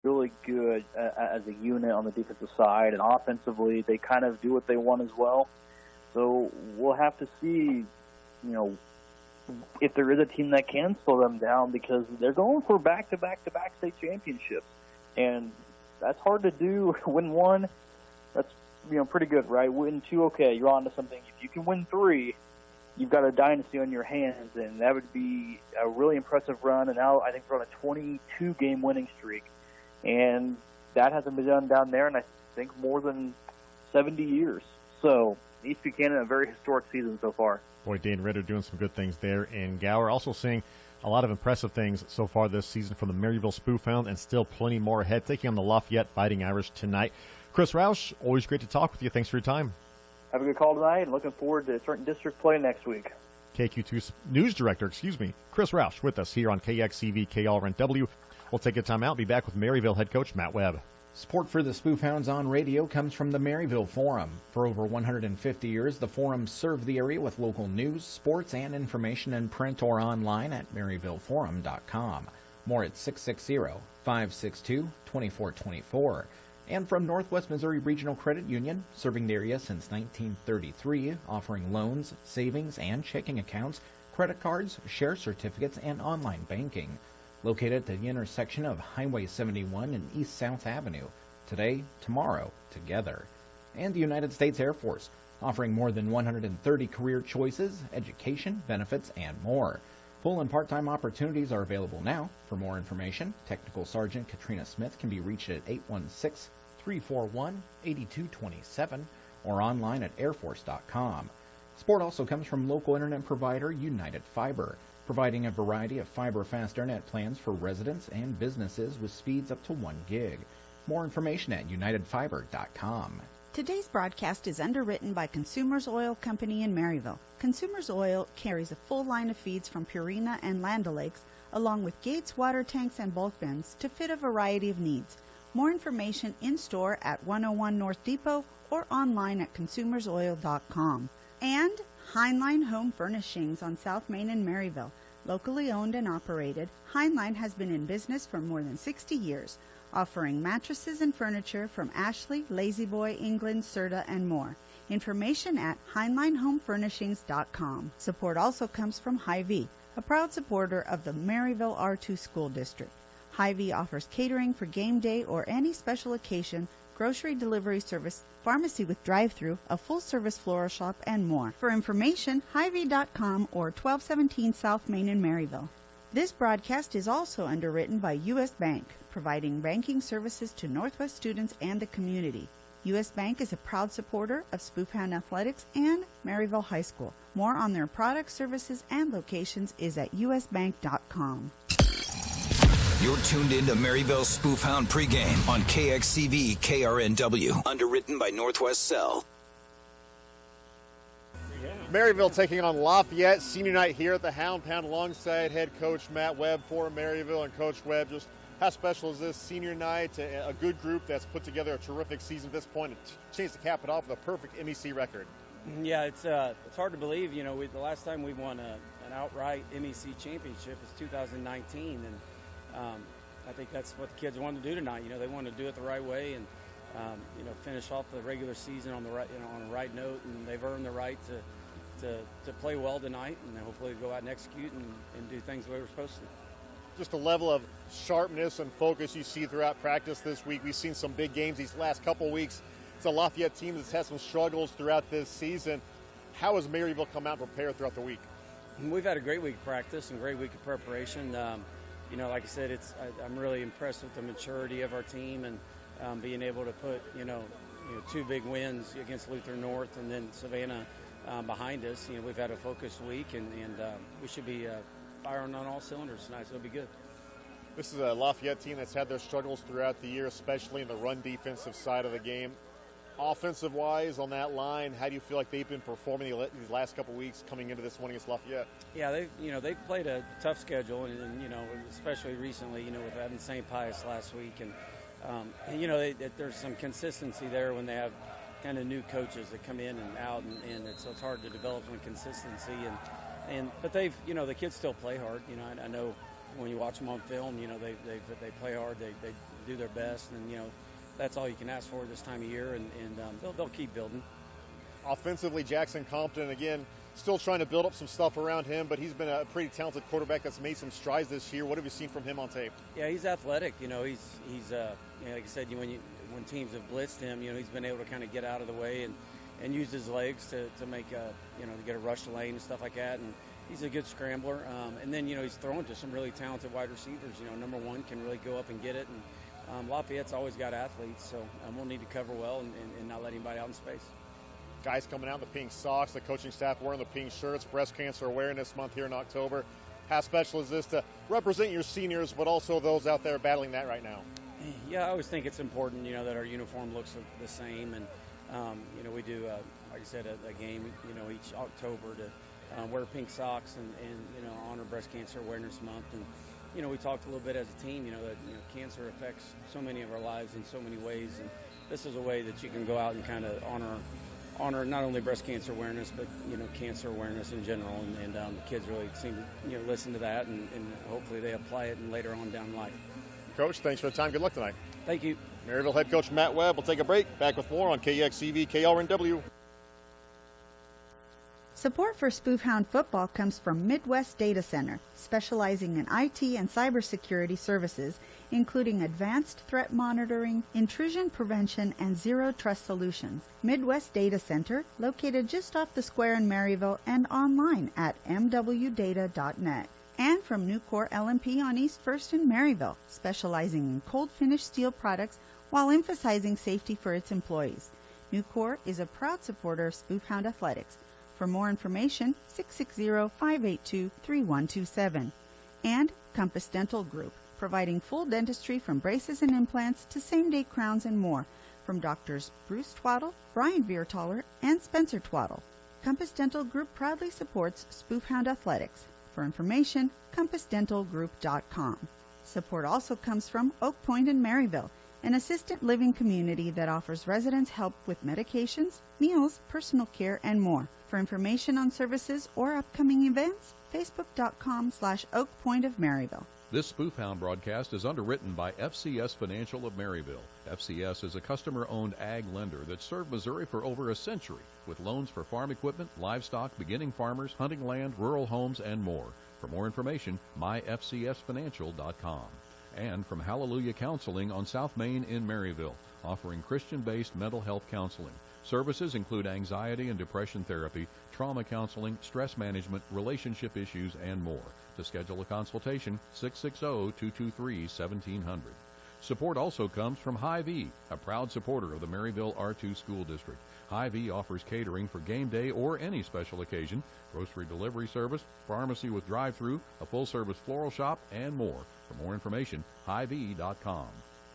really good as a unit on the defensive side, and offensively they kind of do what they want as well. So we'll have to see, if there is a team that can slow them down, because they're going for back-to-back-to-back state championships, and that's hard to do. Win one, that's pretty good, right? Win two, okay, you're on to something. If you can win three, you've got a dynasty on your hands, and that would be a really impressive run. And now I think we're on a 22-game winning streak, and that hasn't been done down there in, I think, more than 70 years. So East Buchanan, a very historic season so far. Boy, Dane Ritter doing some good things there in Gower. Also seeing a lot of impressive things so far this season from the Maryville Spoofhound, and still plenty more ahead, taking on the Lafayette Fighting Irish tonight. Chris Roush, always great to talk with you. Thanks for your time. Have a good call tonight, and looking forward to certain district play next week. KQ2 News Director, Chris Roush, with us here on KXCV KRNW. We'll take a time out and be back with Maryville head coach Matt Webb. Support for the Spoofhounds on radio comes from the Maryville Forum. For over 150 years, the Forum served the area with local news, sports, and information in print or online at maryvilleforum.com. More at 660-562-2424. And from Northwest Missouri Regional Credit Union, serving the area since 1933, offering loans, savings, and checking accounts, credit cards, share certificates, and online banking. Located at the intersection of Highway 71 and East South Avenue. Today, tomorrow, together. And the United States Air Force, offering more than 130 career choices, education, benefits, and more. Full and part-time opportunities are available now. For more information, Technical Sergeant Katrina Smith can be reached at 816-341-8227 or online at airforce.com. Support also comes from local internet provider United Fiber, providing a variety of fiber-fast internet plans for residents and businesses with speeds up to 1 gig. More information at unitedfiber.com. Today's broadcast is underwritten by Consumers Oil Company in Maryville. Consumers Oil carries a full line of feeds from Purina and Land O'Lakes, along with Gates water tanks and bulk bins to fit a variety of needs. More information in-store at 101 North Depot or online at consumersoil.com. And Heinlein Home Furnishings on South Main in Maryville. Locally owned and operated, Heinlein has been in business for more than 60 years, offering mattresses and furniture from Ashley, La-Z-Boy, England, Serta, and more. Information at HeinleinHomeFurnishings.com. Support also comes from Hy-Vee, a proud supporter of the Maryville R2 School District. Hy-Vee offers catering for game day or any special occasion, grocery delivery service, pharmacy with drive-thru, a full-service floral shop, and more. For information, Hy-Vee.com or 1217 South Main in Maryville. This broadcast is also underwritten by U.S. Bank, providing banking services to Northwest students and the community. U.S. Bank is a proud supporter of Spoofhound Athletics and Maryville High School. More on their products, services, and locations is at usbank.com. You're tuned in to Maryville Spoofhound Pregame on KXCV KRNW, underwritten by Northwest Cell. Maryville taking on Lafayette, senior night here at the Hound Pound alongside head coach Matt Webb for Maryville. And Coach Webb, just how special is this senior night? A good group that's put together a terrific season at this point, a chance to cap it off with a perfect MEC record. Yeah, it's hard to believe. The last time we won an outright MEC championship is 2019, and I think that's what the kids wanted to do tonight. They wanted to do it the right way and finish off the regular season on the right, on a right note, and they've earned the right to play well tonight, and hopefully go out and execute and do things the way we're supposed to. Just a level of sharpness and focus you see throughout practice this week. We've seen some big games these last couple weeks. It's a Lafayette team that's had some struggles throughout this season. How has Maryville come out and prepared throughout the week? We've had a great week of practice and a great week of preparation. Like I said, I'm really impressed with the maturity of our team and being able to put, two big wins against Luther North and then Savannah behind us. We've had a focused week, and we should be firing on all cylinders tonight, so it'll be good. This is a Lafayette team that's had their struggles throughout the year, especially in the run defensive side of the game. Offensive-wise, on that line, how do you feel like they've been performing these last couple weeks coming into this one against Lafayette? Yeah, they've played a tough schedule, and especially recently, with having St. Pius last week, and there's some consistency there when they have kind of new coaches that come in and out, and it's hard to develop some consistency, but they've the kids still play hard. I know when you watch them on film, they play hard. do their best, and that's all you can ask for this time of year, and they'll keep building. Offensively, Jackson Compton, again, still trying to build up some stuff around him, but he's been a pretty talented quarterback that's made some strides this year. What have you seen from him on tape? Yeah, he's athletic. He's like I said, when teams have blitzed him, he's been able to kind of get out of the way and use his legs to make to get a rush lane and stuff like that. And he's a good scrambler. And then he's throwing to some really talented wide receivers. Number one can really go up and get it. And Lafayette's always got athletes, so we'll need to cover well and not let anybody out in space. Guys coming out in the pink socks, the coaching staff wearing the pink shirts, Breast Cancer Awareness Month here in October. How special is this to represent your seniors, but also those out there battling that right now? Yeah, I always think it's important, that our uniform looks the same. And, we do, like I said, a game, each October to wear pink socks and honor Breast Cancer Awareness Month. And, we talked a little bit as a team, that, cancer affects so many of our lives in so many ways. And this is a way that you can go out and kind of honor not only breast cancer awareness, but cancer awareness in general, and the kids really seem to listen to that, and hopefully they apply it and later on down life. Coach, thanks for the time. Good luck tonight. Thank you. Maryville head coach Matt Webb will take a break. Back with more on KXCV KRNW. Support for Spoofhound football comes from Midwest Data Center, specializing in IT and cybersecurity services, including advanced threat monitoring, intrusion prevention, and zero trust solutions. Midwest Data Center, located just off the square in Maryville and online at mwdata.net. And from Nucor LMP on East 1st in Maryville, specializing in cold finish steel products while emphasizing safety for its employees. Nucor is a proud supporter of Spoofhound Athletics. For more information, 660-582-3127. And Compass Dental Group, providing full dentistry from braces and implants to same-day crowns and more, from Doctors Bruce Twaddle, Brian Viertaler, and Spencer Twaddle. Compass Dental Group proudly supports Spoofhound Athletics. For information, compassdentalgroup.com. Support also comes from Oak Point in Maryville, an assisted living community that offers residents help with medications, meals, personal care, and more. For information on services or upcoming events, facebook.com/Oak Point of Maryville. This Spoofhound broadcast is underwritten by FCS Financial of Maryville. FCS is a customer-owned ag lender that served Missouri for over a century with loans for farm equipment, livestock, beginning farmers, hunting land, rural homes, and more. For more information, myfcsfinancial.com. And from Hallelujah Counseling on South Main in Maryville, offering Christian-based mental health counseling. Services include anxiety and depression therapy, trauma counseling, stress management, relationship issues, and more. To schedule a consultation, 660-223-1700. Support also comes from Hy-Vee, a proud supporter of the Maryville R2 School District. Hy-Vee offers catering for game day or any special occasion, grocery delivery service, pharmacy with drive-thru, a full-service floral shop, and more. For more information, Hy-Vee.com.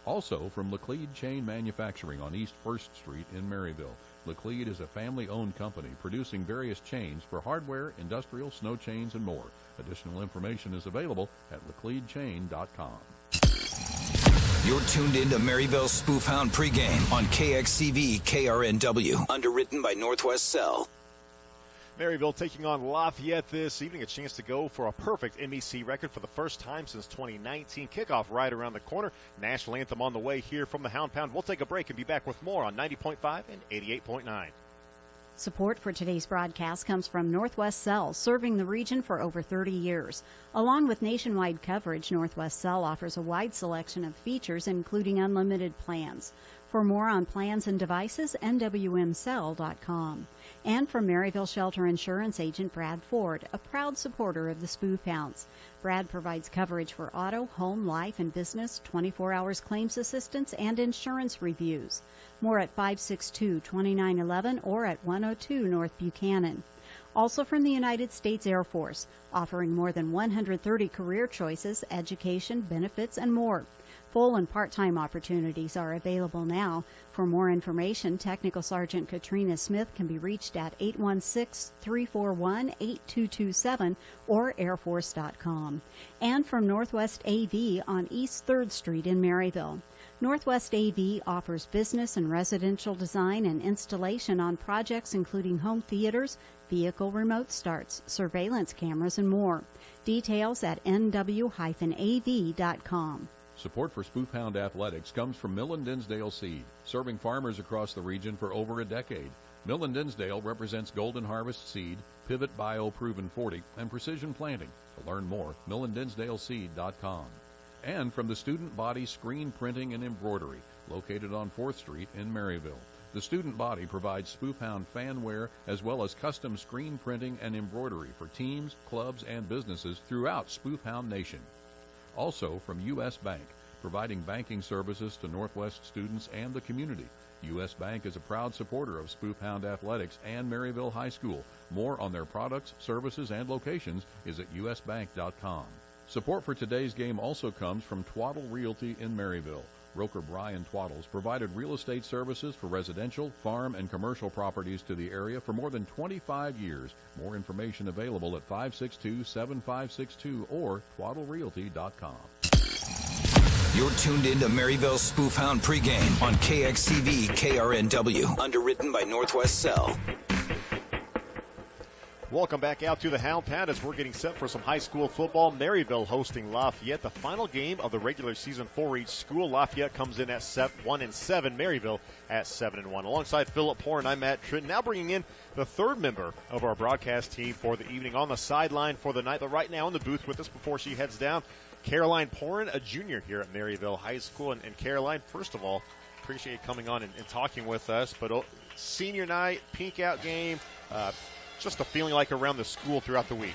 Also from Laclede Chain Manufacturing on East 1st Street in Maryville. Laclede is a family-owned company producing various chains for hardware, industrial, snow chains, and more. Additional information is available at lacledechain.com. You're tuned in to Maryville Spoofhound Pregame on KXCV KRNW, underwritten by Northwest Cell. Maryville taking on Lafayette this evening, a chance to go for a perfect MEC record for the first time since 2019. Kickoff right around the corner. National anthem on the way here from the Hound Pound. We'll take a break and be back with more on 90.5 and 88.9. Support for today's broadcast comes from Northwest Cell, serving the region for over 30 years. Along with nationwide coverage, Northwest Cell offers a wide selection of features, including unlimited plans. For more on plans and devices, nwmcell.com. And from Maryville Shelter Insurance agent Brad Ford, a proud supporter of the Spoofhounds. Brad provides coverage for auto, home, life, and business, 24 hours claims assistance, and insurance reviews. More at 562-2911 or at 102 North Buchanan. Also from the United States Air Force, offering more than 130 career choices, education, benefits, and more. Full and part-time opportunities are available now. For more information, Technical Sergeant Katrina Smith can be reached at 816-341-8227 or airforce.com. And from Northwest AV on East 3rd Street in Maryville. Northwest AV offers business and residential design and installation on projects including home theaters, vehicle remote starts, surveillance cameras, and more. Details at nw-av.com. Support for Spoof Hound Athletics comes from Mill & Dinsdale Seed, serving farmers across the region for over a decade. Mill & Dinsdale represents Golden Harvest Seed, Pivot Bio Proven 40, and Precision Planting. To learn more, millanddinsdaleseed.com. And from the Student Body Screen Printing and Embroidery, located on 4th Street in Maryville. The Student Body provides Spoof Hound fan wear as well as custom screen printing and embroidery for teams, clubs, and businesses throughout Spoof Hound Nation. Also from U.S. Bank, providing banking services to Northwest students and the community. U.S. Bank is a proud supporter of Spoof Hound Athletics and Maryville High School. More on their products, services, and locations is at usbank.com. Support for today's game also comes from Twaddle Realty in Maryville. Broker Brian Twaddles provided real estate services for residential, farm, and commercial properties to the area for more than 25 years. More information available at 562-7562 or twaddlerealty.com. You're tuned in to Maryville Spoof Hound Pregame on KXCV KRNW, underwritten by Northwest Cell. Welcome back out to the Hound Pound as we're getting set for some high school football. Maryville hosting Lafayette, the final game of the regular season for each school. Lafayette comes in at 1-7, Maryville at 7-1. Alongside Philip Horn, I'm Matt Tritton, now bringing in the third member of our broadcast team for the evening on the sideline for the night, but right now in the booth with us before she heads down, Caroline Porin, a junior here at Maryville High School. And Caroline, first of all, appreciate you coming on and talking with us, but senior night, pink out game, just a feeling like around the school throughout the week.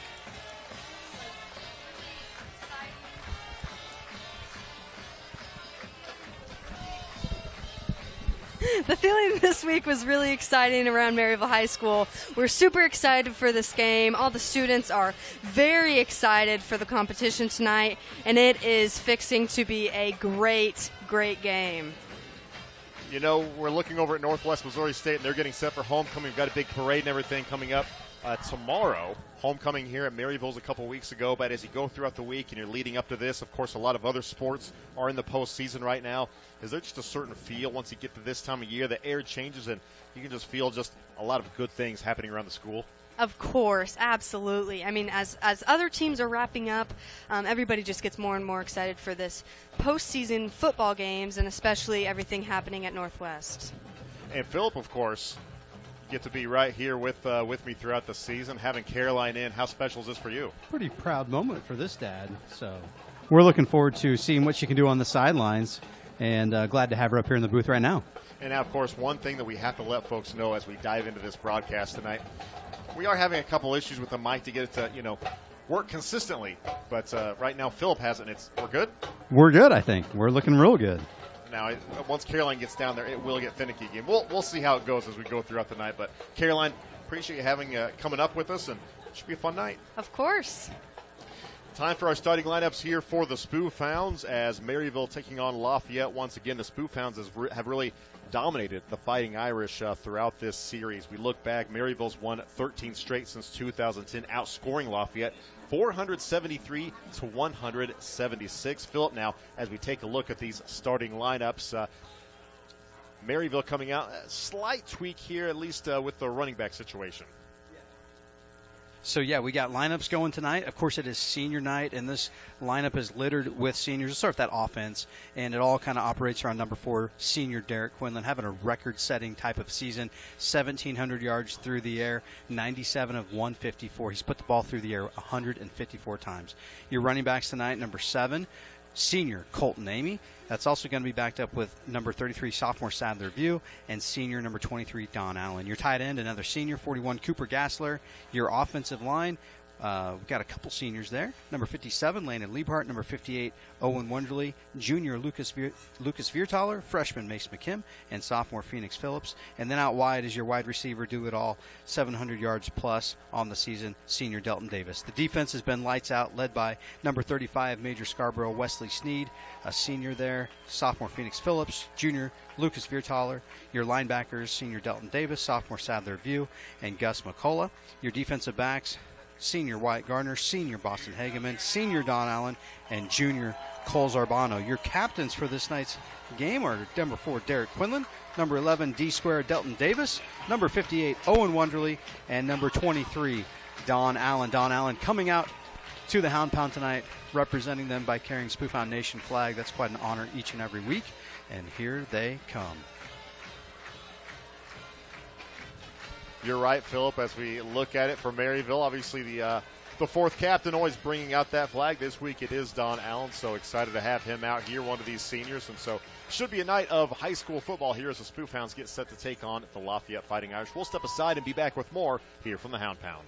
The feeling this week was really exciting around Maryville High School. We're super excited for this game. All the students are very excited for the competition tonight, and it is fixing to be a great, great game. You know, we're looking over at Northwest Missouri State, and they're getting set for homecoming. We've got a big parade and everything coming up tomorrow. Homecoming here at Maryville's a couple weeks ago, but as you go throughout the week and you're leading up to this, of course, a lot of other sports are in the postseason right now. Is there just a certain feel once you get to this time of year? The air changes, and you can just feel just a lot of good things happening around the school? Of course, absolutely. I mean, as other teams are wrapping up, everybody just gets more and more excited for this postseason football games, and especially everything happening at Northwest. And Philip, of course, get to be right here with me throughout the season. Having Caroline in, how special is this for you? Pretty proud moment for this dad. So we're looking forward to seeing what she can do on the sidelines, and glad to have her up here in the booth right now. And now, of course, one thing that we have to let folks know as we dive into this broadcast tonight, we are having a couple issues with the mic to get it to, work consistently. But right now, Philip has it, and we're good? We're good, I think. We're looking real good. Now, once Caroline gets down there, it will get finicky again. We'll see how it goes as we go throughout the night. But, Caroline, appreciate you having coming up with us, and it should be a fun night. Of course. Time for our starting lineups here for the Spoof Hounds as Maryville taking on Lafayette. Once again, the Spoof Hounds have really dominated the Fighting Irish throughout this series. We look back, Maryville's won 13 straight since 2010, outscoring Lafayette 473 to 176. Philip, now, as we take a look at these starting lineups, Maryville coming out, a slight tweak here, at least with the running back situation. So, yeah, we got lineups going tonight. Of course, it is senior night, and this lineup is littered with seniors. Let's start with that offense, and it all kind of operates around number 4, senior Derek Quinlan, having a record-setting type of season, 1,700 yards through the air, 97 of 154. He's put the ball through the air 154 times. Your running backs tonight, number 7, senior Colton Amy. That's also going to be backed up with number 33, sophomore Sadler View, and senior number 23, Don Allen. Your tight end, another senior, 41, Cooper Gassler. Your offensive line, we've got a couple seniors there. Number 57, Landon Liebhart. Number 58, Owen Wonderly. Junior Lucas Viertaler. Freshman Mace McKim. And sophomore Phoenix Phillips. And then out wide is your wide receiver, do-it-all, 700 yards plus on the season, senior Delton Davis. The defense has been lights out, led by number 35, Major Scarborough Wesley Sneed, a senior there, sophomore Phoenix Phillips, junior Lucas Viertaler. Your linebackers, senior Delton Davis, sophomore Sadler View, and Gus McCullough. Your defensive backs, senior Wyatt Gardner, senior Boston Hageman, senior Don Allen, and junior Cole Zarbano. Your captains for this night's game are number 4, Derek Quinlan, number 11, D-Square Delton Davis, number 58, Owen Wonderly, and number 23, Don Allen. Don Allen coming out to the Hound Pound tonight, representing them by carrying Spoof Hound Nation flag. That's quite an honor each and every week. And here they come. You're right, Philip, as we look at it for Maryville. Obviously, the fourth captain always bringing out that flag. This week it is Don Allen, so excited to have him out here, one of these seniors. And so should be a night of high school football here as the Spoof Hounds get set to take on the Lafayette Fighting Irish. We'll step aside and be back with more here from the Hound Pound.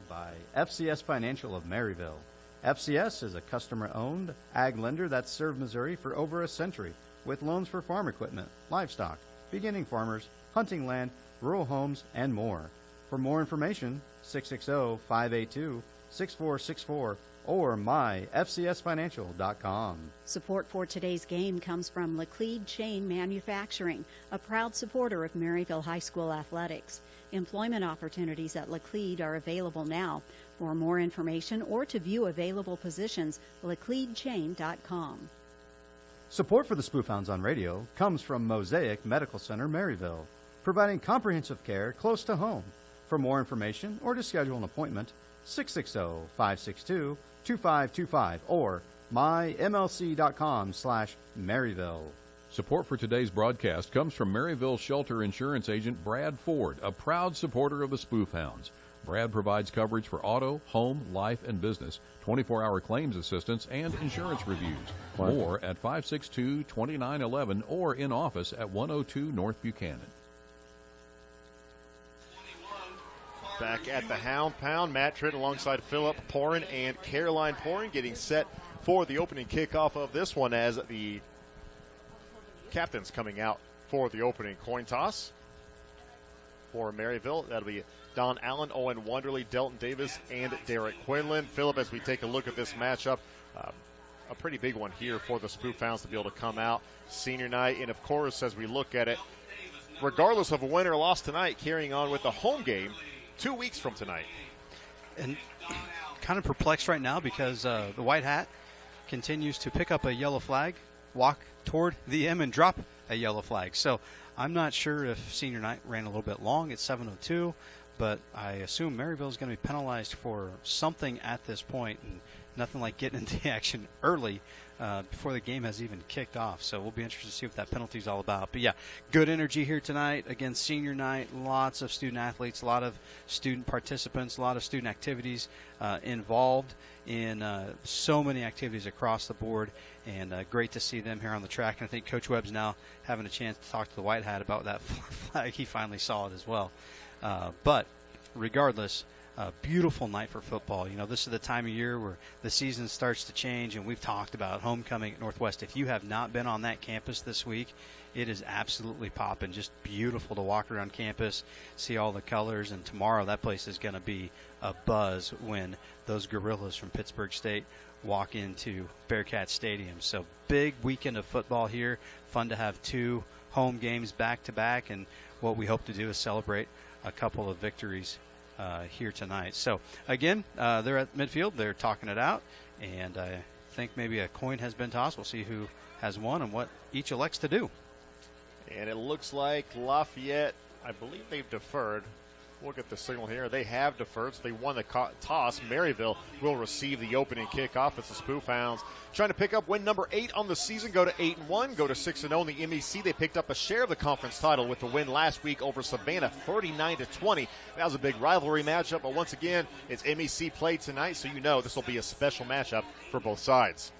By FCS Financial of Maryville. FCS is a customer-owned ag lender that's served Missouri for over a century with loans for farm equipment, livestock, beginning farmers, hunting land, rural homes, and more. For more information, 660-582-6464 or myfcsfinancial.com. Support for today's game comes from Laclede Chain Manufacturing, a proud supporter of Maryville High School athletics. Employment opportunities at Laclede are available now. For more information or to view available positions, lacledechain.com. Support for the Spoof Hounds on radio comes from Mosaic Medical Center, Maryville, providing comprehensive care close to home. For more information or to schedule an appointment, 660-562-2525 or mymlc.com/Maryville. Support for today's broadcast comes from Maryville Shelter Insurance Agent Brad Ford, a proud supporter of the Spoof Hounds. Brad provides coverage for auto, home, life, and business, 24-hour claims assistance, and insurance reviews. More at 562-2911 or in office at 102 North Buchanan. Back at the Hound Pound, Matt Tritt alongside Philip Porin and Caroline Porin getting set for the opening kickoff of this one as the captains coming out for the opening coin toss. For Maryville, that'll be Don Allen, Owen Wonderly, Delton Davis, and Derek Quinlan. Philip, as we take a look at this matchup, a pretty big one here for the Spoof Hounds to be able to come out senior night. And, of course, as we look at it, regardless of a win or loss tonight, carrying on with the home game 2 weeks from tonight. And kind of perplexed right now because the White Hat continues to pick up a yellow flag, walk toward the M, and drop a yellow flag. So I'm not sure if senior night ran a little bit long at 7:02, but I assume Maryville is going to be penalized for something at this point, and nothing like getting into the action early before the game has even kicked off. So we'll be interested to see what that penalty is all about. But, yeah, good energy here tonight. Again, senior night, lots of student athletes, a lot of student participants, a lot of student activities involved in so many activities across the board, and great to see them here on the track. And I think Coach Webb's now having a chance to talk to the White Hat about that flag. He finally saw it as well. But regardless, a beautiful night for football. You know, this is the time of year where the season starts to change, and we've talked about homecoming at Northwest. If you have not been on that campus this week, it is absolutely popping. Just beautiful to walk around campus, see all the colors, and tomorrow that place is going to be a buzz when those gorillas from Pittsburgh State walk into Bearcat Stadium. So big weekend of football here. Fun to have two home games back-to-back, and what we hope to do is celebrate a couple of victories here tonight. So, again, they're at midfield. They're talking it out, and I think maybe a coin has been tossed. We'll see who has won and what each elects to do. And it looks like Lafayette, I believe they've deferred. We'll get the signal here. They have deferred, so they won the toss. Maryville will receive the opening kickoff. It's the Spoof Hounds trying to pick up win number 8 on the season, go to 8-1, go to 6-0 in the MEC. They picked up a share of the conference title with the win last week over Savannah, 39-20. That was a big rivalry matchup, but once again, it's MEC play tonight, so you know this will be a special matchup for both sides.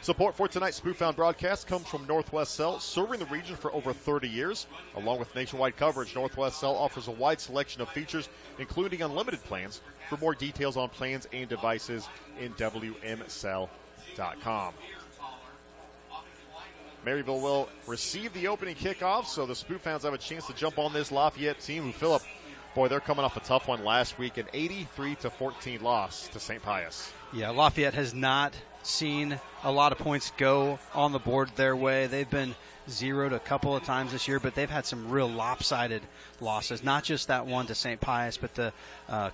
Support for tonight's Spoof Hound broadcast comes from Northwest Cell, serving the region for over 30 years. Along with nationwide coverage, Northwest Cell offers a wide selection of features, including unlimited plans. For more details on plans and devices in WMCell.com. Maryville will receive the opening kickoff, so the Spoof Hounds have a chance to jump on this Lafayette team who, Philip, boy, they're coming off a tough one last week, an 83-14 loss to St. Pius. Yeah, Lafayette has not seen a lot of points go on the board their way. They've been zeroed a couple of times this year, but they've had some real lopsided losses. Not just that one to St. Pius, but the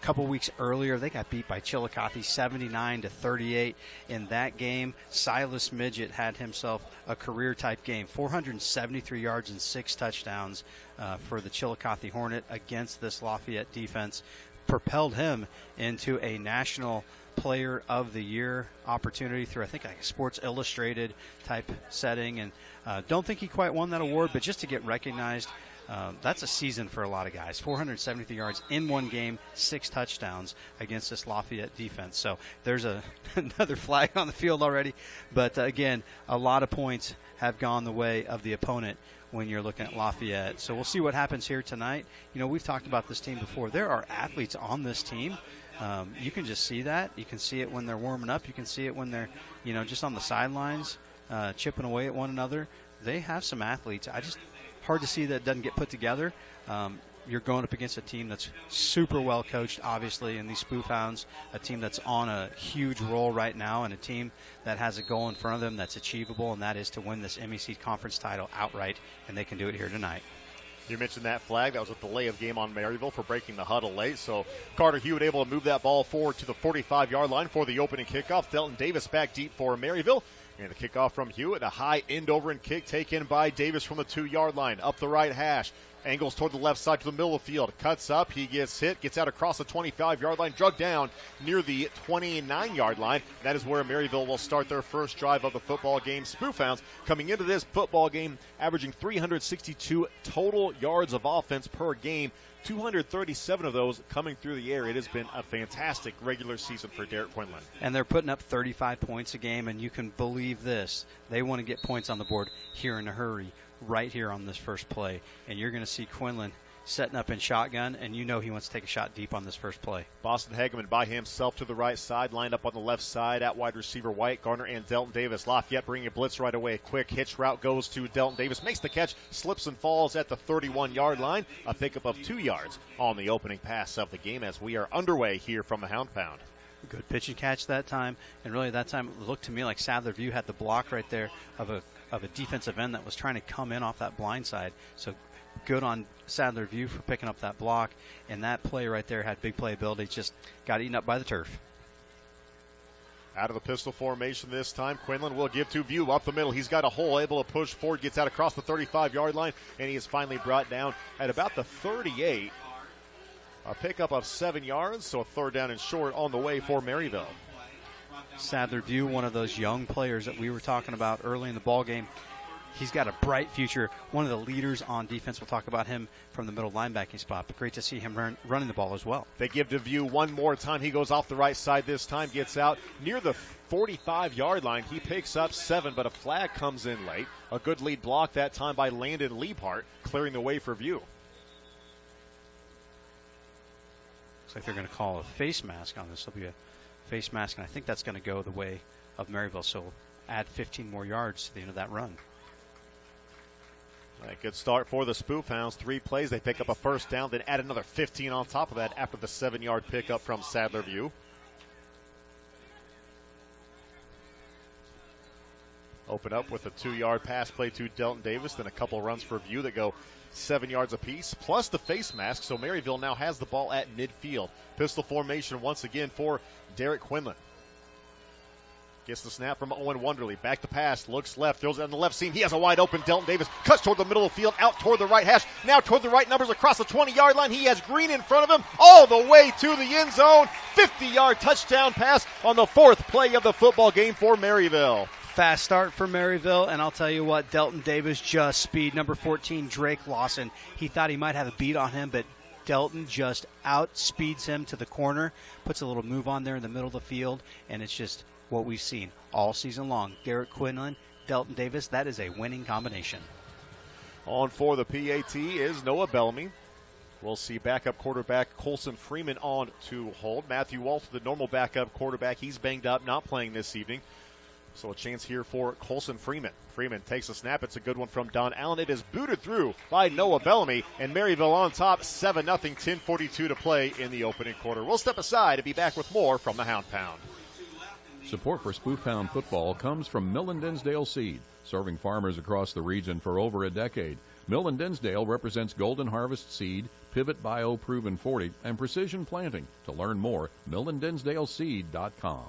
couple weeks earlier, they got beat by Chillicothe 79-38 in that game. Silas Midget had himself a career-type game, 473 yards and 6 touchdowns for the Chillicothe Hornet against this Lafayette defense. propelled him into a national player of the year opportunity through, I think, like a Sports Illustrated type setting. And don't think he quite won that award, but just to get recognized, that's a season for a lot of guys. 473 yards in one game, 6 touchdowns against this Lafayette defense. So there's another flag on the field already. But again, a lot of points have gone the way of the opponent when you're looking at Lafayette. So we'll see what happens here tonight. You know, we've talked about this team before. There are athletes on this team. You can just see that. You can see it when they're warming up. You can see it when they're, you know, just on the sidelines, chipping away at one another. They have some athletes. Hard to see that it doesn't get put together. You're going up against a team that's super well coached, obviously, in these Spoof Hounds, a team that's on a huge roll right now, and a team that has a goal in front of them that's achievable, and that is to win this MEC conference title outright, and they can do it here tonight. You mentioned that flag. That was a delay of game on Maryville for breaking the huddle late. So Carter Hewitt able to move that ball forward to the 45-yard line for the opening kickoff. Delton Davis back deep for Maryville. And the kickoff from Hewitt, a high end-over and kick taken by Davis from the 2-yard line. Up the right hash. Angles toward the left side to the middle of the field. Cuts up. He gets hit. Gets out across the 25-yard line. Drug down near the 29-yard line. That is where Maryville will start their first drive of the football game. Spoof Hounds coming into this football game averaging 362 total yards of offense per game. 237 of those coming through the air. It has been a fantastic regular season for Derek Quinlan. And they're putting up 35 points a game, and you can believe this. They want to get points on the board here in a hurry, right here on this first play. And you're going to see Quinlan setting up in shotgun, and you know he wants to take a shot deep on this first play. Boston Hageman by himself to the right side, lined up on the left side at wide receiver White, Garner, and Delton Davis. Lafayette bringing a blitz right away. A quick hitch route goes to Delton Davis, makes the catch, slips and falls at the 31-yard line. A pickup of 2 yards on the opening pass of the game as we are underway here from the Hound Pound. Good pitch and catch that time, and really that time it looked to me like Sadler View had the block right there of a defensive end that was trying to come in off that blind side. So good on Sadler View for picking up that block, and that play right there had big playability. Just got eaten up by the turf. Out of the pistol formation this time, Quinlan will give to View up the middle. He's got a hole, able to push forward, gets out across the 35-yard line, and he is finally brought down at about the 38. A pickup of 7 yards, so a third down and short on the way for Maryville. Sadler View, one of those young players that we were talking about early in the ball game. He's got a bright future, one of the leaders on defense. We'll talk about him from the middle linebacking spot, but great to see him running the ball as well. They give to View one more time. He goes off the right side this time, gets out near the 45-yard line. He picks up 7, but a flag comes in late. A good lead block that time by Landon Liebhart, clearing the way for View. Looks like they're going to call a face mask on this. There'll be a face mask, and I think that's going to go the way of Maryville, so add 15 more yards to the end of that run. All right, good start for the Spoof Hounds. 3 plays. They pick up a first down, then add another 15 on top of that after the 7-yard pickup from Sadler View. Open up with a 2-yard pass play to Delton Davis, then a couple runs for View that go 7 yards apiece, plus the face mask. So Maryville now has the ball at midfield. Pistol formation once again for Derek Quinlan. Gets the snap from Owen Wonderly. Back to pass. Looks left. Throws it on the left seam. He has a wide open Delton Davis. Cuts toward the middle of the field. Out toward the right hash. Now toward the right numbers across the 20-yard line. He has Green in front of him. All the way to the end zone. 50-yard touchdown pass on the 4th play of the football game for Maryville. Fast start for Maryville, and I'll tell you what, Delton Davis just speed. Number 14, Drake Lawson. He thought he might have a beat on him, but Delton just outspeeds him to the corner. Puts a little move on there in the middle of the field, and it's just what we've seen all season long. Derek Quinlan, Delton Davis, that is a winning combination. On for the PAT is Noah Bellamy. We'll see backup quarterback Colson Freeman on to hold. Matthew Walsh, the normal backup quarterback, he's banged up, not playing this evening. So a chance here for Colson Freeman. Freeman takes a snap. It's a good one from Don Allen. It is booted through by Noah Bellamy, and Maryville on top, 7-0, 10:42 to play in the opening quarter. We'll step aside and be back with more from the Hound Pound. Support for Spoof Hound football comes from Millen Dinsdale Seed, serving farmers across the region for over a decade. Millen Dinsdale represents Golden Harvest Seed, Pivot Bio Proven 40, and Precision Planting. To learn more, millendinsdaleseed.com.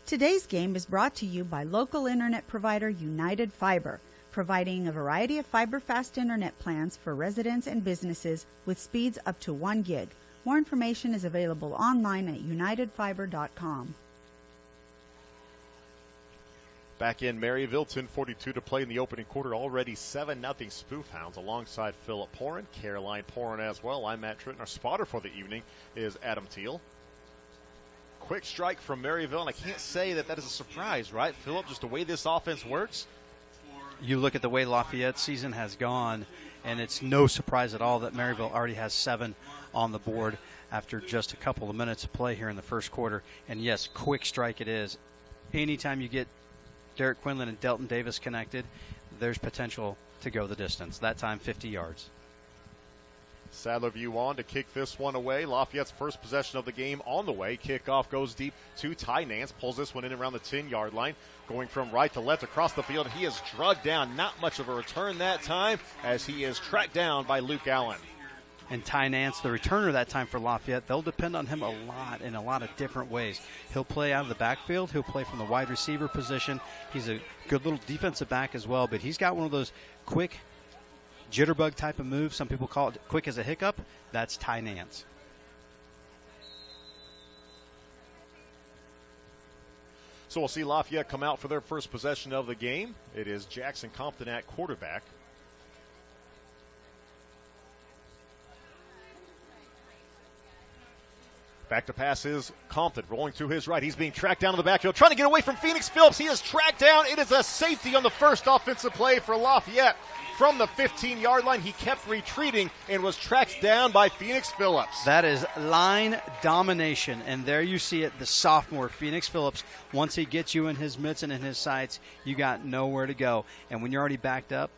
Today's game is brought to you by local internet provider United Fiber, providing a variety of fiber-fast internet plans for residents and businesses with speeds up to 1 gig. More information is available online at unitedfiber.com. Back in Maryville, 10:42 to play in the opening quarter. Already 7-0 Spoof Hounds alongside Philip Porin, Caroline Porin as well. I'm Matt Tritton. Our spotter for the evening is Adam Teal. Quick strike from Maryville, and I can't say that is a surprise, right, Philip, just the way this offense works? You look at the way Lafayette's season has gone, and it's no surprise at all that Maryville already has 7 on the board after just a couple of minutes of play here in the first quarter. And, yes, quick strike it is. Anytime you get Derek Quinlan and Delton Davis connected, there's potential to go the distance. That time, 50 yards. Sadler View on to kick this one away. Lafayette's first possession of the game on the way. Kickoff goes deep to Ty Nance. Pulls this one in around the 10-yard line. Going from right to left across the field. He is drugged down. Not much of a return that time as he is tracked down by Luke Allen. And Ty Nance, the returner that time for Lafayette, they'll depend on him a lot in a lot of different ways. He'll play out of the backfield. He'll play from the wide receiver position. He's a good little defensive back as well, but he's got one of those quick jitterbug type of moves. Some people call it quick as a hiccup. That's Ty Nance. So we'll see Lafayette come out for their first possession of the game. It is Jackson Compton at quarterback. Back to pass is Compton, rolling to his right. He's being tracked down in the backfield, trying to get away from Phoenix Phillips. He is tracked down. It is a safety on the first offensive play for Lafayette. From the 15-yard line, he kept retreating and was tracked down by Phoenix Phillips. That is line domination, and there you see it, the sophomore, Phoenix Phillips. Once he gets you in his mitts and in his sights, you got nowhere to go. And when you're already backed up,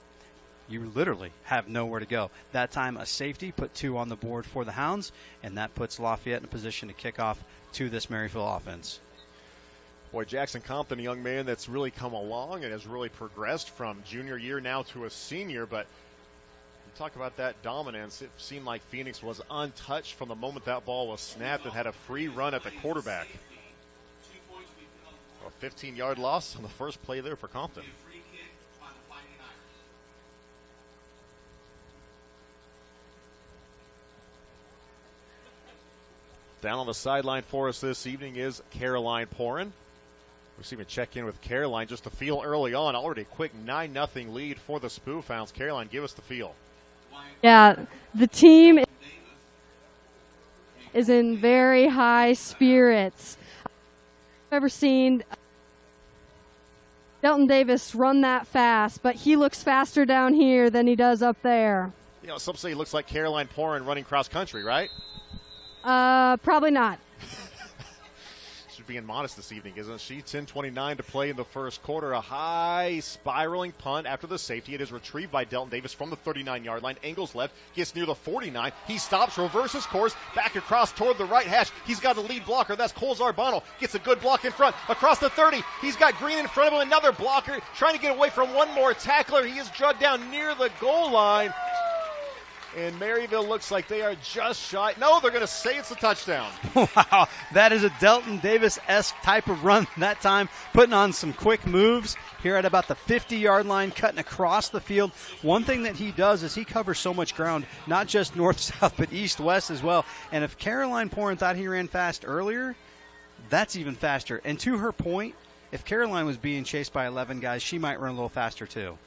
you literally have nowhere to go. That time, a safety put 2 on the board for the Hounds, and that puts Lafayette in a position to kick off to this Maryville offense. Boy, Jackson Compton, a young man that's really come along and has really progressed from junior year now to a senior. But you talk about that dominance. It seemed like Phoenix was untouched from the moment that ball was snapped and had a free run at the quarterback. A 15-yard loss on the first play there for Compton. Down on the sideline for us this evening is Caroline Porin. Receiving a check-in with Caroline. Just the feel early on. Already a quick 9-0 lead for the Spoof Hounds. Caroline, give us the feel. Yeah, the team is in very high spirits. I've never seen Delton Davis run that fast, but he looks faster down here than he does up there. You know, some say he looks like Caroline Porin running cross-country, right? Probably not. She's being modest this evening, isn't she? 10:29 to play in the first quarter. A high spiraling punt after the safety. It is retrieved by Delton Davis from the 39-yard line. Angles left, gets near the 49. He stops, reverses course, back across toward the right hash. He's got a lead blocker. That's Cole Zarbano. Gets a good block in front. Across the 30, he's got Green in front of him. Another blocker trying to get away from one more tackler. He is drugged down near the goal line. And Maryville looks like they are just shy. No, they're going to say it's a touchdown. Wow, that is a Delton Davis-esque type of run that time, putting on some quick moves here at about the 50-yard line, cutting across the field. One thing that he does is he covers so much ground, not just north-south, but east-west as well. And if Caroline Porin thought he ran fast earlier, that's even faster. And to her point, if Caroline was being chased by 11 guys, she might run a little faster too.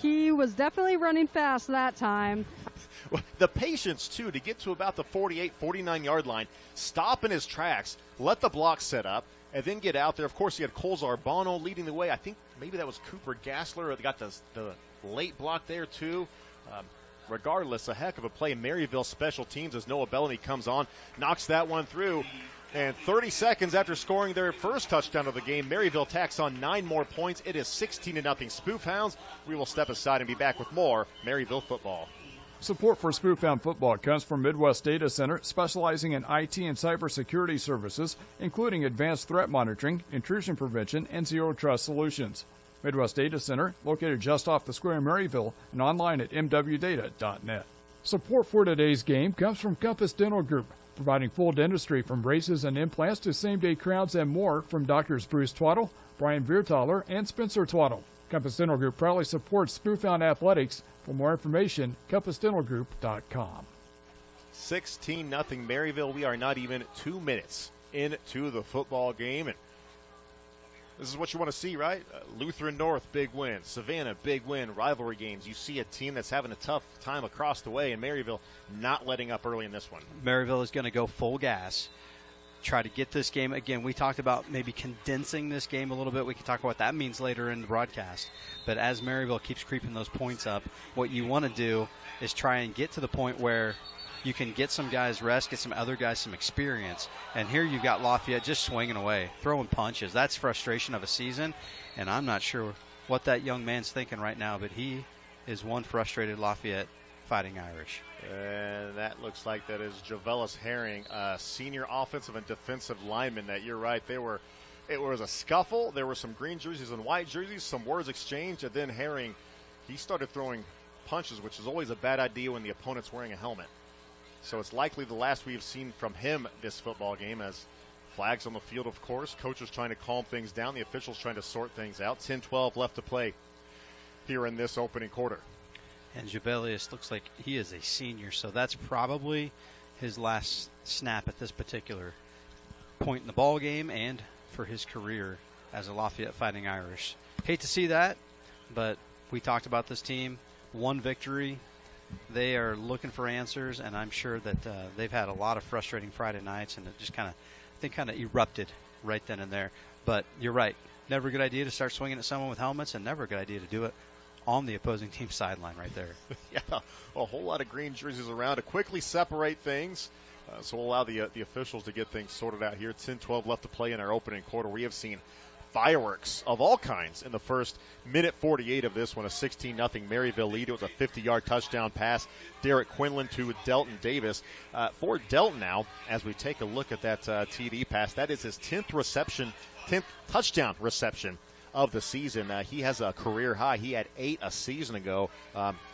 He was definitely running fast that time. The patience, too, to get to about the 48, 49-yard line, stop in his tracks, let the block set up, and then get out there. Of course, he had Cole Zarbano leading the way. I think maybe that was Cooper Gassler that got the late block there, too. Regardless, a heck of a play. Maryville special teams as Noah Bellamy comes on, knocks that one through. And 30 seconds after scoring their first touchdown of the game, Maryville tacks on 9 more points. It is 16-0 Spoof Hounds. We will step aside and be back with more Maryville football. Support for Spoof Hound football comes from Midwest Data Center, specializing in IT and cybersecurity services, including advanced threat monitoring, intrusion prevention, and zero trust solutions. Midwest Data Center, located just off the square in Maryville, and online at mwdata.net. Support for today's game comes from Compass Dental Group, providing full dentistry from braces and implants to same-day crowns and more from Doctors Bruce Twaddle, Brian Viertaler, and Spencer Twaddle. Compass Dental Group proudly supports Spoof Hound athletics. For more information, compassdentalgroup.com. 16-0 Maryville. We are not even 2 minutes into the football game, and this is what you want to see, right? Lutheran North, big win. Savannah, big win. Rivalry games. You see a team that's having a tough time across the way, and Maryville not letting up early in this one. Maryville is going to go full gas, try to get this game. Again, we talked about maybe condensing this game a little bit. We can talk about what that means later in the broadcast. But as Maryville keeps creeping those points up, what you want to do is try and get to the point where you can get some guys rest, get some other guys some experience. And here you've got Lafayette just swinging away, throwing punches. That's frustration of a season, and I'm not sure what that young man's thinking right now, but he is one frustrated Lafayette Fighting Irish. And that looks like that is Javelis Herring, senior offensive and defensive lineman. That you're right. It was a scuffle. There were some green jerseys and white jerseys, some words exchanged, and then Herring, he started throwing punches, which is always a bad idea when the opponent's wearing a helmet. So it's likely the last we've seen from him this football game, as flags on the field, of course. Coaches trying to calm things down. The officials trying to sort things out. 10-12 left to play here in this opening quarter. And Jabelius looks like he is a senior, so that's probably his last snap at this particular point in the ball game and for his career as a Lafayette Fighting Irish. Hate to see that, but we talked about this team. One victory. They are looking for answers, and I'm sure that they've had a lot of frustrating Friday nights, and it just kind of erupted right then and there. But you're right. Never a good idea to start swinging at someone with helmets, and never a good idea to do it on the opposing team's sideline right there. Yeah, a whole lot of green jerseys around to quickly separate things. So we'll allow the officials to get things sorted out here. 10-12 left to play in our opening quarter. We have seen fireworks of all kinds in the first minute 48 of this one. A 16-0 Maryville lead. It was a 50-yard touchdown pass. Derek Quinlan to Delton Davis. For Delton now, as we take a look at that TD pass, that is his 10th touchdown reception of the season. He has a career high. He had 8 a season ago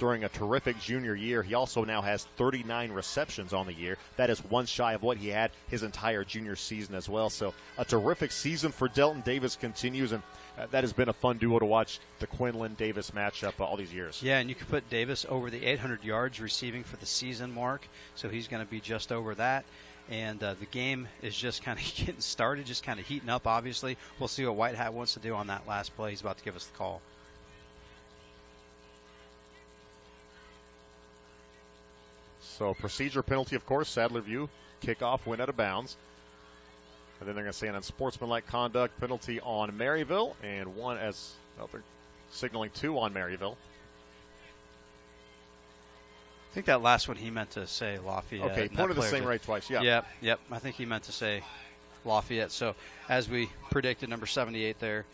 during a terrific junior year. He also now has 39 receptions on the year. That is one shy of what he had his entire junior season as well. So a terrific season for Delton Davis continues, and that has been a fun duo to watch, the Quinlan-Davis matchup all these years. Yeah, and you could put Davis over the 800 yards receiving for the season mark, so he's going to be just over that. And the game is just kind of getting started, just kind of heating up, obviously. We'll see what White Hat wants to do on that last play. He's about to give us the call. So procedure penalty, of course, Sadler View, kickoff, went out of bounds. And then they're going to say an unsportsmanlike conduct penalty on Maryville, and one as, well, they're signaling 2 on Maryville. I think that last one he meant to say Lafayette. Okay, pointed the same right twice, yeah. Yep. I think he meant to say Lafayette. So as we predicted, number 78 there,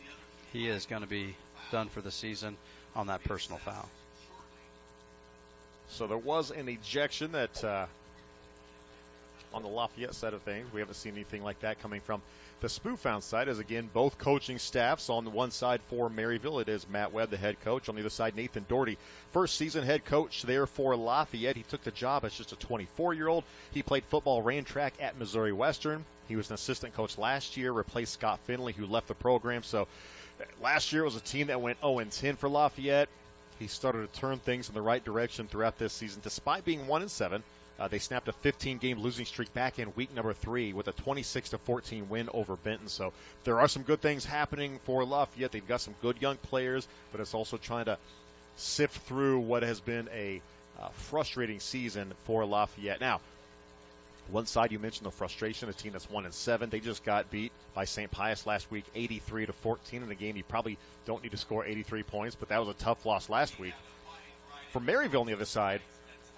he is going to be done for the season on that personal foul. So there was an ejection that on the Lafayette side of things. We haven't seen anything like that coming from the Spoofhound side, as again, both coaching staffs. On the one side for Maryville, it is Matt Webb, the head coach. On the other side, Nathan Doherty, first season head coach there for Lafayette. He took the job as just a 24-year-old. He played football, ran track at Missouri Western. He was an assistant coach last year, replaced Scott Finley, who left the program. So last year it was a team that went 0-10 for Lafayette. He started to turn things in the right direction throughout this season, despite being 1-7. They snapped a 15-game losing streak back in week number 3 with a 26-14 win over Benton. So there are some good things happening for Lafayette. They've got some good young players, but it's also trying to sift through what has been a frustrating season for Lafayette. Now, one side you mentioned the frustration, a team that's 1-7. They just got beat by St. Pius last week, 83-14 in a game you probably don't need to score 83 points, but that was a tough loss last week. For Maryville on the other side,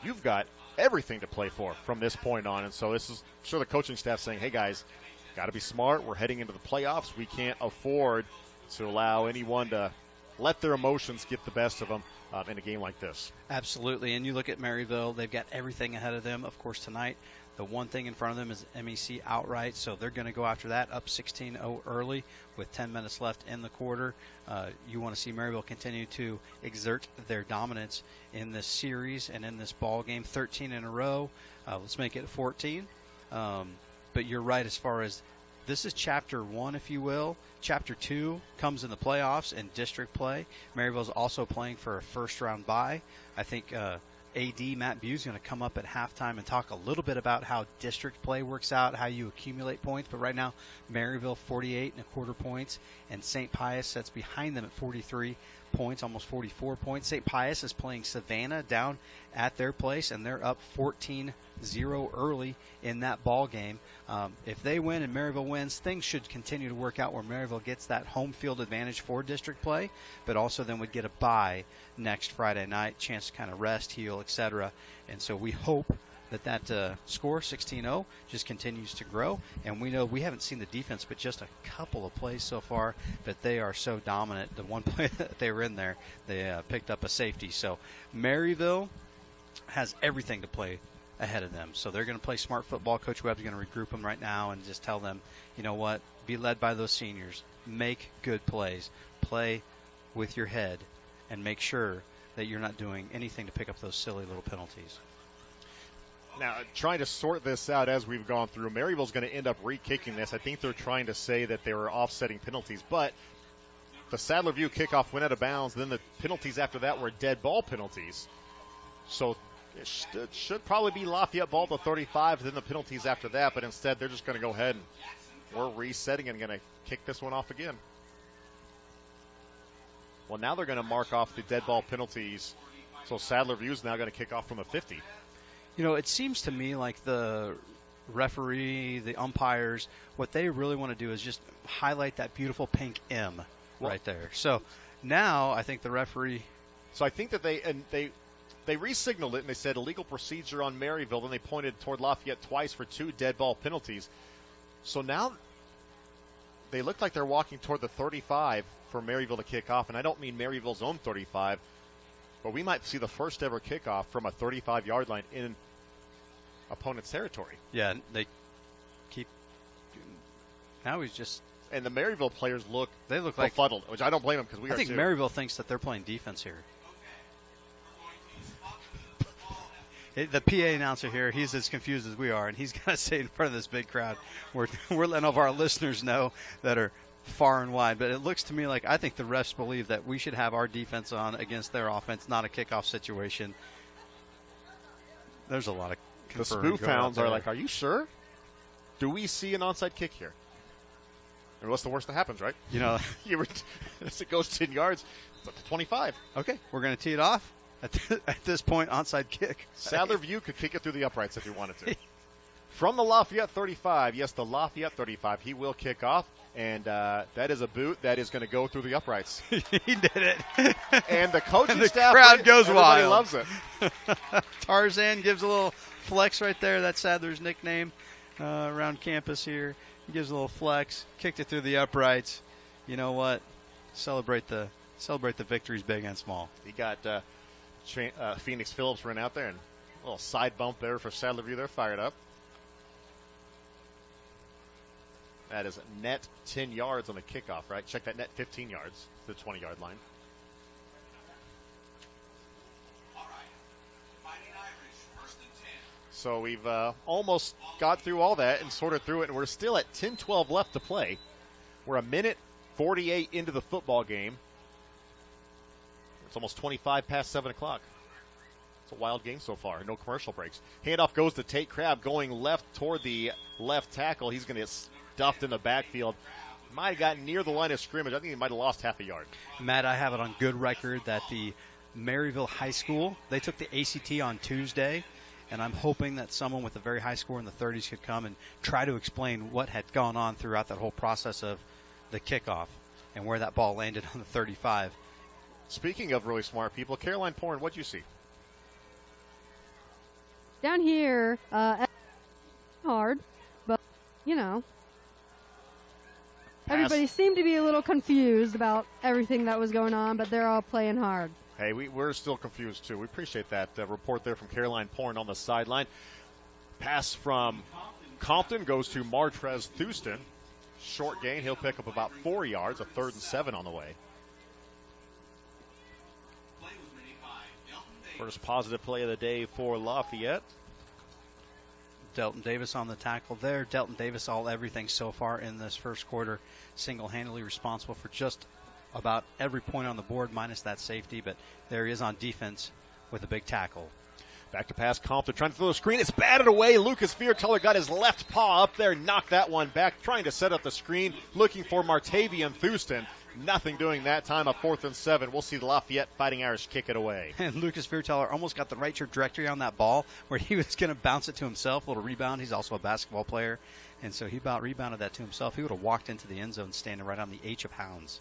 you've got everything to play for from this point on. And so this is sure the coaching staff saying, hey, guys, got to be smart. We're heading into the playoffs. We can't afford to allow anyone to let their emotions get the best of them in a game like this. Absolutely. And you look at Maryville, they've got everything ahead of them. Of course, tonight, the one thing in front of them is MEC outright, so they're going to go after that, up 16-0 early with 10 minutes left in the quarter. You want to see Maryville continue to exert their dominance in this series and in this ball game, 13 in a row. Let's make it 14. But you're right as far as this is chapter 1, if you will. Chapter 2 comes in the playoffs and district play. Maryville's also playing for a first-round bye. I think AD Matt Buse is going to come up at halftime and talk a little bit about how district play works out, how you accumulate points. But right now, Maryville 48.25 points, and St. Pius that's behind them at 43 points, almost 44 points. St. Pius is playing Savannah down at their place, and they're up 14-0 early in that ball game. If they win and Maryville wins, things should continue to work out where Maryville gets that home field advantage for district play, but also then would get a bye next Friday night, chance to kind of rest, heal, etc. And so we hope that score, 16-0, just continues to grow. And we know we haven't seen the defense but just a couple of plays so far, but they are so dominant. The one play that they were in there, they picked up a safety. So Maryville has everything to play ahead of them. So they're going to play smart football. Coach Webb's going to regroup them right now and just tell them, you know what, be led by those seniors. Make good plays. Play with your head and make sure that you're not doing anything to pick up those silly little penalties. Now, trying to sort this out as we've gone through, Maryville's going to end up re-kicking this. I think they're trying to say that they were offsetting penalties, but the Sadler View kickoff went out of bounds. Then the penalties after that were dead ball penalties. So it should probably be Lafayette ball to 35, then the penalties after that, but instead they're just going to go ahead and we're resetting and going to kick this one off again. Well, now they're going to mark off the dead ball penalties, so Sadler View is now going to kick off from the 50. You know, it seems to me like the referee, the umpires, what they really want to do is just highlight that beautiful pink M right there. So now I think the referee. So I think that they re-signaled it and they said illegal procedure on Maryville. Then they pointed toward Lafayette twice for 2 dead ball penalties. So now they look like they're walking toward the 35 for Maryville to kick off. And I don't mean Maryville's own 35, but we might see the first ever kickoff from a 35-yard line in opponent's territory. Yeah, they keep. Now he's just. And the Maryville players look like befuddled, which I don't blame them because we are too. I think Maryville thinks that they're playing defense here. The PA announcer here, he's as confused as we are, and he's got to say in front of this big crowd. We're letting all of our listeners know that are far and wide. But it looks to me like I think the refs believe that we should have our defense on against their offense, not a kickoff situation. There's a lot of the spoof hounds are like, are you sure? Do we see an onside kick here? And what's the worst that happens, right? You know, it goes 10 yards, it's up to 25. Okay, we're going to tee it off. At this point, onside kick. Sadler View could kick it through the uprights if he wanted to. From the Lafayette 35, yes, the Lafayette 35, he will kick off, and that is a boot that is going to go through the uprights. He did it. And the coaching the staff, crowd goes everybody wild. Loves it. Tarzan gives a little flex right there. That's Sadler's nickname around campus here. He gives a little flex, kicked it through the uprights. You know what? Celebrate the victories, big and small. He got Phoenix Phillips run out there, and a little side bump there for Sadler View. They're fired up. That is net 10 yards on the kickoff, right? Check that net 15 yards to the 20-yard line. So we've almost got through all that and sorted through it, and we're still at 10-12 left to play. We're a minute 48 into the football game. It's almost 25 past 7 o'clock. It's a wild game so far. No commercial breaks. Handoff goes to Tate Crabb going left toward the left tackle. He's going to get stuffed in the backfield. Might have gotten near the line of scrimmage. I think he might have lost half a yard. Matt, I have it on good record that the Maryville High School, they took the ACT on Tuesday, and I'm hoping that someone with a very high score in the 30s could come and try to explain what had gone on throughout that whole process of the kickoff and where that ball landed on the 35. Speaking of really smart people, Caroline Porn, what'd you see? Down here, hard, but, everybody seemed to be a little confused about everything that was going on, but they're all playing hard. Hey, we're still confused, too. We appreciate that report there from Caroline Porn on the sideline. Pass from Compton goes to Martrez Houston. Short gain. He'll pick up about 4 yards, a 3rd and 7 on the way. First positive play of the day for Lafayette. Delton Davis on the tackle there. Delton Davis all everything so far in this first quarter. Single-handedly responsible for just about every point on the board minus that safety, but there he is on defense with a big tackle. Back to pass, Compton trying to throw the screen. It's batted away. Lucas Vierteller got his left paw up there, knocked that one back, trying to set up the screen, looking for Martavian Thuston. Nothing doing that time, a 4th and 7. We'll see the Lafayette Fighting Irish kick it away. And Lucas Vierteller almost got the right trajectory on that ball where he was going to bounce it to himself, a little rebound. He's also a basketball player, and so he about rebounded that to himself. He would have walked into the end zone standing right on the H of Hounds.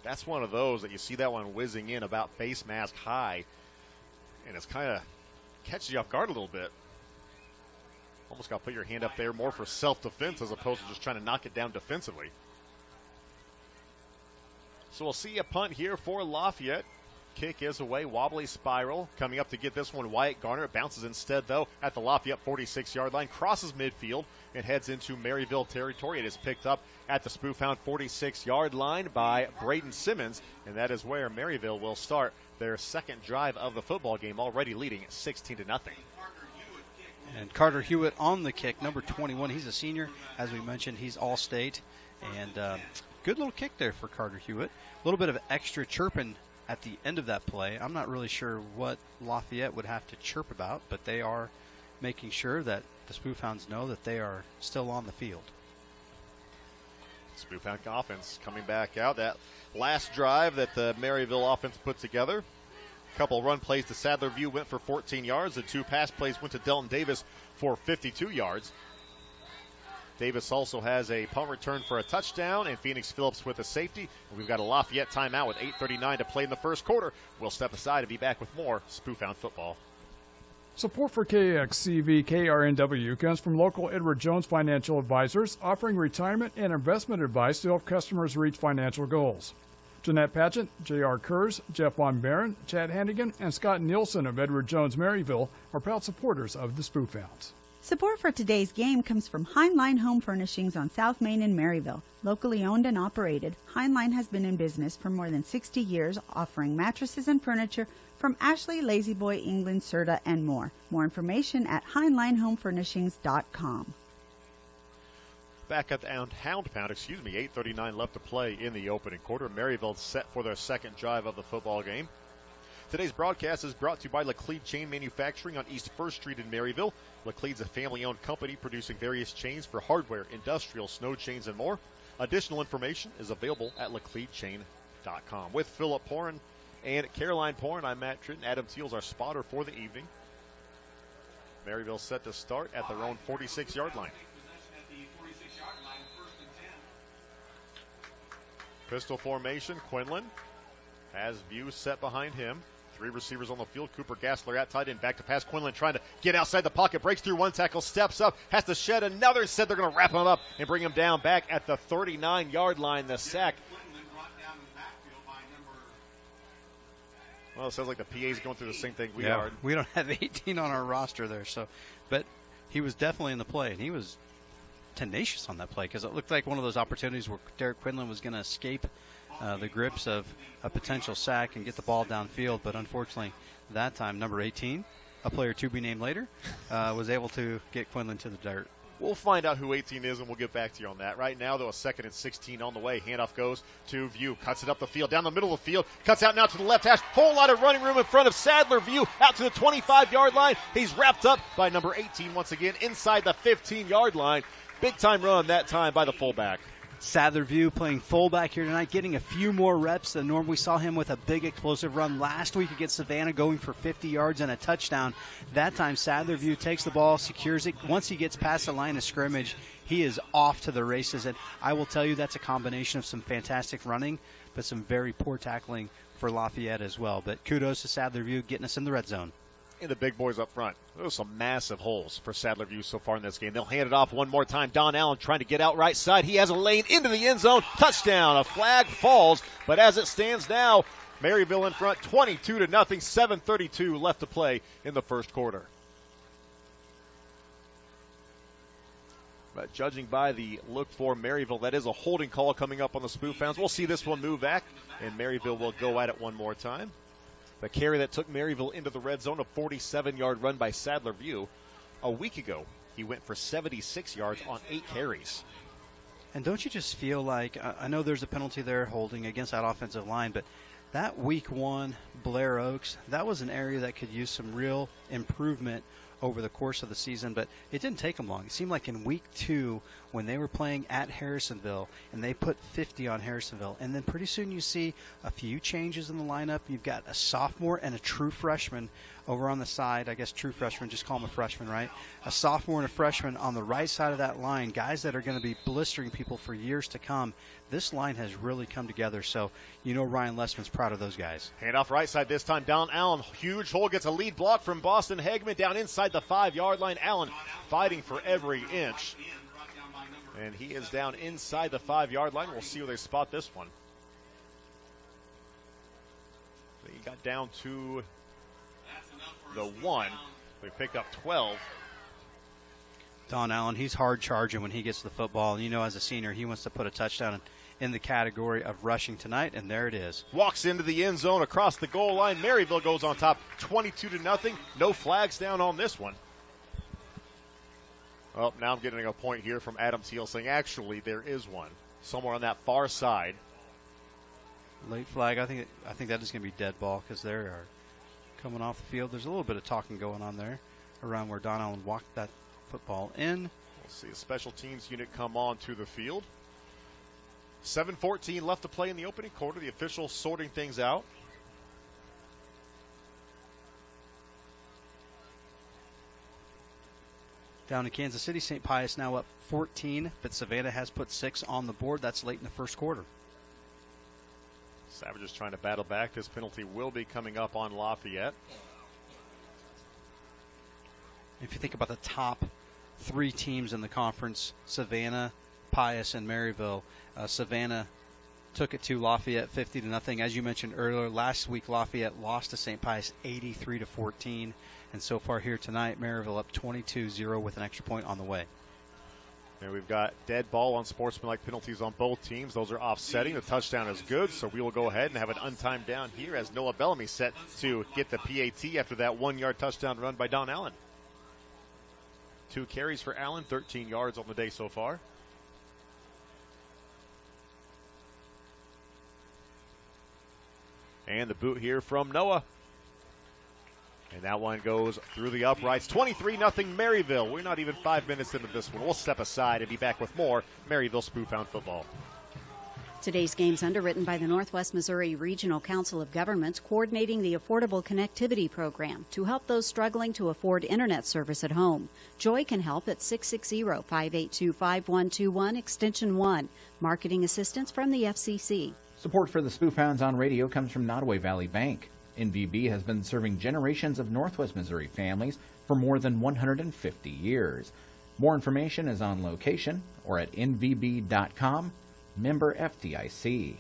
That's one of those that you see that one whizzing in about face mask high, and it's kind of catches you off guard a little bit. Almost got to put your hand up there more for self-defense as opposed to just trying to knock it down defensively. So we'll see a punt here for Lafayette. Kick is away, wobbly spiral. Coming up to get this one, Wyatt Garner. It bounces instead, though, at the Lafayette 46-yard line. Crosses midfield and heads into Maryville territory. It is picked up at the Spoofhound 46-yard line by Braden Simmons, and that is where Maryville will start their second drive of the football game, already leading 16-0. And Carter Hewitt on the kick, number 21. He's a senior. As we mentioned, he's all-state. And good little kick there for Carter Hewitt. A little bit of extra chirping at the end of that play. I'm not really sure what Lafayette would have to chirp about, but they are making sure that the Spoofhounds know that they are still on the field. Spoofhound offense coming back out. That last drive that the Maryville offense put together. A couple run plays to Sadler View went for 14 yards. The 2 pass plays went to Delton Davis for 52 yards. Davis also has a punt return for a touchdown, and Phoenix Phillips with a safety. And we've got a Lafayette timeout with 8:39 to play in the first quarter. We'll step aside and be back with more Spoofhound football. Support for KXCV KRNW comes from local Edward Jones Financial Advisors, offering retirement and investment advice to help customers reach financial goals. Jeanette Patchett, J.R. Kurz, Jeff Von Barron, Chad Hannigan, and Scott Nielsen of Edward Jones Maryville are proud supporters of the Spoofhounds. Support for today's game comes from Heinlein Home Furnishings on South Main in Maryville. Locally owned and operated, Heinlein has been in business for more than 60 years, offering mattresses and furniture from Ashley, La-Z-Boy, England, Serta, and more. More information at HeinleinHomeFurnishings.com. Back at the Hound Pound, 8:39 left to play in the opening quarter. Maryville set for their second drive of the football game. Today's broadcast is brought to you by Laclede Chain Manufacturing on East 1st Street in Maryville. Laclede's a family-owned company producing various chains for hardware, industrial, snow chains, and more. Additional information is available at lacledechain.com. With Philip Porn and Caroline Porn, I'm Matt Tritton. Adam Teals, our spotter for the evening. Maryville set to start at their own 46-yard line. Pistol formation, Quinlan has View set behind him. 3 receivers on the field. Cooper Gassler at tight end. Back to pass. Quinlan trying to get outside the pocket. Breaks through one tackle. Steps up. Has to shed another. Instead, they're going to wrap him up and bring him down back at the 39-yard line. The sack. Well, it sounds like the PA's going through the same thing we are. We don't have 18 on our roster there, but he was definitely in the play, and he was tenacious on that play because it looked like one of those opportunities where Derek Quinlan was going to escape the grips of a potential sack and get the ball downfield, but unfortunately that time number 18, a player to be named later, was able to get Quinlan to the dirt. We'll find out who 18 is, and we'll get back to you on that. Right now, though, a 2nd and 16 on the way. Handoff goes to View. Cuts it up the field, down the middle of the field. Cuts out now to the left hash. Whole lot of running room in front of Sadler View. Out to the 25-yard line. He's wrapped up by number 18 once again inside the 15-yard line. Big-time run that time by the fullback. Sadler View playing fullback here tonight, getting a few more reps than normal. We saw him with a big explosive run last week against Savannah, going for 50 yards and a touchdown. That time Sadler View takes the ball, secures it. Once he gets past the line of scrimmage, he is off to the races. And I will tell you that's a combination of some fantastic running, but some very poor tackling for Lafayette as well. But kudos to Sadler View getting us in the red zone. And the big boys up front. Those are some massive holes for Sadler View so far in this game. They'll hand it off one more time. Don Allen trying to get out right side. He has a lane into the end zone. Touchdown. A flag falls. But as it stands now, Maryville in front 22-0. 7:32 left to play in the first quarter. But judging by the look for Maryville, that is a holding call coming up on the Spoofhounds. We'll see this one move back, and Maryville will go at it one more time. The carry that took Maryville into the red zone, a 47-yard run by Sadler View. A week ago, he went for 76 yards on 8 carries. And don't you just feel like, I know there's a penalty there holding against that offensive line, but that week 1 Blair Oaks, that was an area that could use some real improvement over the course of the season, but it didn't take them long. It seemed like in week 2 when they were playing at Harrisonville and they put 50 on Harrisonville, and then pretty soon you see a few changes in the lineup. You've got a sophomore and a true freshman over on the side. I guess true freshman, just call them a freshman, right? A sophomore and a freshman on the right side of that line, guys that are going to be blistering people for years to come. This line has really come together, so you know Ryan Lessman's proud of those guys. Handoff right side this time, down Allen. Huge hole, gets a lead block from Boston Hegman down inside the 5-yard line. Allen fighting for every inch. And he is down inside the 5-yard line. We'll see where they spot this one. So he got down to the 1. They pick up 12. Don Allen, he's hard charging when he gets the football. And you know, as a senior, he wants to put a touchdown in the category of rushing tonight, and there it is. Walks into the end zone across the goal line. Maryville goes on top 22-0. No flags down on this one. Oh, now I'm getting a point here from Adam Teal saying actually there is one somewhere on that far side. Late flag. I think that is going to be dead ball because they are coming off the field. There's a little bit of talking going on there around where Don Allen walked that football in. We'll see a special teams unit come on to the field. 7:14 left to play in the opening quarter. The officials sorting things out. Down in Kansas City, St. Pius now up 14, but Savannah has put 6 on the board. That's late in the first quarter. Savages trying to battle back. This penalty will be coming up on Lafayette. If you think about the top 3 teams in the conference, Savannah, Pius, and Maryville, Savannah took it to Lafayette 50-0. As you mentioned earlier, last week Lafayette lost to St. Pius 83-14. And so far here tonight, Maryville up 22-0 with an extra point on the way. And we've got dead ball on sportsmanlike penalties on both teams. Those are offsetting. The touchdown is good, so we will go ahead and have an untimed down here as Noah Bellamy set to get the PAT after that 1-yard touchdown run by Don Allen. 2 carries for Allen, 13 yards on the day so far. And the boot here from Noah. And that one goes through the uprights. 23-0 Maryville. We're not even 5 minutes into this one. We'll step aside and be back with more Maryville Spoof-Hound football. Today's game's underwritten by the Northwest Missouri Regional Council of Governments, coordinating the Affordable Connectivity Program to help those struggling to afford internet service at home. Joy can help at 660-582-5121, extension 1. Marketing assistance from the FCC. Support for the Spoof Hounds on radio comes from Nottoway Valley Bank. NVB has been serving generations of Northwest Missouri families for more than 150 years. More information is on location or at nvb.com. Member FDIC.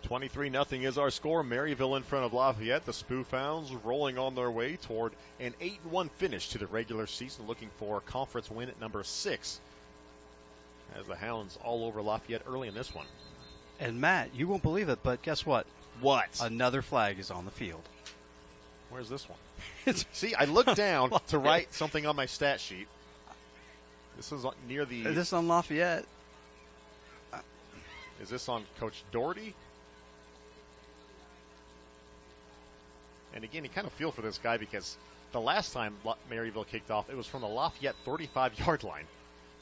23-0 is our score. Maryville in front of Lafayette. The Spoof Hounds rolling on their way toward an 8-1 finish to the regular season, looking for a conference win at number 6. As the Hounds all over Lafayette early in this one. And Matt, you won't believe it, but guess what? What? Another flag is on the field. Where's this one? See, I looked down to write something on my stat sheet. This is near the... Is this on Lafayette? Is this on Coach Doherty? And again, you kind of feel for this guy because the last time Maryville kicked off, it was from the Lafayette 35-yard line.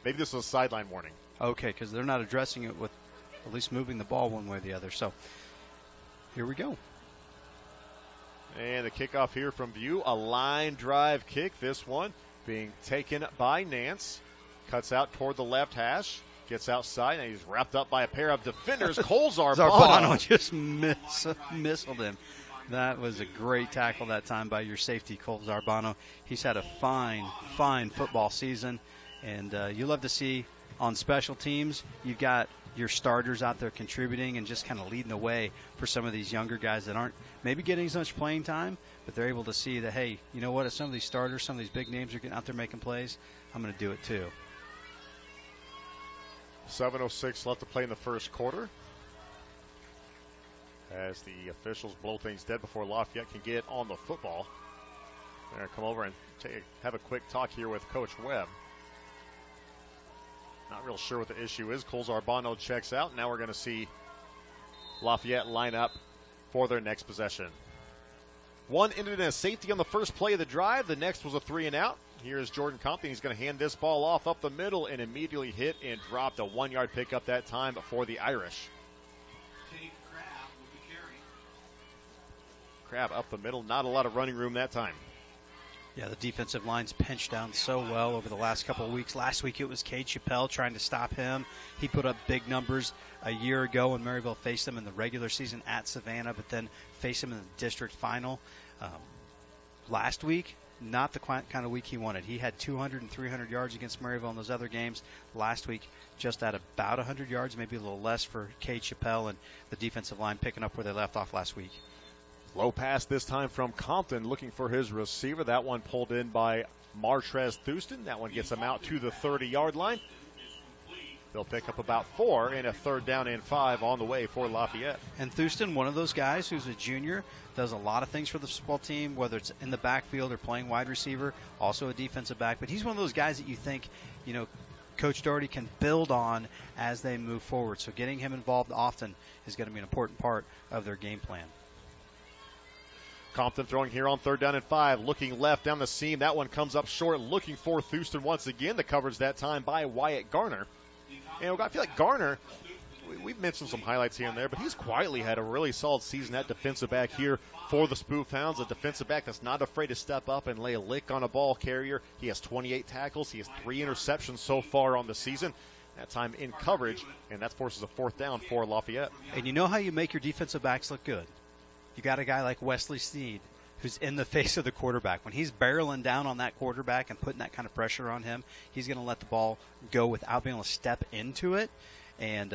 Maybe this was a sideline warning. Okay, because they're not addressing it with at least moving the ball one way or the other. So here we go. And the kickoff here from View, a line drive kick. This one being taken by Nance. Cuts out toward the left hash. Gets outside, and he's wrapped up by a pair of defenders. Zarbano just missiled him. That was a great tackle that time by your safety, Cole Zarbano. He's had a fine football season, and you love to see on special teams, you've got your starters out there contributing and just kind of leading the way for some of these younger guys that aren't maybe getting as much playing time, but they're able to see that, hey, you know what, if some of these starters, some of these big names are getting out there making plays, I'm going to do it too. 7:06 left to play in the first quarter. As the officials blow things dead before Lafayette can get on the football. They're going to come over and have a quick talk here with Coach Webb. Not real sure what the issue is. Cole Zarbano checks out. Now we're going to see Lafayette line up for their next possession. One ended in a safety on the first play of the drive. The next was a 3-and-out. Here's Jordan Compton. He's going to hand this ball off up the middle and immediately hit and dropped a 1-yard pickup that time for the Irish. Crab up the middle. Not a lot of running room that time. Yeah, the defensive line's pinched down so well over the last couple of weeks. Last week it was Cade Chappelle trying to stop him. He put up big numbers a year ago when Maryville faced him in the regular season at Savannah, but then faced him in the district final. Last week, not the kind of week he wanted. He had 200 and 300 yards against Maryville in those other games. Last week, just at about 100 yards, maybe a little less for Cade Chappelle, and the defensive line picking up where they left off last week. Low pass this time from Compton, looking for his receiver. That one pulled in by Martrez Thurston. That one gets him out to the 30-yard line. They'll pick up about 4 and a 3rd down and 5 on the way for Lafayette. And Thurston, one of those guys who's a junior, does a lot of things for the football team, whether it's in the backfield or playing wide receiver, also a defensive back. But he's one of those guys that you think, Coach Doherty can build on as they move forward. So getting him involved often is going to be an important part of their game plan. Compton throwing here on 3rd down and 5, looking left down the seam. That one comes up short, looking for Thurston once again. The coverage that time by Wyatt Garner. And I feel like Garner, we've mentioned some highlights here and there, but he's quietly had a really solid season at defensive back here for the Spoof Hounds. A defensive back that's not afraid to step up and lay a lick on a ball carrier. He has 28 tackles. He has 3 interceptions so far on the season. That time in coverage, and that forces a 4th down for Lafayette. And you know how you make your defensive backs look good? You got a guy like Wesley Sneed who's in the face of the quarterback. When he's barreling down on that quarterback and putting that kind of pressure on him, he's going to let the ball go without being able to step into it, and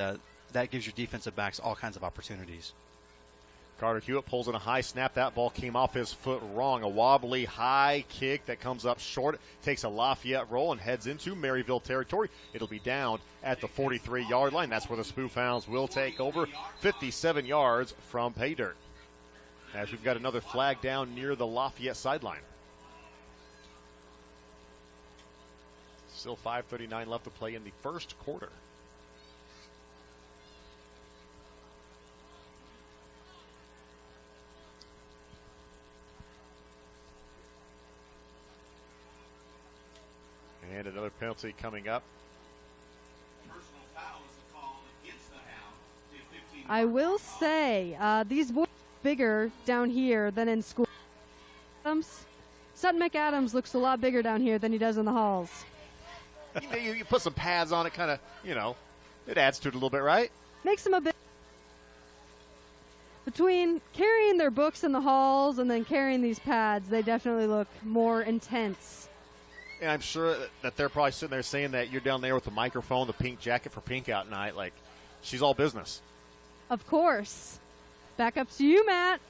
that gives your defensive backs all kinds of opportunities. Carter Hewitt pulls in a high snap. That ball came off his foot wrong. A wobbly high kick that comes up short, takes a Lafayette roll and heads into Maryville territory. It'll be down at the 43-yard line. That's where the Spoof Hounds will take over, 57 yards from pay dirt. As we've got another flag down near the Lafayette sideline. Still 5:39 left to play in the first quarter. And another penalty coming up. I will say, these boys are bigger down here than in school. Sutton McAdams looks a lot bigger down here than he does in the halls. You put some pads on it, kind of, it adds to it a little bit, right? Makes them a bit. Between carrying their books in the halls and then carrying these pads, they definitely look more intense. And I'm sure that they're probably sitting there saying that you're down there with the microphone, the pink jacket for Pink Out Night. Like, she's all business. Of course. Back up to you, Matt.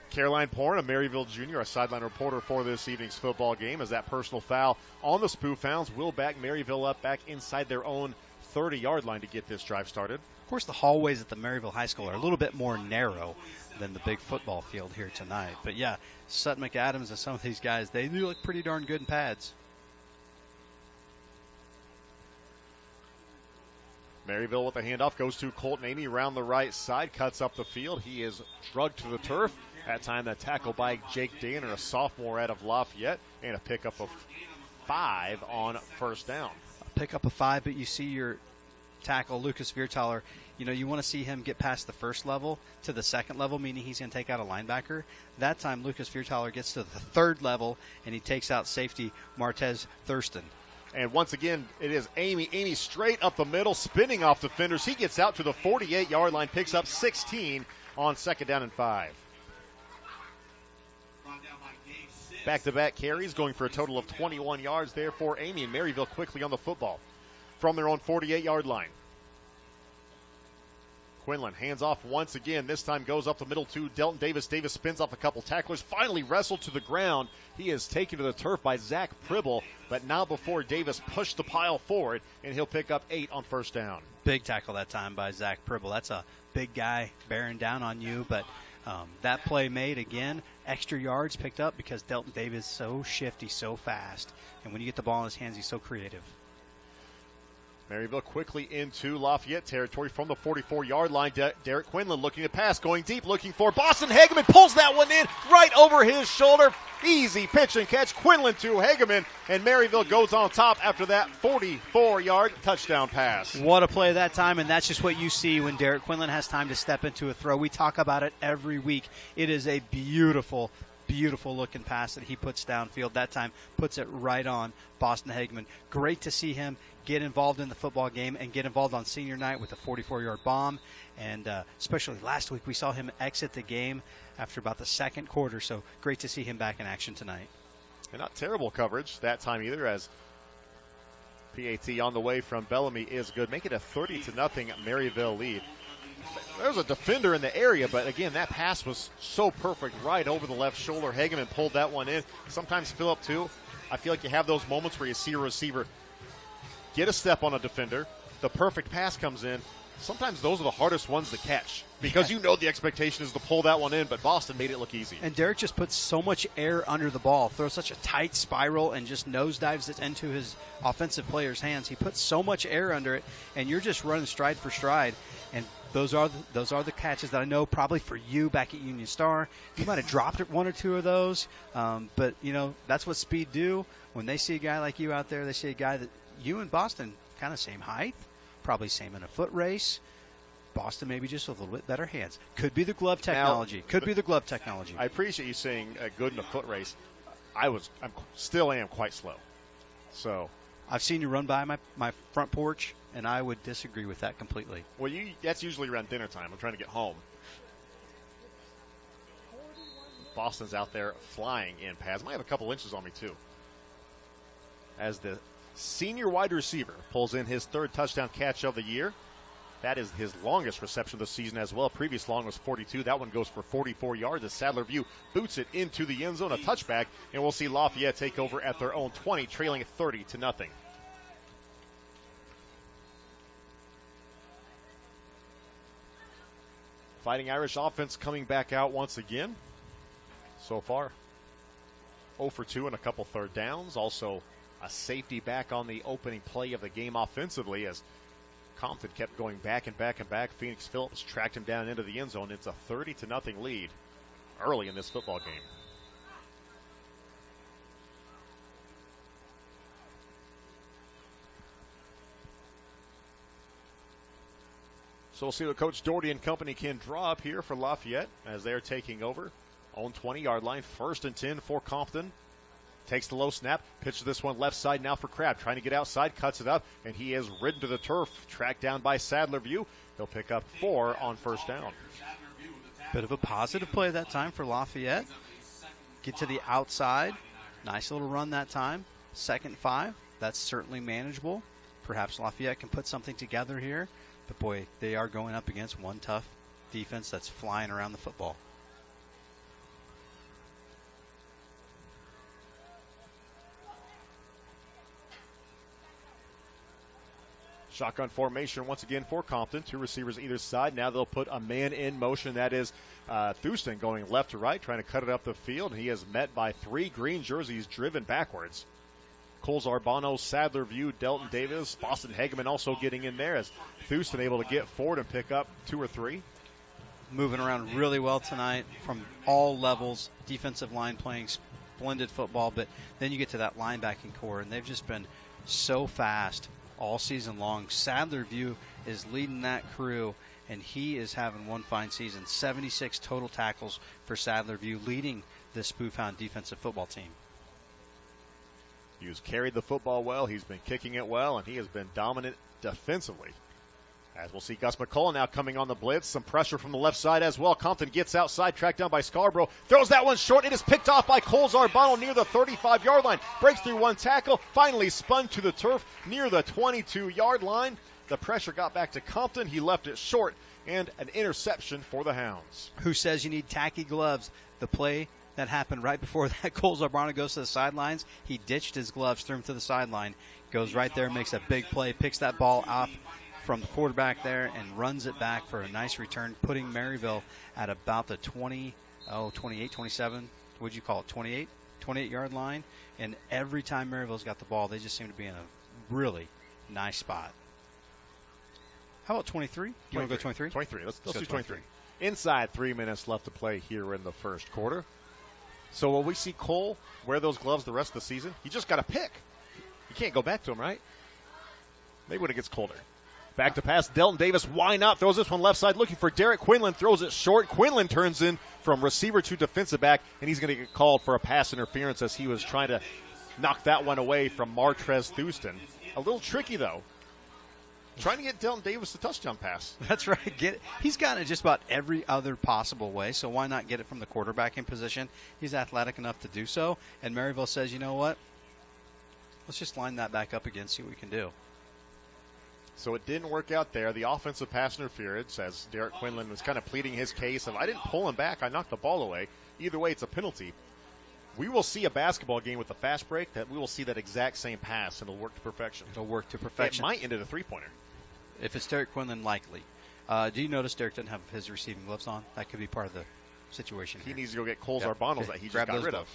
Caroline Porn, a Maryville junior, a sideline reporter for this evening's football game, as that personal foul on the Spoof Hounds will back Maryville up back inside their own 30-yard line to get this drive started. Of course, the hallways at the Maryville High School are a little bit more narrow than the big football field here tonight. But, yeah, Sutton McAdams and some of these guys, they do look pretty darn good in pads. Maryville with the handoff goes to Colton Amy around the right side, cuts up the field. He is drugged to the turf. That time, that tackle by Jake Danner, a sophomore out of Lafayette, and a pickup of 5 on first down. A pickup of 5, but you see your tackle, Lucas Viertaler, you want to see him get past the first level to the second level, meaning he's going to take out a linebacker. That time, Lucas Viertaler gets to the third level, and he takes out safety Martez Thurston. And once again, it is Amy. Amy straight up the middle, spinning off defenders. He gets out to the 48-yard line, picks up 16 on second down and 5. Back-to-back carries, going for a total of 21 yards there for Amy, and Maryville quickly on the football from their own 48-yard line. Quinlan hands off once again. This time goes up the middle to Delton Davis. Davis spins off a couple tacklers, finally wrestled to the ground. He is taken to the turf by Zach Pribble, but not before Davis pushed the pile forward, and he'll pick up 8 on first down. Big tackle that time by Zach Pribble. That's a big guy bearing down on you, but that play made, again, extra yards picked up because Delton Davis is so shifty, so fast, and when you get the ball in his hands, he's so creative. Maryville quickly into Lafayette territory from the 44-yard line. Derek Quinlan looking to pass, going deep, looking for Boston. Hageman pulls that one in right over his shoulder. Easy pitch and catch. Quinlan to Hageman, and Maryville goes on top after that 44-yard touchdown pass. What a play that time, and that's just what you see when Derek Quinlan has time to step into a throw. We talk about it every week. It is a beautiful looking pass that he puts downfield. That time puts it right on Boston Hageman. Great to see him get involved in the football game and get involved on senior night with a 44-yard bomb. And especially last week, we saw him exit the game after about the second quarter. So great to see him back in action tonight. And not terrible coverage that time either, as PAT on the way from Bellamy is good. Make it a 30-0 Maryville lead. There's a defender in the area, but again, that pass was so perfect right over the left shoulder. Hageman pulled that one in. Sometimes Phillip, too. I feel like you have those moments where you see a receiver get a step on a defender, the perfect pass comes in. Sometimes those are the hardest ones to catch because you know the expectation is to pull that one in, but Boston made it look easy. And Derek just puts so much air under the ball, throws such a tight spiral and just nosedives it into his offensive player's hands. He puts so much air under it, and you're just running stride for stride. And those are the catches that I know probably for you back at Union Star. You might have dropped one or two of those, but, you know, that's what speed do. When they see a guy like you out there, they see a guy that you and Boston kind of same height, probably same in a foot race. Boston maybe just with a little bit better hands. Could be the glove technology. I appreciate you saying good in a foot race. I still am quite slow. So I've seen you run by my front porch, and I would disagree with that completely. Well, that's usually around dinner time. I'm trying to get home. Boston's out there flying in pads. Might have a couple inches on me, too. As the senior wide receiver pulls in his third touchdown catch of the year. That is his longest reception of the season as well. Previous long was 42. That one goes for 44 yards as Sadler View boots it into the end zone, a touchback, and we'll see Lafayette take over at their own 20, trailing 30-0. Fighting Irish offense coming back out once again. So far, 0 for 2 and a couple third downs. Also, a safety back on the opening play of the game offensively as Compton kept going back and back and back. Phoenix Phillips tracked him down into the end zone. It's a 30-0 lead early in this football game. So we'll see what Coach Doherty and company can draw up here for Lafayette as they're taking over. Own 20-yard line, 1st and 10 for Compton. Takes the low snap, pitches this one left side now for Crabb. Trying to get outside, cuts it up, and he is ridden to the turf. Tracked down by Sadler View. He'll pick up 4 on first down. Bit of a positive play that time for Lafayette. Get to the outside. Nice little run that time. 2nd and 5. That's certainly manageable. Perhaps Lafayette can put something together here. But, boy, they are going up against one tough defense that's flying around the football. Shotgun formation once again for Compton. 2 receivers either side. Now they'll put a man in motion. That is Thurston going left to right, trying to cut it up the field. He is met by 3 green jerseys driven backwards. Coles Arbano, Sadler View, Delton Davis, Boston Hageman also getting in there as Thurston able to get forward and pick up 2 or 3. Moving around really well tonight from all levels. Defensive line playing splendid football, but then you get to that linebacking core, and they've just been so fast all season long. Sadler View is leading that crew, and he is having one fine season. 76 total tackles for Sadler View, leading the Spoofhound defensive football team. He's carried the football well. He's been kicking it well, and he has been dominant defensively. As we'll see Gus McCullough now coming on the blitz. Some pressure from the left side as well. Compton gets outside, tracked down by Scarborough. Throws that one short. It is picked off by Coles Arbano near the 35-yard line. Breaks through one tackle. Finally spun to the turf near the 22-yard line. The pressure got back to Compton. He left it short, and an interception for the Hounds. Who says you need tacky gloves? The play that happened right before that, Coles Arbano goes to the sidelines. He ditched his gloves, threw him to the sideline. Goes right there, makes a big play, picks that ball off from the quarterback there and runs it back for a nice return, putting Maryville at about the 28, 27, what'd you call it, 28-yard line. And every time Maryville's got the ball, they just seem to be in a really nice spot. How about 23? You want to go 23? 23. Let's do 23. Inside 3 minutes left to play here in the first quarter. So will we see Cole wear those gloves the rest of the season? He just got a pick. You can't go back to him, right? Maybe when it gets colder. Back to pass. Delton Davis, why not? Throws this one left side looking for Derek Quinlan. Throws it short. Quinlan turns in from receiver to defensive back, and he's going to get called for a pass interference as he was trying to knock that one away from Martrez Houston. A little tricky, though. Trying to get Delton Davis a touchdown pass. That's right. He's gotten it just about every other possible way, so why not get it from the quarterbacking position? He's athletic enough to do so, and Maryville says, you know what? Let's just line that back up again, see what we can do. So it didn't work out there. The offensive pass interference, as Derek Quinlan was kind of pleading his case of, I didn't pull him back, I knocked the ball away. Either way, it's a penalty. We will see a basketball game with a fast break that we will see that exact same pass, and it'll work to perfection. It'll work to perfection. It might end in a three-pointer. If it's Derek Quinlan, likely. Do you notice Derek didn't have his receiving gloves on? That could be part of the situation. He needs to go get Cole's Arbanos that he just got rid of.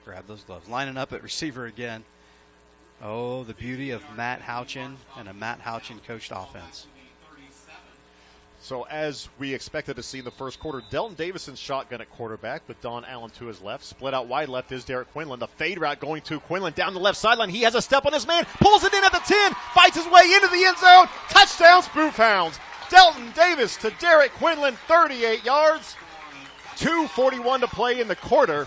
Grab those gloves. Lining up at receiver again. Oh, the beauty of Matt Houchin and a Matt Houchin coached offense. So as we expected to see in the first quarter, Delton Davison's shotgun at quarterback with Don Allen to his left. Split out wide left is Derek Quinlan. The fade route going to Quinlan down the left sideline. He has a step on his man, pulls it in at the 10, fights his way into the end zone. Touchdown, Spoof Hounds. Delton Davis to Derek Quinlan, 38 yards. 2:41 to play in the quarter.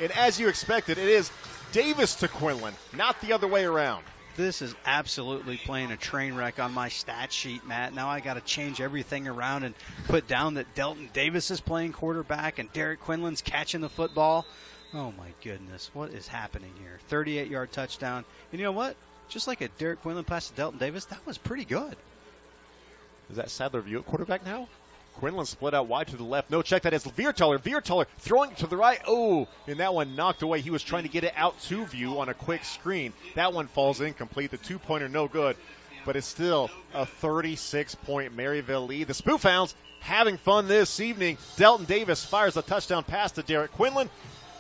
And as you expected, it is Davis to Quinlan, not the other way around. This is absolutely playing a train wreck on my stat sheet, Matt. Now I got to change everything around and put down that Delton Davis is playing quarterback and Derek Quinlan's catching the football. Oh, my goodness. What is happening here? 38-yard touchdown. And you know what? Just like a Derek Quinlan pass to Delton Davis, that was pretty good. Is that Sadler View at quarterback now? Quinlan split out wide to the left. No check. That is Viertaler. Viertaler throwing to the right. Oh, and that one knocked away. He was trying to get it out to View on a quick screen. That one falls incomplete. The two-pointer no good. But it's still a 36-point Maryville lead. The Spoof Hounds having fun this evening. Delton Davis fires a touchdown pass to Derek Quinlan,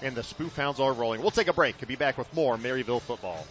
and the Spoof Hounds are rolling. We'll take a break. We'll be back with more Maryville football.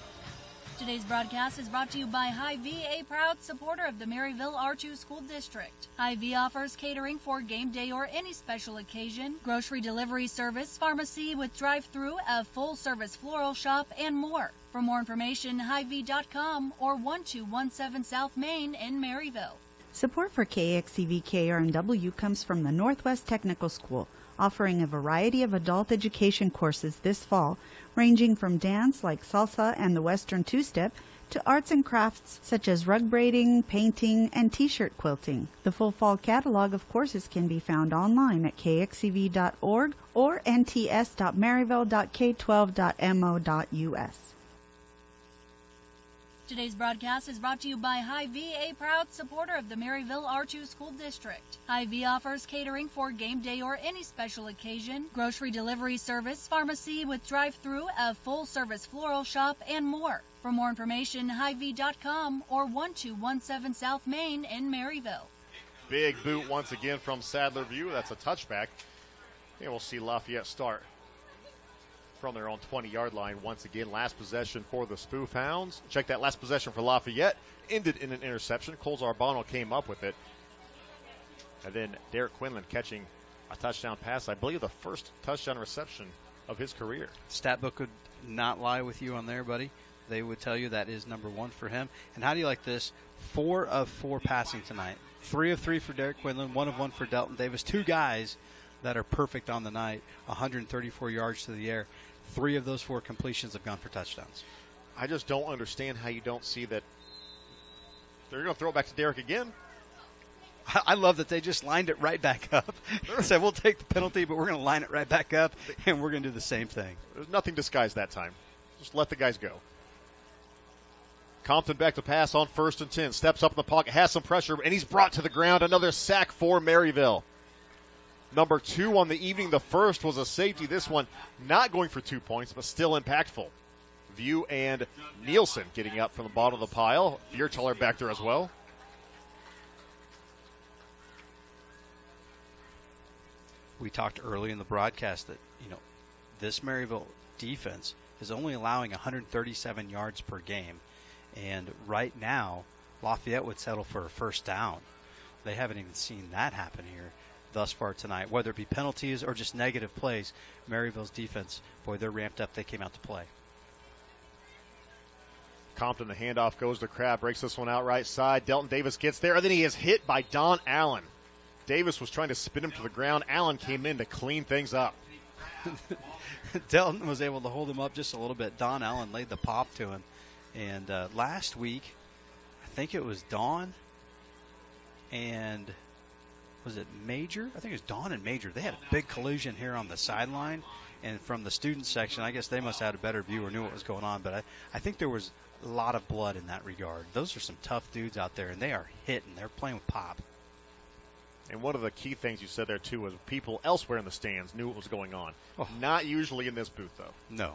Today's broadcast is brought to you by Hy-Vee, a proud supporter of the Maryville R2 School District. Hy-Vee offers catering for game day or any special occasion, grocery delivery service, pharmacy with drive-through, a full-service floral shop, and more. For more information, Hy-Vee.com or 1217 South Main in Maryville. Support for KXCV KRNW comes from the Northwest Technical School, offering a variety of adult education courses this fall, ranging from dance like salsa and the Western two-step to arts and crafts such as rug braiding, painting, and t-shirt quilting. The full fall catalog of courses can be found online at kxcv.org or nts.maryville.k12.mo.us. Today's broadcast is brought to you by Hy-Vee, a proud supporter of the Maryville R2 School District. Hy-Vee offers catering for game day or any special occasion, grocery delivery service, pharmacy with drive-through, a full-service floral shop, and more. For more information, Hy-Vee.com or 1217 South Main in Maryville. Big boot once again from Sadler View. That's a touchback. And we'll see Lafayette start from their own 20-yard line once again. Last possession for the Spoof Hounds. Check that last possession for Lafayette. Ended in an interception. Coles Arbano came up with it. And then Derek Quinlan catching a touchdown pass. I believe the first touchdown reception of his career. Stat book would not lie with you on there, buddy. They would tell you that is number one for him. And how do you like this? 4 of 4 passing tonight. 3 of 3 for Derek Quinlan. 1 of 1 for Delton Davis. 2 guys that are perfect on the night. 134 yards to the air. 3 of those 4 completions have gone for touchdowns. I just don't understand how you don't see that they're going to throw it back to Derek again. I love that they just lined it right back up. Said, we'll take the penalty, but we're going to line it right back up, and we're going to do the same thing. There's nothing disguised that time. Just let the guys go. Compton back to pass on 1st and 10. Steps up in the pocket, has some pressure, and he's brought to the ground. Another sack for Maryville. Number 2 on the evening. The first was a safety. This one not going for 2 points, but still impactful. View and Nielsen getting up from the bottom of the pile. Viertaler back there as well. We talked early in the broadcast that, this Maryville defense is only allowing 137 yards per game. And right now, Lafayette would settle for a first down. They haven't even seen that happen here thus far tonight, whether it be penalties or just negative plays. Maryville's defense, boy, they're ramped up. They came out to play. Compton, the handoff goes to Crabb, breaks this one out right side. Delton Davis gets there, and then he is hit by Don Allen. Davis was trying to spin him to the ground. Allen came in to clean things up. Delton was able to hold him up just a little bit. Don Allen laid the pop to him. And last week, I think it was Don and was it Major? I think it was Don and Major. They had a big collision here on the sideline. And from the student section, I guess they must have had a better view or knew what was going on. But I think there was a lot of blood in that regard. Those are some tough dudes out there, and they are hitting. They're playing with pop. And one of the key things you said there, too, was people elsewhere in the stands knew what was going on. Oh. Not usually in this booth, though. No.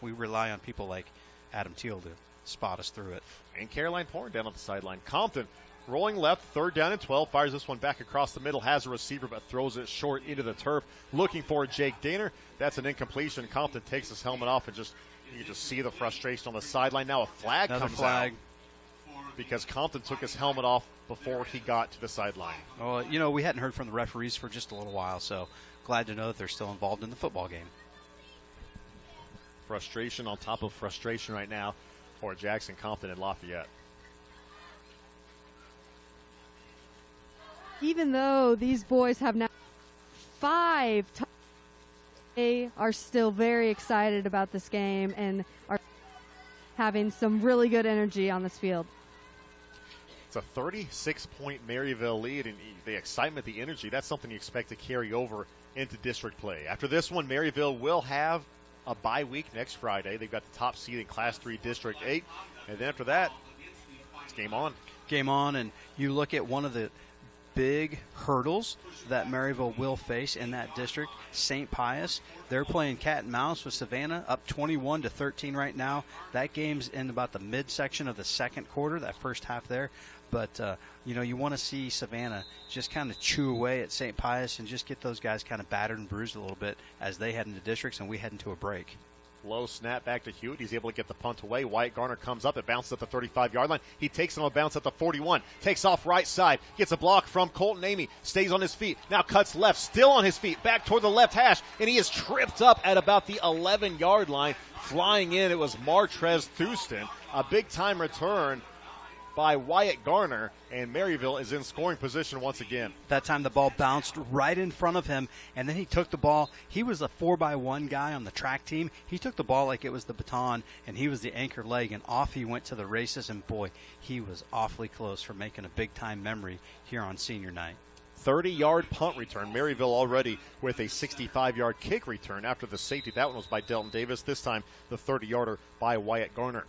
We rely on people like Adam Teal to spot us through it. And Caroline Porn down on the sideline. Compton rolling left, 3rd down and 12, fires this one back across the middle, has a receiver, but throws it short into the turf, looking for Jake Daner. That's an incompletion. Compton takes his helmet off, and you can just see the frustration on the sideline. Now a flag Another comes flag. out because Compton took his helmet off before he got to the sideline. Well, we hadn't heard from the referees for just a little while, so glad to know that they're still involved in the football game. Frustration on top of frustration right now for Jackson Compton and Lafayette. Even though these boys have now 5 they are still very excited about this game and are having some really good energy on this field. It's a 36-point Maryville lead, and the excitement, the energy, that's something you expect to carry over into district play. After this one, Maryville will have a bye week next Friday. They've got the top seed in Class 3 District 8, and then after that, it's game on. Game on, and you look at one of the big hurdles that Maryville will face in that district, St. Pius. They're playing cat and mouse with Savannah, up 21-13 right now. That game's in about the midsection of the second quarter, that first half there. But, you want to see Savannah just kind of chew away at St. Pius and just get those guys kind of battered and bruised a little bit as they head into districts and we head into a break. Low snap back to Hewitt. He's able to get the punt away. Wyatt Garner comes up. It bounces at the 35-yard line. He takes him a bounce at the 41. Takes off right side. Gets a block from Colton Amy. Stays on his feet. Now cuts left. Still on his feet. Back toward the left hash. And he is tripped up at about the 11-yard line. Flying in, it was Martrez Thuston. A big-time return by Wyatt Garner, and Maryville is in scoring position once again. That time the ball bounced right in front of him, and then he took the ball. He was a 4x1 guy on the track team. He took the ball like it was the baton, and he was the anchor leg, and off he went to the races, and boy, he was awfully close for making a big-time memory here on senior night. 30-yard punt return. Maryville already with a 65-yard kick return after the safety. That one was by Delton Davis. This time the 30-yarder by Wyatt Garner.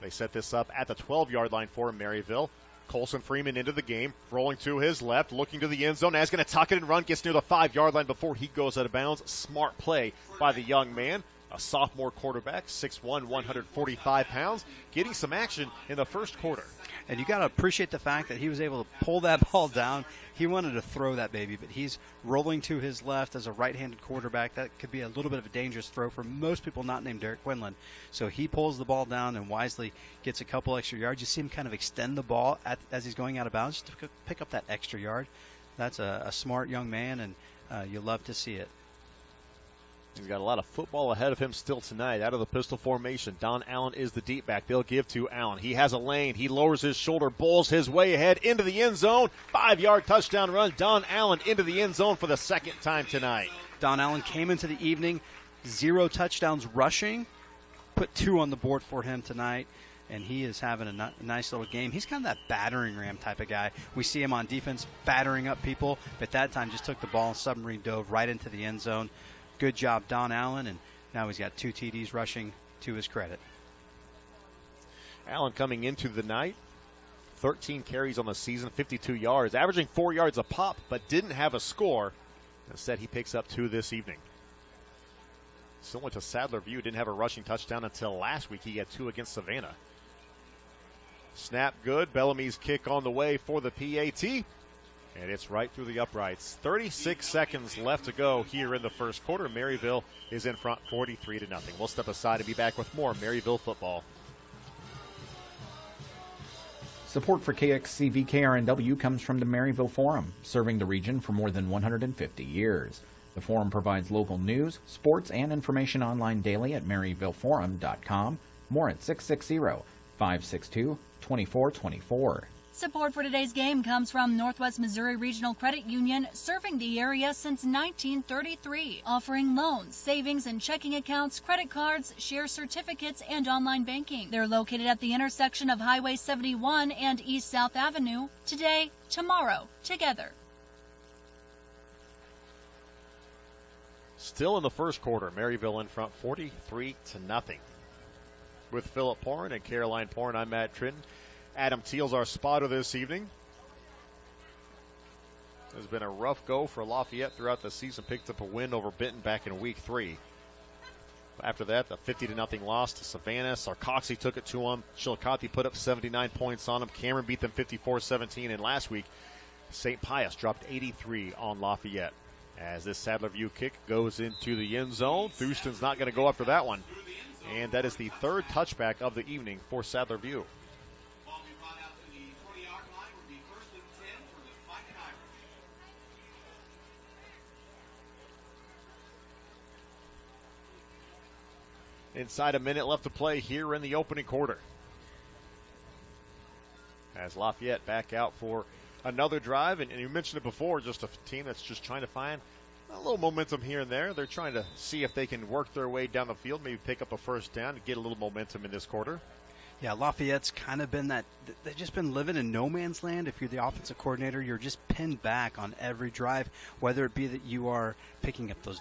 They set this up at the 12-yard line for Maryville. Colson Freeman into the game, rolling to his left, looking to the end zone. Now he's going to tuck it and run, gets near the 5-yard line before he goes out of bounds. Smart play by the young man, a sophomore quarterback, 6'1", 145 pounds, getting some action in the first quarter. And you got to appreciate the fact that he was able to pull that ball down. He wanted to throw that baby, but he's rolling to his left as a right-handed quarterback. That could be a little bit of a dangerous throw for most people not named Derek Quinlan. So he pulls the ball down and wisely gets a couple extra yards. You see him kind of extend the ball as he's going out of bounds to pick up that extra yard. That's a smart young man, and you love to see it. He's got a lot of football ahead of him still tonight. Out of the pistol formation, Don Allen is the deep back. They'll give to Allen. He has a lane. He lowers his shoulder, bowls his way ahead into the end zone. 5-yard touchdown run. Don Allen into the end zone for the second time tonight. Don Allen came into the evening, 0 touchdowns rushing, put 2 on the board for him tonight, and he is having a nice little game. He's kind of that battering ram type of guy. We see him on defense battering up people, but that time just took the ball and submarine dove right into the end zone. Good job, Don Allen, and now he's got 2 TDs rushing to his credit. Allen coming into the night, 13 carries on the season, 52 yards, averaging 4 yards a pop, but didn't have a score. Instead, he picks up 2 this evening. Similar to Sadler View, didn't have a rushing touchdown until last week. He had 2 against Savannah. Snap good. Bellamy's kick on the way for the PAT. And it's right through the uprights. 36 seconds left to go here in the first quarter. Maryville is in front 43-0. We'll step aside and be back with more Maryville football. Support for KXCV KRNW comes from the Maryville Forum, serving the region for more than 150 years. The Forum provides local news, sports, and information online daily at maryvilleforum.com. More at 660-562-2424. Support for today's game comes from Northwest Missouri Regional Credit Union, serving the area since 1933, offering loans, savings, and checking accounts, credit cards, share certificates, and online banking. They're located at the intersection of Highway 71 and East South Avenue. Today, tomorrow, together. Still in the first quarter, Maryville in front 43-0. With Philip Porn and Caroline Porn, I'm Matt Tritton. Adam Teal's our spotter this evening. It's been a rough go for Lafayette throughout the season. Picked up a win over Benton back in week 3. After that, the 50-0 loss to Savannah. Sarcoxy took it to them. Chillicothe put up 79 points on them. Cameron beat them 54-17. And last week, St. Pius dropped 83 on Lafayette. As this Sadler View kick goes into the end zone, Thurston's not going to go after that one. And that is the third touchback of the evening for Sadler View. Inside a minute left to play here in the opening quarter. As Lafayette back out for another drive, and you mentioned it before, just a team that's just trying to find a little momentum here and there. They're trying to see if they can work their way down the field, maybe pick up a first down and get a little momentum in this quarter. Yeah, Lafayette's kind of been that. They've just been living in no man's land. If you're the offensive coordinator, you're just pinned back on every drive, whether it be that you are picking up those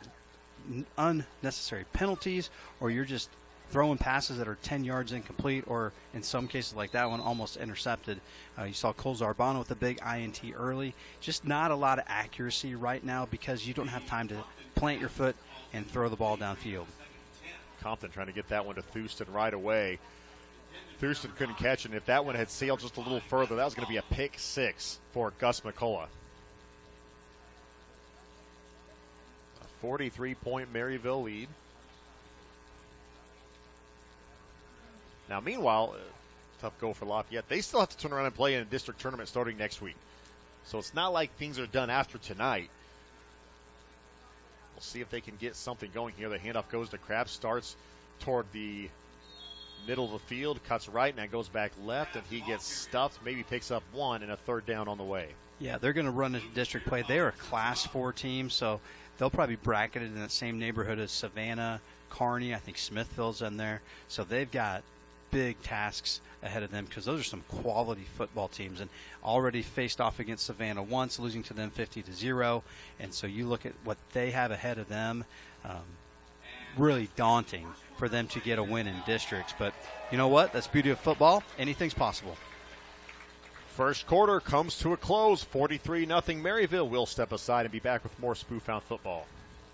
unnecessary penalties, or you're just throwing passes that are 10 yards incomplete, or in some cases like that one, almost intercepted. You saw Cole Zarbano with a big INT early. Just not a lot of accuracy right now because you don't have time to plant your foot and throw the ball downfield. Compton trying to get that one to Thurston right away. Thurston couldn't catch it, and if that one had sailed just a little further, that was going to be a pick 6 for Gus McCullough. 43-point Maryville lead. Now, meanwhile, tough go for Lafayette. They still have to turn around and play in a district tournament starting next week. So it's not like things are done after tonight. We'll see if they can get something going here. The handoff goes to Krabs, starts toward the middle of the field, cuts right, and then goes back left, and he gets stuffed, maybe picks up one, and a third down on the way. Yeah, they're going to run a district play. They are a Class 4 team, so they'll probably be bracketed in the same neighborhood as Savannah, Kearney. I think Smithville's in there. So they've got big tasks ahead of them because those are some quality football teams, and already faced off against Savannah once, losing to them 50-0. And so you look at what they have ahead of them, really daunting for them to get a win in districts. But you know what? That's the beauty of football. Anything's possible. First quarter comes to a close. 43-0 Maryville. We'll step aside and be back with more Spoofhound football.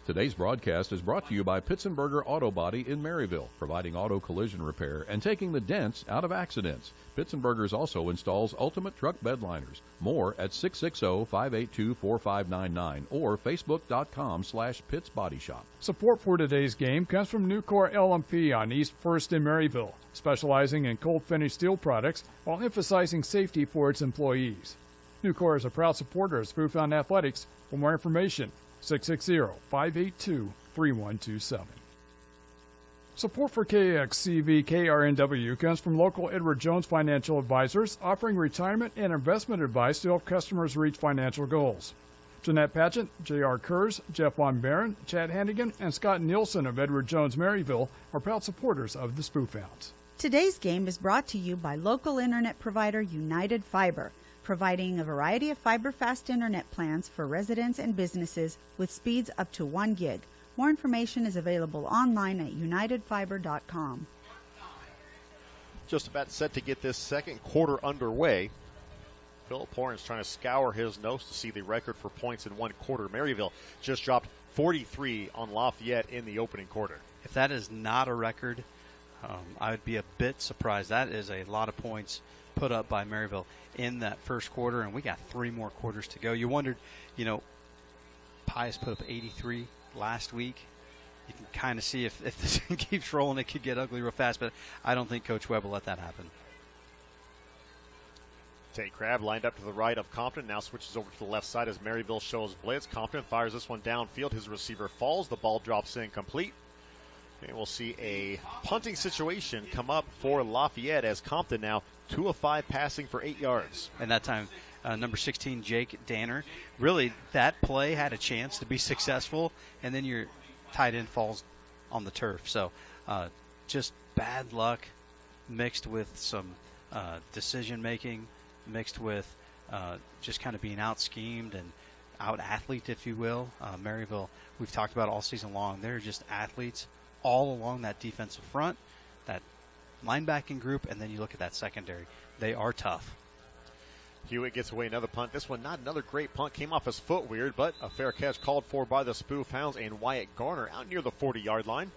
Today's broadcast is brought to you by Pitsenberger Auto Body in Maryville, providing auto collision repair and taking the dents out of accidents. Pitsenberger's also installs ultimate truck bed liners. More at 660-582-4599 or facebook.com/Pitts Body Shop. Support for today's game comes from Nucor LMP on East 1st in Maryville, specializing in cold finish steel products while emphasizing safety for its employees. Nucor is a proud supporter of Spoofhound Athletics. For more information, 660-582-3127. Support for KXCV KRNW comes from local Edward Jones Financial Advisors, offering retirement and investment advice to help customers reach financial goals. Jeanette Patchett, J.R. Kurz, Jeff Von Barron, Chad Hannigan, and Scott Nielsen of Edward Jones Maryville are proud supporters of the Spoofhounds. Today's game is brought to you by local internet provider United Fiber, providing a variety of fiber-fast internet plans for residents and businesses with speeds up to 1 gig. More information is available online at unitedfiber.com. Just about set to get this second quarter underway. Philip Porn's trying to scour his notes to see the record for points in one quarter. Maryville just dropped 43 on Lafayette in the opening quarter. If that is not a record, I would be a bit surprised. That is a lot of points put up by Maryville in that first quarter, and we got 3 more quarters to go. You wondered, Pius put up 83 last week. You can kind of see if this keeps rolling, it could get ugly real fast, but I don't think Coach Webb will let that happen. Tate Crab lined up to the right of Compton, now switches over to the left side as Maryville shows blitz. Compton fires this one downfield. His receiver falls. The ball drops in complete. And we'll see a punting situation come up for Lafayette as Compton now 2 of 5 passing for 8 yards. And that time, number 16, Jake Danner. Really, that play had a chance to be successful, and then your tight end falls on the turf. So just bad luck mixed with some decision-making, mixed with just kind of being out-schemed and out-athlete, if you will. Maryville, we've talked about all season long, they're just athletes all along that defensive front, that linebacking group, and then you look at that secondary. They are tough. Hewitt gets away another punt. This one, not another great punt. Came off his foot weird, but a fair catch called for by the Spoof Hounds and Wyatt Garner out near the 40-yard line.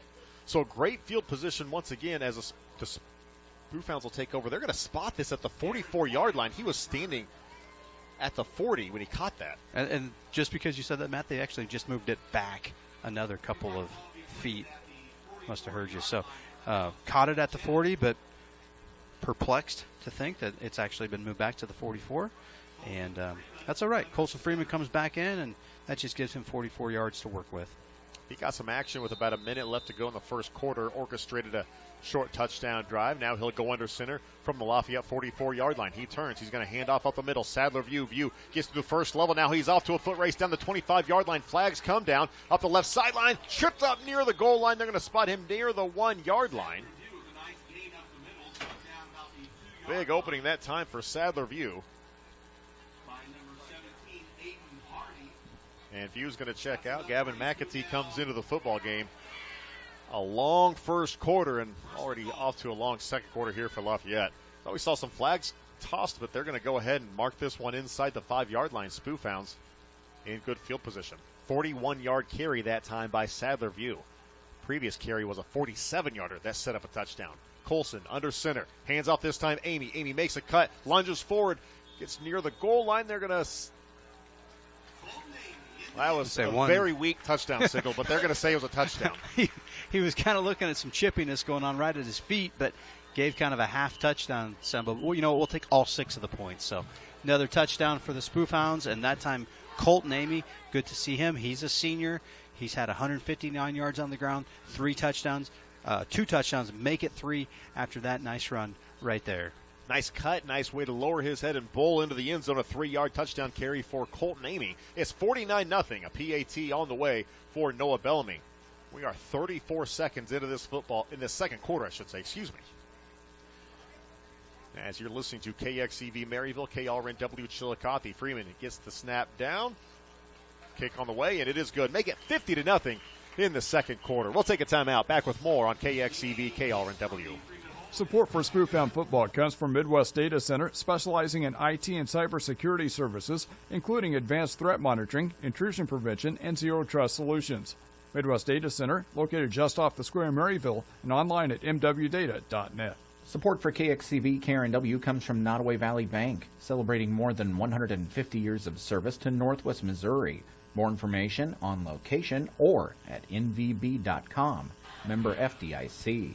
So great field position once again as the Spoof Hounds will take over. They're going to spot this at the 44-yard line. He was standing at the 40 when he caught that. And just because you said that, Matt, they actually just moved it back another couple of feet. Must have heard you. So caught it at the 40, but perplexed to think that it's actually been moved back to the 44. And that's all right. Colson Freeman comes back in, and that just gives him 44 yards to work with. He got some action with about a minute left to go in the first quarter, orchestrated a short touchdown drive. Now he'll go under center from the Lafayette 44-yard line. He turns. He's going to hand off up the middle. Sadler View gets to the first level. Now he's off to a foot race down the 25-yard line. Flags come down up the left sideline. Tripped up near the goal line. They're going to spot him near the 1-yard line. Big opening that time for Sadler View. And View's going to check out. Gavin McAtee comes into the football game. A long first quarter and already off to a long second quarter here for Lafayette. Thought we saw some flags tossed, but they're going to go ahead and mark this one inside the 5-yard line. Spoof Hounds in good field position. 41-yard carry that time by Sadler View. Previous carry was a 47-yarder. That set up a touchdown. Colson under center. Hands off this time. Amy. Amy makes a cut. Lunges forward. Gets near the goal line. They're going to... That was a very weak touchdown signal, but they're going to say it was a touchdown. He was kind of looking at some chippiness going on right at his feet, but gave kind of a half touchdown symbol. Well, we'll take all 6 of the points. So another touchdown for the Spoof Hounds, and that time Colton Amy, good to see him. He's a senior. He's had 159 yards on the ground, 3 touchdowns, 2 touchdowns, make it 3 after that nice run right there. Nice cut, nice way to lower his head and bowl into the end zone. A 3-yard touchdown carry for Colton Amy. It's 49-0. A PAT on the way for Noah Bellamy. We are 34 seconds into this football, in this second quarter, I should say. Excuse me. As you're listening to KXEV Maryville, KRNW Chillicothe. Freeman gets the snap down. Kick on the way, and it is good. Make it 50-0 in the second quarter. We'll take a timeout. Back with more on KXEV KRNW. Support for Spoofhound Football comes from Midwest Data Center, specializing in IT and cybersecurity services, including advanced threat monitoring, intrusion prevention, and zero trust solutions. Midwest Data Center, located just off the square in Maryville, and online at mwdata.net. Support for KXCV KRNW comes from Nottoway Valley Bank, celebrating more than 150 years of service to Northwest Missouri. More information on location or at nvb.com. Member FDIC.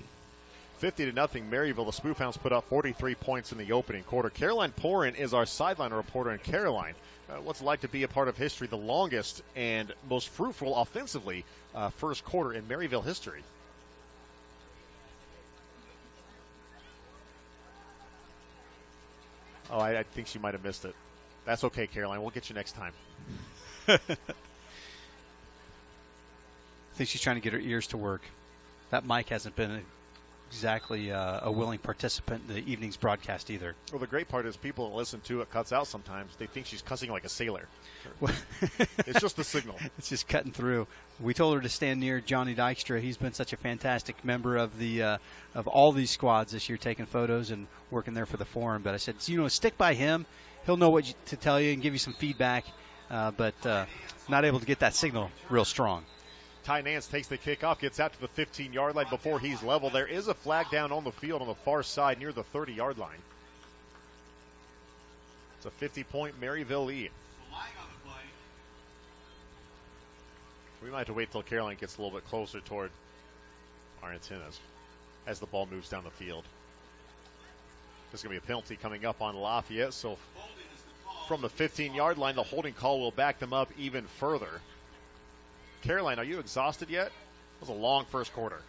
50-0 Maryville. The Spoof Hounds put up 43 points in the opening quarter. Caroline Porin is our sideline reporter. And Caroline, what's it like to be a part of history, the longest and most fruitful offensively first quarter in Maryville history? Oh, I think she might have missed it. That's okay, Caroline. We'll get you next time. I think she's trying to get her ears to work. That mic hasn't been exactly a willing participant in the evening's broadcast either. Well, the great part is people that listen to it cuts out sometimes. They think she's cussing like a sailor. It's just the signal. It's just cutting through. We told her to stand near Johnny Dykstra. He's been such a fantastic member of the of all these squads this year, taking photos and working there for the forum. But I said, stick by him. He'll know what to tell you and give you some feedback, but not able to get that signal real strong. Ty Nance takes the kickoff, gets out to the 15-yard line before he's level. There is a flag down on the field on the far side near the 30-yard line. It's a 50-point Maryville lead. We might have to wait till Caroline gets a little bit closer toward our antennas as the ball moves down the field. There's going to be a penalty coming up on Lafayette. So from the 15-yard line, the holding call will back them up even further. Caroline, are you exhausted yet? It was a long first quarter.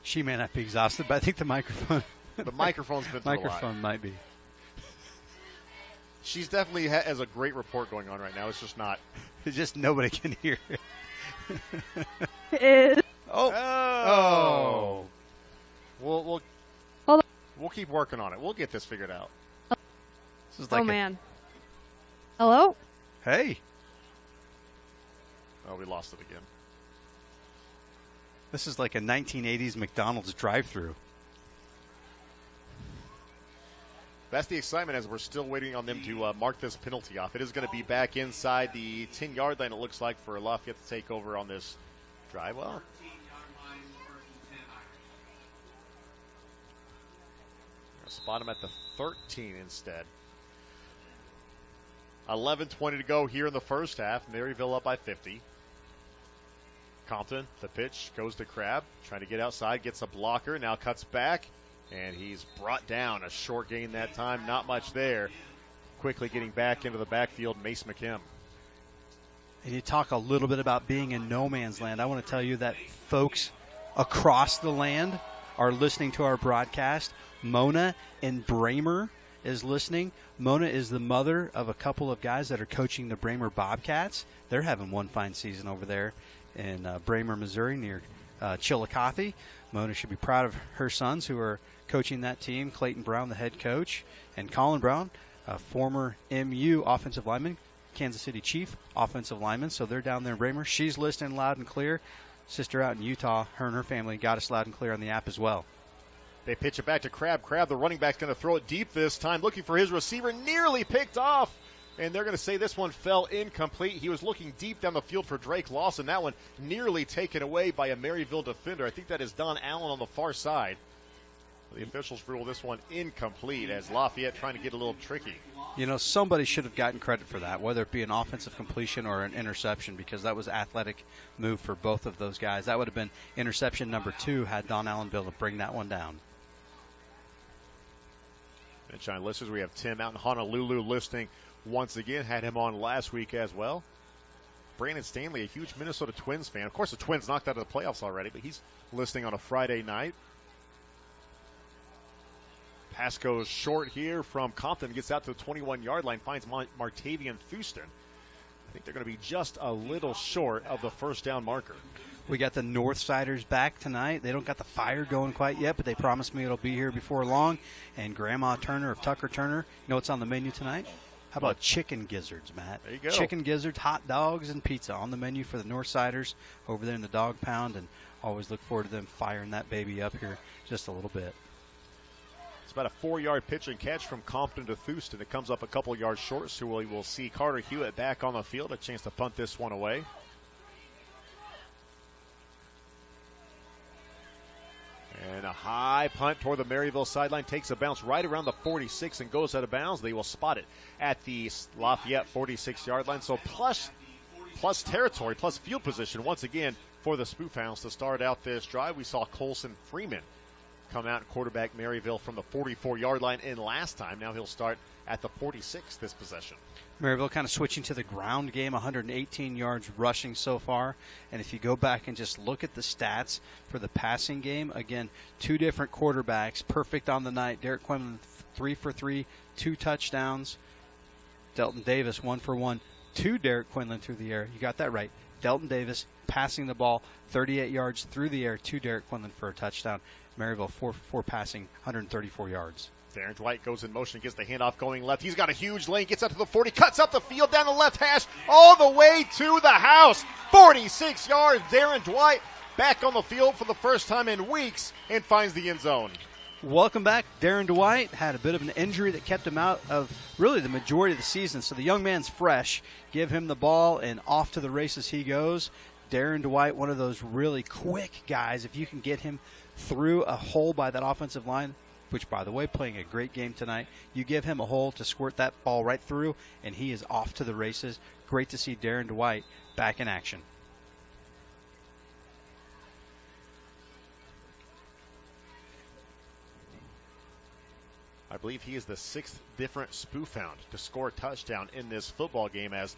She may not be exhausted, but I think the microphone. The microphone's been through a lot. Microphone might be. She's definitely has a great report going on right now. It's just not. It's just nobody can hear it. Oh. We'll Hold on. We'll keep working on it. We'll get this figured out. This is like man. Hello? Hey. Oh, we lost it again. This is like a 1980s McDonald's drive-thru. That's the excitement as we're still waiting on them to mark this penalty off. It is going to be back inside the 10-yard line, it looks like, for Lafayette to take over on this drive. Well, spot him at the 13 instead. 11:20 to go here in the first half. Maryville up by 50. Compton, the pitch, goes to Crabb, trying to get outside, gets a blocker, now cuts back, and he's brought down. A short gain that time, not much there. Quickly getting back into the backfield, Mace McKim. And you talk a little bit about being in no man's land. I want to tell you that folks across the land are listening to our broadcast. Mona in Bramer is listening. Mona is the mother of a couple of guys that are coaching the Bramer Bobcats. They're having one fine season over there in Bramer, Missouri, near Chillicothe. Mona should be proud of her sons who are coaching that team. Clayton Brown, the head coach, and Colin Brown, a former MU offensive lineman, Kansas City Chief offensive lineman. So they're down there in Bramer. She's listening loud and clear. Sister out in Utah, her and her family got us loud and clear on the app as well. They pitch it back to Crabb. Crabb, the running back's going to throw it deep this time, looking for his receiver, nearly picked off. And they're going to say this one fell incomplete. He was looking deep down the field for Drake Lawson. That one nearly taken away by a Maryville defender. I think that is Don Allen on the far side. The officials rule this one incomplete as Lafayette trying to get a little tricky. You know, somebody should have gotten credit for that, whether it be an offensive completion or an interception, because that was an athletic move for both of those guys. That would have been interception number 2 had Don Allen been able to bring that one down. And Shine listeners, we have Tim out in Honolulu listening once again. Had him on last week as well. Brandon Stanley, a huge Minnesota Twins fan. Of course, the Twins knocked out of the playoffs already, but he's listening on a Friday night. Pass goes short here from Compton. Gets out to the 21-yard line. Finds Martavian Thurston. I think they're going to be just a little short of the first down marker. We got the Northsiders back tonight. They don't got the fire going quite yet, but they promised me it'll be here before long. And Grandma Turner of Tucker Turner, you know what's on the menu tonight? How about chicken gizzards, Matt? There you go. Chicken gizzards, hot dogs, and pizza on the menu for the Northsiders over there in the Dog Pound. And always look forward to them firing that baby up here just a little bit. It's about a 4-yard pitch and catch from Compton to Thurston. It comes up a couple yards short, so we will see Carter Hewitt back on the field. A chance to punt this one away. And a high punt toward the Maryville sideline. Takes a bounce right around the 46 and goes out of bounds. They will spot it at the Lafayette 46-yard line. So plus territory, plus field position once again for the Spoof Hounds to start out this drive. We saw Colson Freeman come out and quarterback Maryville from the 44-yard line in last time. Now he'll start at the 46 this possession. Maryville kind of switching to the ground game, 118 yards rushing so far. And if you go back and just look at the stats for the passing game, again, 2 different quarterbacks, perfect on the night. Derek Quinlan, 3 for 3, 2 touchdowns. Delton Davis, 1 for 1, 2 Derek Quinlan through the air. You got that right. Delton Davis passing the ball 38 yards through the air, 2 Derek Quinlan for a touchdown. Maryville 4 for 4 passing, 134 yards. Darren Dwight goes in motion, gets the handoff going left. He's got a huge lane, gets up to the 40, cuts up the field down the left hash, all the way to the house. 46 yards. Darren Dwight back on the field for the first time in weeks and finds the end zone. Welcome back. Darren Dwight had a bit of an injury that kept him out of really the majority of the season. So the young man's fresh. Give him the ball, and off to the races he goes. Darren Dwight, one of those really quick guys. If you can get him through a hole by that offensive line, which, by the way, playing a great game tonight, you give him a hole to squirt that ball right through, and he is off to the races. Great to see Darren Dwight back in action. believe he is the 6th different spoof hound to score a touchdown in this football game, as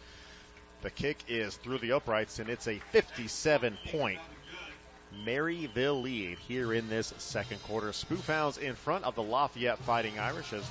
the kick is through the uprights, and it's a 57-point Maryville lead here in this second quarter. Spoof hounds in front of the Lafayette Fighting Irish as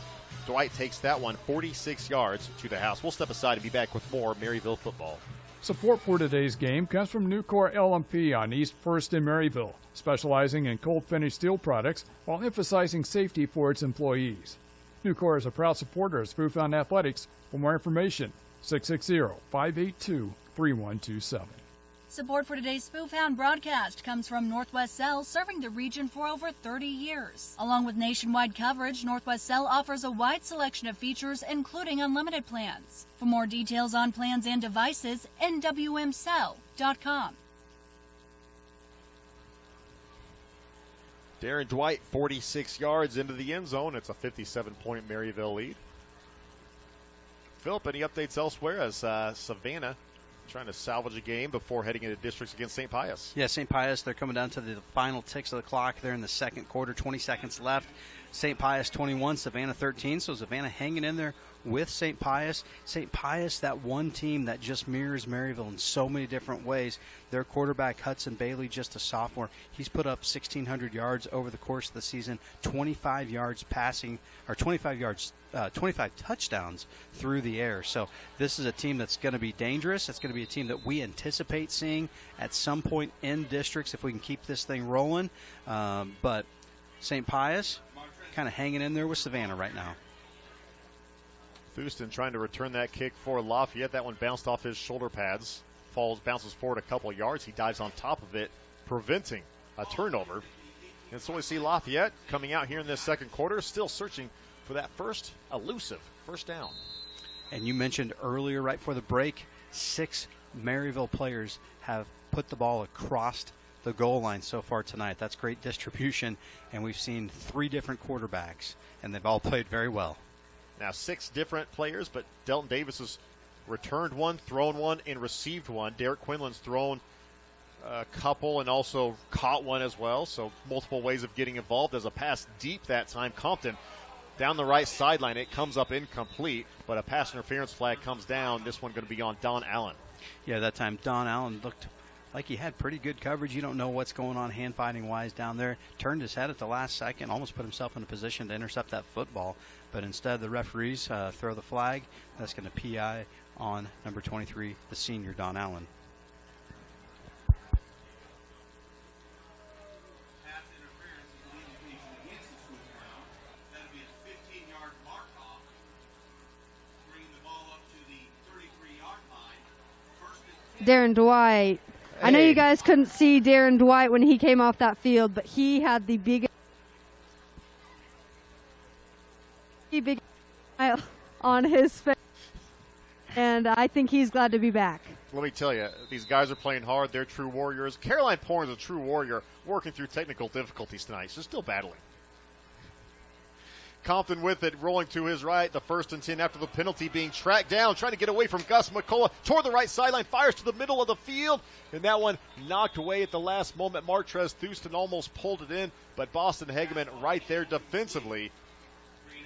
Dwight takes that one 46 yards to the house. We'll step aside and be back with more Maryville football. Support for today's game comes from Nucor LMP on East 1st in Maryville, specializing in cold finish steel products while emphasizing safety for its employees. Nucor is a proud supporter of Spoof Hound Athletics. For more information, 660-582-3127. Support for today's Spoof Hound broadcast comes from Northwest Cell, serving the region for over 30 years. Along with nationwide coverage, Northwest Cell offers a wide selection of features, including unlimited plans. For more details on plans and devices, nwmcell.com. Darren Dwight, 46 yards into the end zone. It's a 57-point Maryville lead. Philip, any updates elsewhere as Savannah trying to salvage a game before heading into districts against St. Pius? Yeah, St. Pius, they're coming down to the final ticks of the clock. They're in the second quarter, 20 seconds left. St. Pius 21, Savannah 13. So Savannah hanging in there with St. Pius. St. Pius, that one team that just mirrors Maryville in so many different ways. Their quarterback, Hudson Bailey, just a sophomore. He's put up 1,600 yards over the course of the season, 25 yards passing, or 25 touchdowns through the air. So this is a team that's going to be dangerous. It's going to be a team that we anticipate seeing at some point in districts if we can keep this thing rolling. But St. Pius kind of hanging in there with Savannah right now. Houston trying to return that kick for Lafayette. That one bounced off his shoulder pads. Bounces forward a couple yards. He dives on top of it, preventing a turnover. And so we see Lafayette coming out here in this second quarter, still searching for that first elusive first down. And you mentioned earlier, right before the break, 6 Maryville players have put the ball across the goal line so far tonight. That's great distribution, and we've seen 3 different quarterbacks, and they've all played very well. Now 6 different players, but Delton Davis has returned one, thrown one, and received one. Derek Quinlan's thrown a couple and also caught one as well, so multiple ways of getting involved. As a pass deep that time, Compton down the right sideline. It comes up incomplete, but a pass interference flag comes down. This one going to be on Don Allen. Yeah, that time Don Allen looked like he had pretty good coverage. You don't know what's going on hand-fighting-wise down there. Turned his head at the last second, almost put himself in a position to intercept that football. But instead, the referees throw the flag. That's going to PI on number 23, the senior Don Allen. Darren Dwight. I know you guys couldn't see Darren Dwight when he came off that field, but he had the big smile on his face, and I think he's glad to be back. Let me tell you, these guys are playing hard. They're true warriors. Caroline Porn is a true warrior, working through technical difficulties tonight. She's still battling. Compton with it, rolling to his right. The 1st and 10 after the penalty, being tracked down, trying to get away from Gus McCullough. Toward the right sideline, fires to the middle of the field. And that one knocked away at the last moment. Martrez Houston almost pulled it in, but Boston Hageman right there defensively.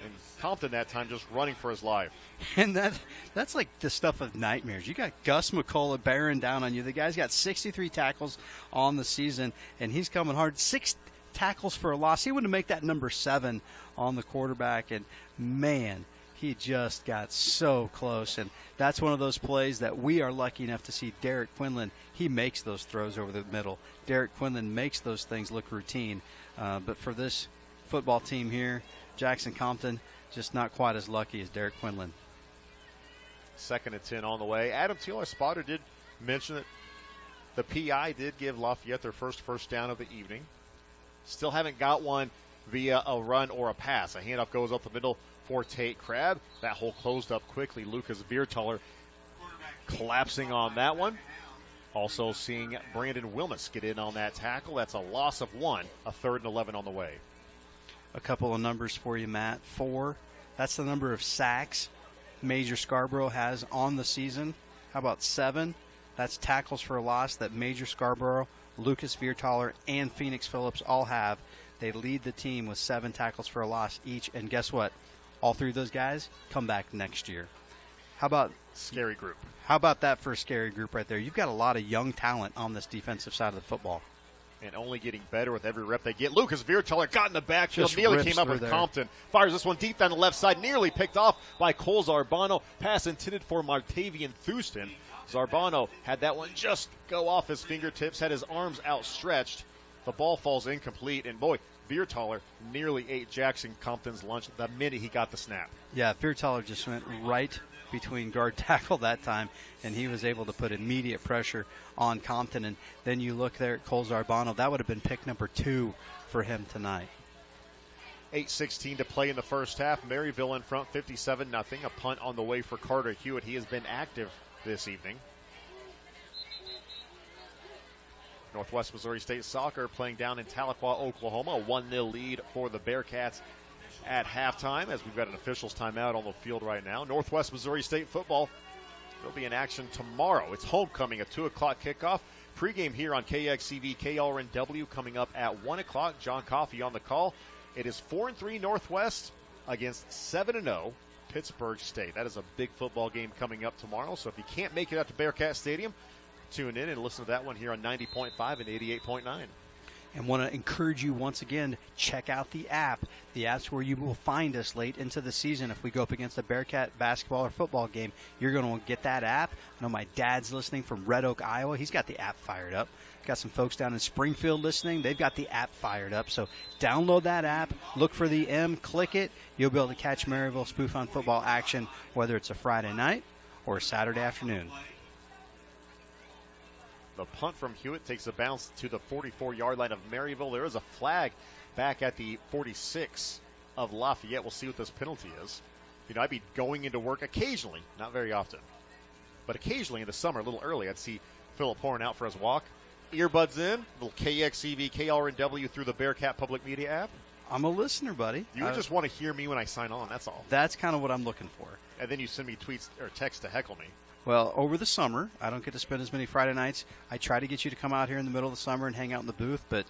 And Compton that time just running for his life. And that's like the stuff of nightmares. You got Gus McCullough bearing down on you. The guy's got 63 tackles on the season, and he's coming hard. 6 tackles for a loss. He wouldn't make that number 7 on the quarterback, and man, he just got so close. And that's one of those plays that we are lucky enough to see Derek Quinlan. He makes those throws over the middle. Derek Quinlan makes those things look routine. But for this football team here, Jackson Compton, just not quite as lucky as Derek Quinlan. 2nd and 10 on the way. Adam Taylor Spotter did mention that the PI did give Lafayette their first down of the evening. Still haven't got one via a run or a pass. A handoff goes up the middle for Tate Crabb. That hole closed up quickly. Lucas Viertaler collapsing on that one. Also seeing Brandon Wilmus get in on that tackle. That's a loss of 1, a 3rd and 11 on the way. A couple of numbers for you, Matt. 4, that's the number of sacks Major Scarborough has on the season. How about 7? That's tackles for a loss that Major Scarborough, Lucas Viertaler, and Phoenix Phillips all have. They lead the team with 7 tackles for a loss each. And guess what? all three of those guys come back next year. How about scary group? How about that for a scary group right there? You've got a lot of young talent on this defensive side of the football. And only getting better with every rep they get. Lucas Viertaler got in the backfield, Just nearly rips came up through with there. Compton. Fires this one deep down the left side, nearly picked off by Cole Zarbano. Pass intended for Martavian Thuston. Zarbano had that one just go off his fingertips, had his arms outstretched. The ball falls incomplete, and boy, Viertaler nearly ate Jackson Compton's lunch the minute he got the snap. Yeah, Viertaler just went right between guard tackle that time, and he was able to put immediate pressure on Compton. And then you look there at Cole Zarbano, that would have been pick number 2 for him tonight. 8:16 to play in the first half. Maryville in front, 57-0. A punt on the way for Carter Hewitt. He has been active this evening. Northwest Missouri State Soccer playing down in Tahlequah, Oklahoma. A 1-0 lead for the Bearcats at halftime, as we've got an officials timeout on the field right now. Northwest Missouri State football will be in action tomorrow. It's homecoming, a 2 o'clock kickoff. Pregame here on KXCV KRNW coming up at 1 o'clock. John Coffey on the call. It is 4-3 Northwest against 7-0 Pittsburgh State. That is a big football game coming up tomorrow. So if you can't make it out to Bearcat Stadium, tune in and listen to that one here on 90.5 and 88.9. And want to encourage you once again, check out the app. The app's where you will find us late into the season. If we go up against a Bearcat basketball or football game, you're going to get that app. I know my dad's listening from Red Oak, Iowa. He's got the app fired up. Got some folks down in Springfield listening. They've got the app fired up. So download that app, look for the M, click it. You'll be able to catch Maryville Spoof on football action, whether it's a Friday night or a Saturday afternoon. The punt from Hewitt takes a bounce to the 44-yard line of Maryville. There is a flag back at the 46 of Lafayette. We'll see what this penalty is. You know, I'd be going into work occasionally, not very often, but occasionally in the summer, a little early, I'd see Philip pouring out for his walk. Earbuds in, little KXCV, KRNW through the Bearcat Public Media app. I'm a listener, buddy. You just want to hear me when I sign on, that's all. That's kind of what I'm looking for. And then you send me tweets or texts to heckle me. Well, over the summer, I don't get to spend as many Friday nights. I try to get you to come out here in the middle of the summer and hang out in the booth, but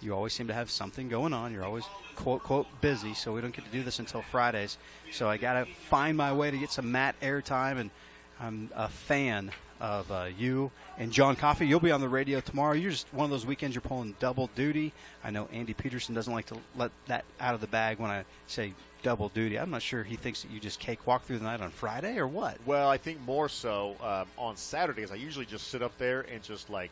you always seem to have something going on. You're always, quote, quote, busy, so we don't get to do this until Fridays. So I got to find my way to get some Matt airtime, and I'm a fan of you and John Coffey. You'll be on the radio tomorrow. You're just one of those weekends you're pulling double duty. I know Andy Peterson doesn't like to let that out of the bag when I say double duty. I'm not sure he thinks that you just cakewalk through the night on Friday or what. Well, I think more so on Saturdays. I usually just sit up there and just like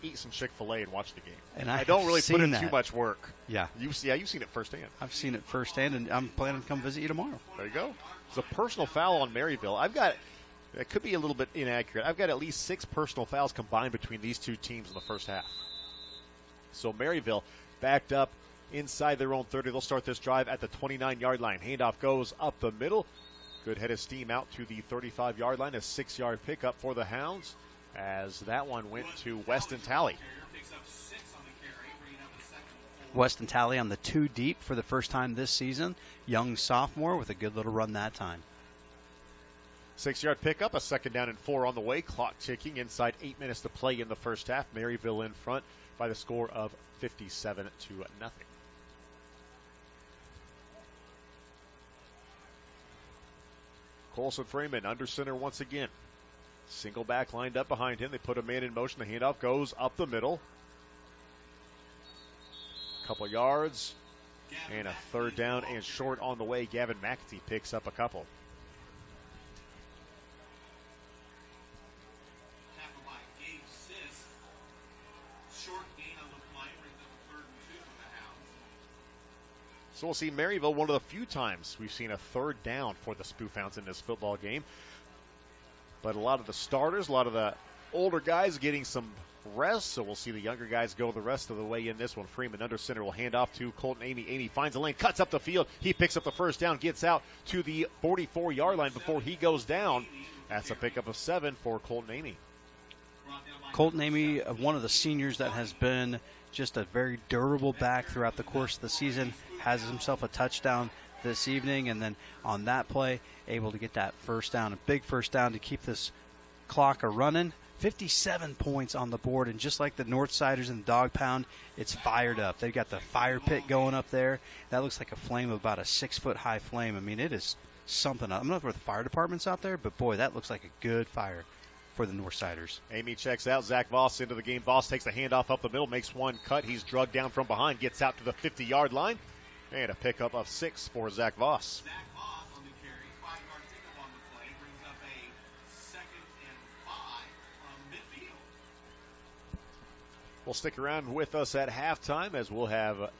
eat some Chick-fil-A and watch the game. And I don't really put in that. too much work. Yeah. You've seen it firsthand. I've seen it firsthand, and I'm planning to come visit you tomorrow. There you go. It's a personal foul on Maryville. It could be a little bit inaccurate. I've got at least 6 personal fouls combined between these two teams in the first half. So Maryville backed up inside their own 30. They'll start this drive at the 29-yard line. Handoff goes up the middle. Good head of steam out to the 35-yard line. A 6-yard pickup for the Hounds as that one went to Weston Talley. Weston Talley on the 2 deep for the first time this season. Young sophomore with a good little run that time. 6-yard pickup, a 2nd down and 4 on the way. Clock ticking inside 8 minutes to play in the first half. Maryville in front by the score of 57-0. Colson Freeman under center once again. Single back lined up behind him. They put a man in motion. The handoff goes up the middle. Couple yards and a 3rd down and short on the way. Gavin McAtee picks up a couple. So we'll see Maryville one of the few times we've seen a 3rd down for the Spoof Hounds in this football game. But a lot of the starters, a lot of the older guys getting some rest, so we'll see the younger guys go the rest of the way in this one. Freeman under center will hand off to Colton Amy. Amy finds a lane, cuts up the field. He picks up the 1st down, gets out to the 44-yard line before he goes down. That's a pickup of 7 for Colton Amy. Colton Amy, one of the seniors that has been just a very durable back throughout the course of the season, has himself a touchdown this evening, and then on that play, able to get that 1st down, a big 1st down to keep this clock a running. 57 points on the board, and just like the Northsiders and the Dog Pound, it's fired up. They've got the fire pit going up there. That looks like a flame of about a 6-foot-high flame. I mean, it is something. I'm not sure if the fire department's out there, but, boy, that looks like a good fire for the Northsiders. Amy checks out. Zach Voss into the game. Voss takes the handoff up the middle, makes one cut. He's drugged down from behind, gets out to the 50-yard line, and a pickup of 6 for Zach Voss. Will stick around with us at halftime as we'll have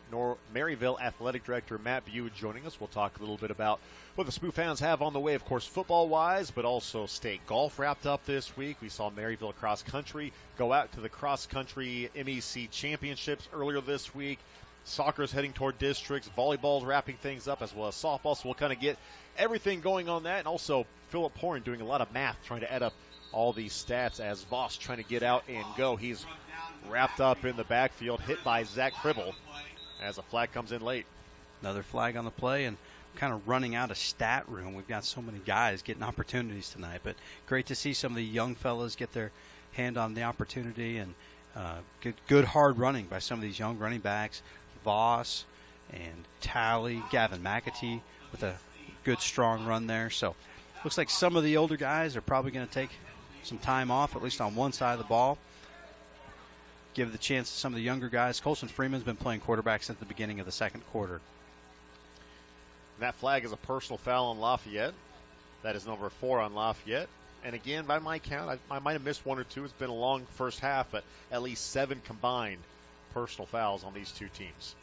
Maryville Athletic Director Matt Bew joining us. We'll talk a little bit about what the Spoof Hounds have on the way, of course, football-wise, but also state golf wrapped up this week. We saw Maryville cross country go out to the cross country MEC championships earlier this week. Soccer's heading toward districts. Volleyball's wrapping things up, as well as softball. So we'll kind of get everything going on that. And also Philip Horn doing a lot of math, trying to add up all these stats as Voss trying to get out and go. He's wrapped up in the backfield, hit by Zach Fribble as a flag comes in late. Another flag on the play, and kind of running out of stat room. We've got so many guys getting opportunities tonight, but great to see some of the young fellas get their hand on the opportunity, and good hard running by some of these young running backs. Voss and Talley, Gavin McAtee with a good strong run there. So looks like some of the older guys are probably going to take some time off, at least on one side of the ball. Give the chance to some of the younger guys. Colson Freeman's been playing quarterback since the beginning of the second quarter. And that flag is a personal foul on Lafayette. That is number 4 on Lafayette. And again, by my count, I might have missed one or two. It's been a long first half, but at least 7 combined personal fouls on these two teams.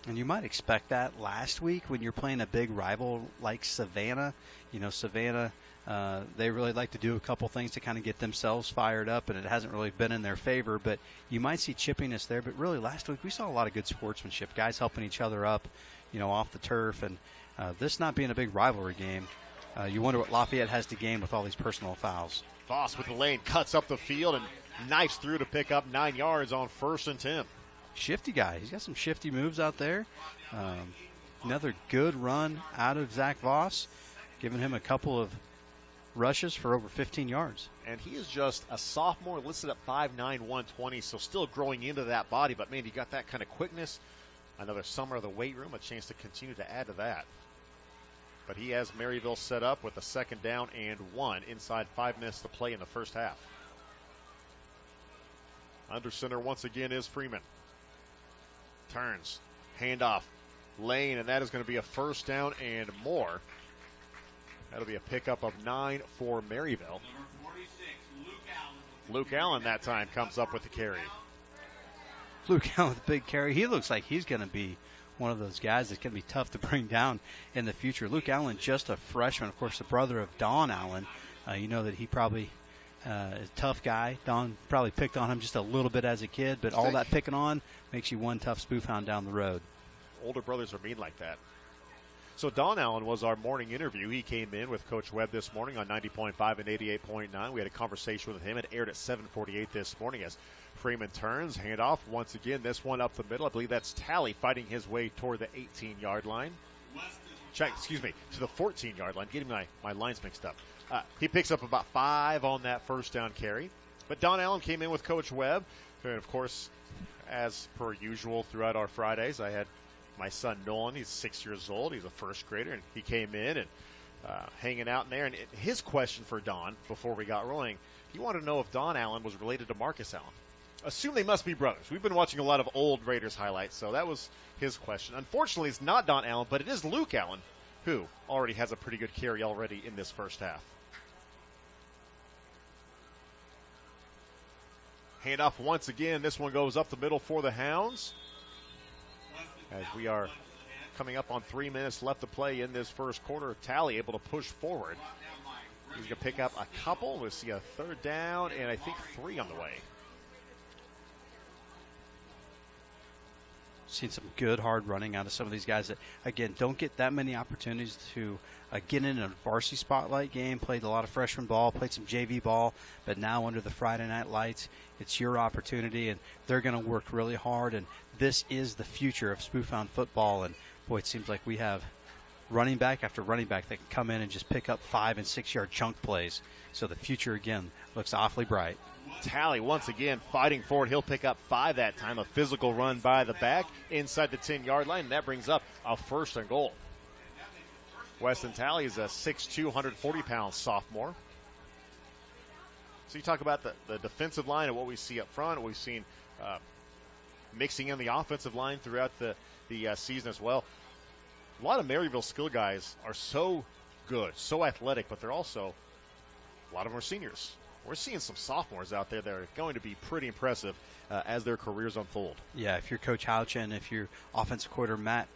And you might expect that last week when you're playing a big rival like Savannah. You know, Savannah, they really like to do a couple things to kind of get themselves fired up, and it hasn't really been in their favor. But you might see chippiness there. But really, last week we saw a lot of good sportsmanship, guys helping each other up, you know, off the turf. And this not being a big rivalry game, you wonder what Lafayette has to gain with all these personal fouls. Voss with the lane, cuts up the field and knifes through to pick up 9 yards on 1st and 10. Shifty guy. He's got some shifty moves out there. Another good run out of Zach Voss, giving him a couple of rushes for over 15 yards. And he is just a sophomore, listed at 5'9", 120, so still growing into that body. But, man, you got that kind of quickness. Another summer of the weight room, a chance to continue to add to that. But he has Maryville set up with a 2nd down and 1 inside 5 minutes to play in the first half. Under center once again is Freeman. Turns, handoff, lane, and that is going to be a 1st down and more. That'll be a pickup of 9 for Maryville. Luke Allen that time comes up with the carry. Luke Allen with a big carry. He looks like he's going to be one of those guys that's going to be tough to bring down in the future. Luke Allen, just a freshman, of course, the brother of Don Allen. You know that he probably is a tough guy. Don probably picked on him just a little bit as a kid, but all that picking on makes you one tough spoof hound down the road. Older brothers are mean like that. So Don Allen was our morning interview. He came in with Coach Webb this morning on 90.5 and 88.9. We had a conversation with him. It aired at 7:48 this morning as Freeman turns, handoff once again. This one up the middle. I believe that's Talley fighting his way toward the 18-yard line. To the 14-yard line. Getting my lines mixed up. He picks up about 5 on that 1st down carry. But Don Allen came in with Coach Webb. And, of course, as per usual throughout our Fridays, I had my son Nolan. He's 6 years old. He's a 1st grader. And he came in and hanging out in there. And his question for Don before we got rolling, he wanted to know if Don Allen was related to Marcus Allen. Assume they must be brothers. We've been watching a lot of old Raiders highlights, so that was his question. Unfortunately, it's not Don Allen, but it is Luke Allen, who already has a pretty good carry already in this first half. Handoff once again. This one goes up the middle for the Hounds. As we are coming up on 3 minutes left to play in this first quarter, Talley able to push forward. He's going to pick up a couple. We'll see a 3rd down and I think 3 on the way. Seen some good hard running out of some of these guys that, again, don't get that many opportunities to get in a varsity spotlight game. Played a lot of freshman ball, played some JV ball, but now under the Friday night lights, it's your opportunity, and they're going to work really hard. And this is the future of Spoof Hound football. And, boy, it seems like we have running back after running back that can come in and just pick up 5- and 6-yard chunk plays. So the future, again, looks awfully bright. Talley once again fighting forward. He'll pick up 5 that time. A physical run by the back inside the 10-yard line, and that brings up a 1st and goal. Weston Talley is a 6'2", 140-pound sophomore. So you talk about the defensive line and what we see up front. We've seen mixing in the offensive line throughout the season as well. A lot of Maryville skill guys are so good, so athletic, but they're also, a lot of them are seniors. We're seeing some sophomores out there that are going to be pretty impressive as their careers unfold. Yeah, if you're Coach Houchin, if you're offensive coordinator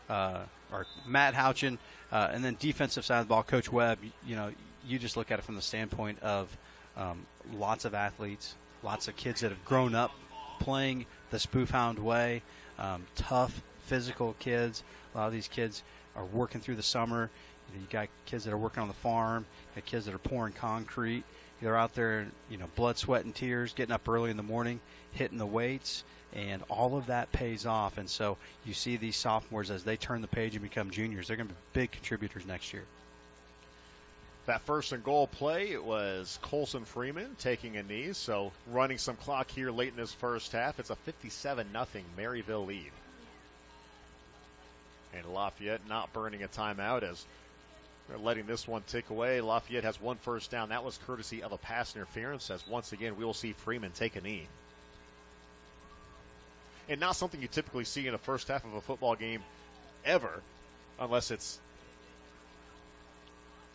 Matt Houchin, and then defensive side of the ball, Coach Webb, you just look at it from the standpoint of lots of athletes, lots of kids that have grown up playing the Spoof Hound way, tough, physical kids. A lot of these kids are working through the summer. You got kids that are working on the farm, you got kids that are pouring concrete. They're out there, blood, sweat, and tears, getting up early in the morning, hitting the weights, and all of that pays off. And so you see these sophomores as they turn the page and become juniors. They're going to be big contributors next year. That 1st and goal play, it was Colson Freeman taking a knee, so running some clock here late in this first half. It's a 57-0 Maryville lead. And Lafayette not burning a timeout as they're letting this one tick away. Lafayette has 1 first down. That was courtesy of a pass interference, as once again we will see Freeman take a knee. And not something you typically see in a first half of a football game ever, unless it's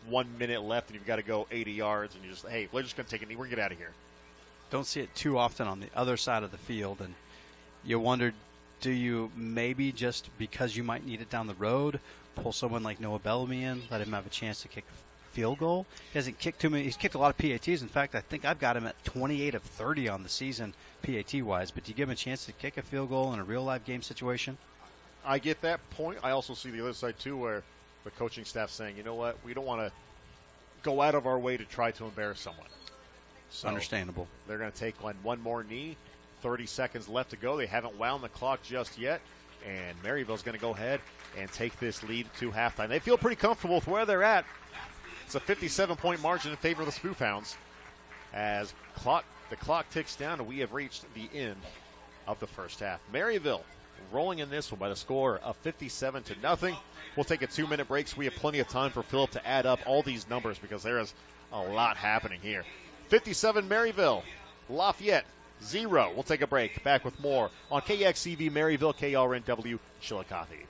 1 minute left and you've got to go 80 yards and you just, hey, we're just going to take a knee. We're going to get out of here. Don't see it too often on the other side of the field, and you wonder, do you maybe just because you might need it down the road, pull someone like Noah Bellamy in, let him have a chance to kick a field goal? He hasn't kicked too many. He's kicked a lot of PATs. In fact, I think I've got him at 28 of 30 on the season PAT-wise. But do you give him a chance to kick a field goal in a real-life game situation? I get that point. I also see the other side, too, where the coaching staff saying, you know what, we don't want to go out of our way to try to embarrass someone. So understandable. They're going to take one more knee. 30 seconds left to go. They haven't wound the clock just yet. And Maryville's going to go ahead and take this lead to halftime. They feel pretty comfortable with where they're at. It's a 57-point margin in favor of the Spoof Hounds. As the clock ticks down, and we have reached the end of the first half. Maryville rolling in this one by the score of 57-0. We'll take a 2-minute break so we have plenty of time for Philip to add up all these numbers because there is a lot happening here. 57 Maryville, Lafayette 0. We'll take a break. Back with more on KXCV Maryville, KRNW, Chillicothe.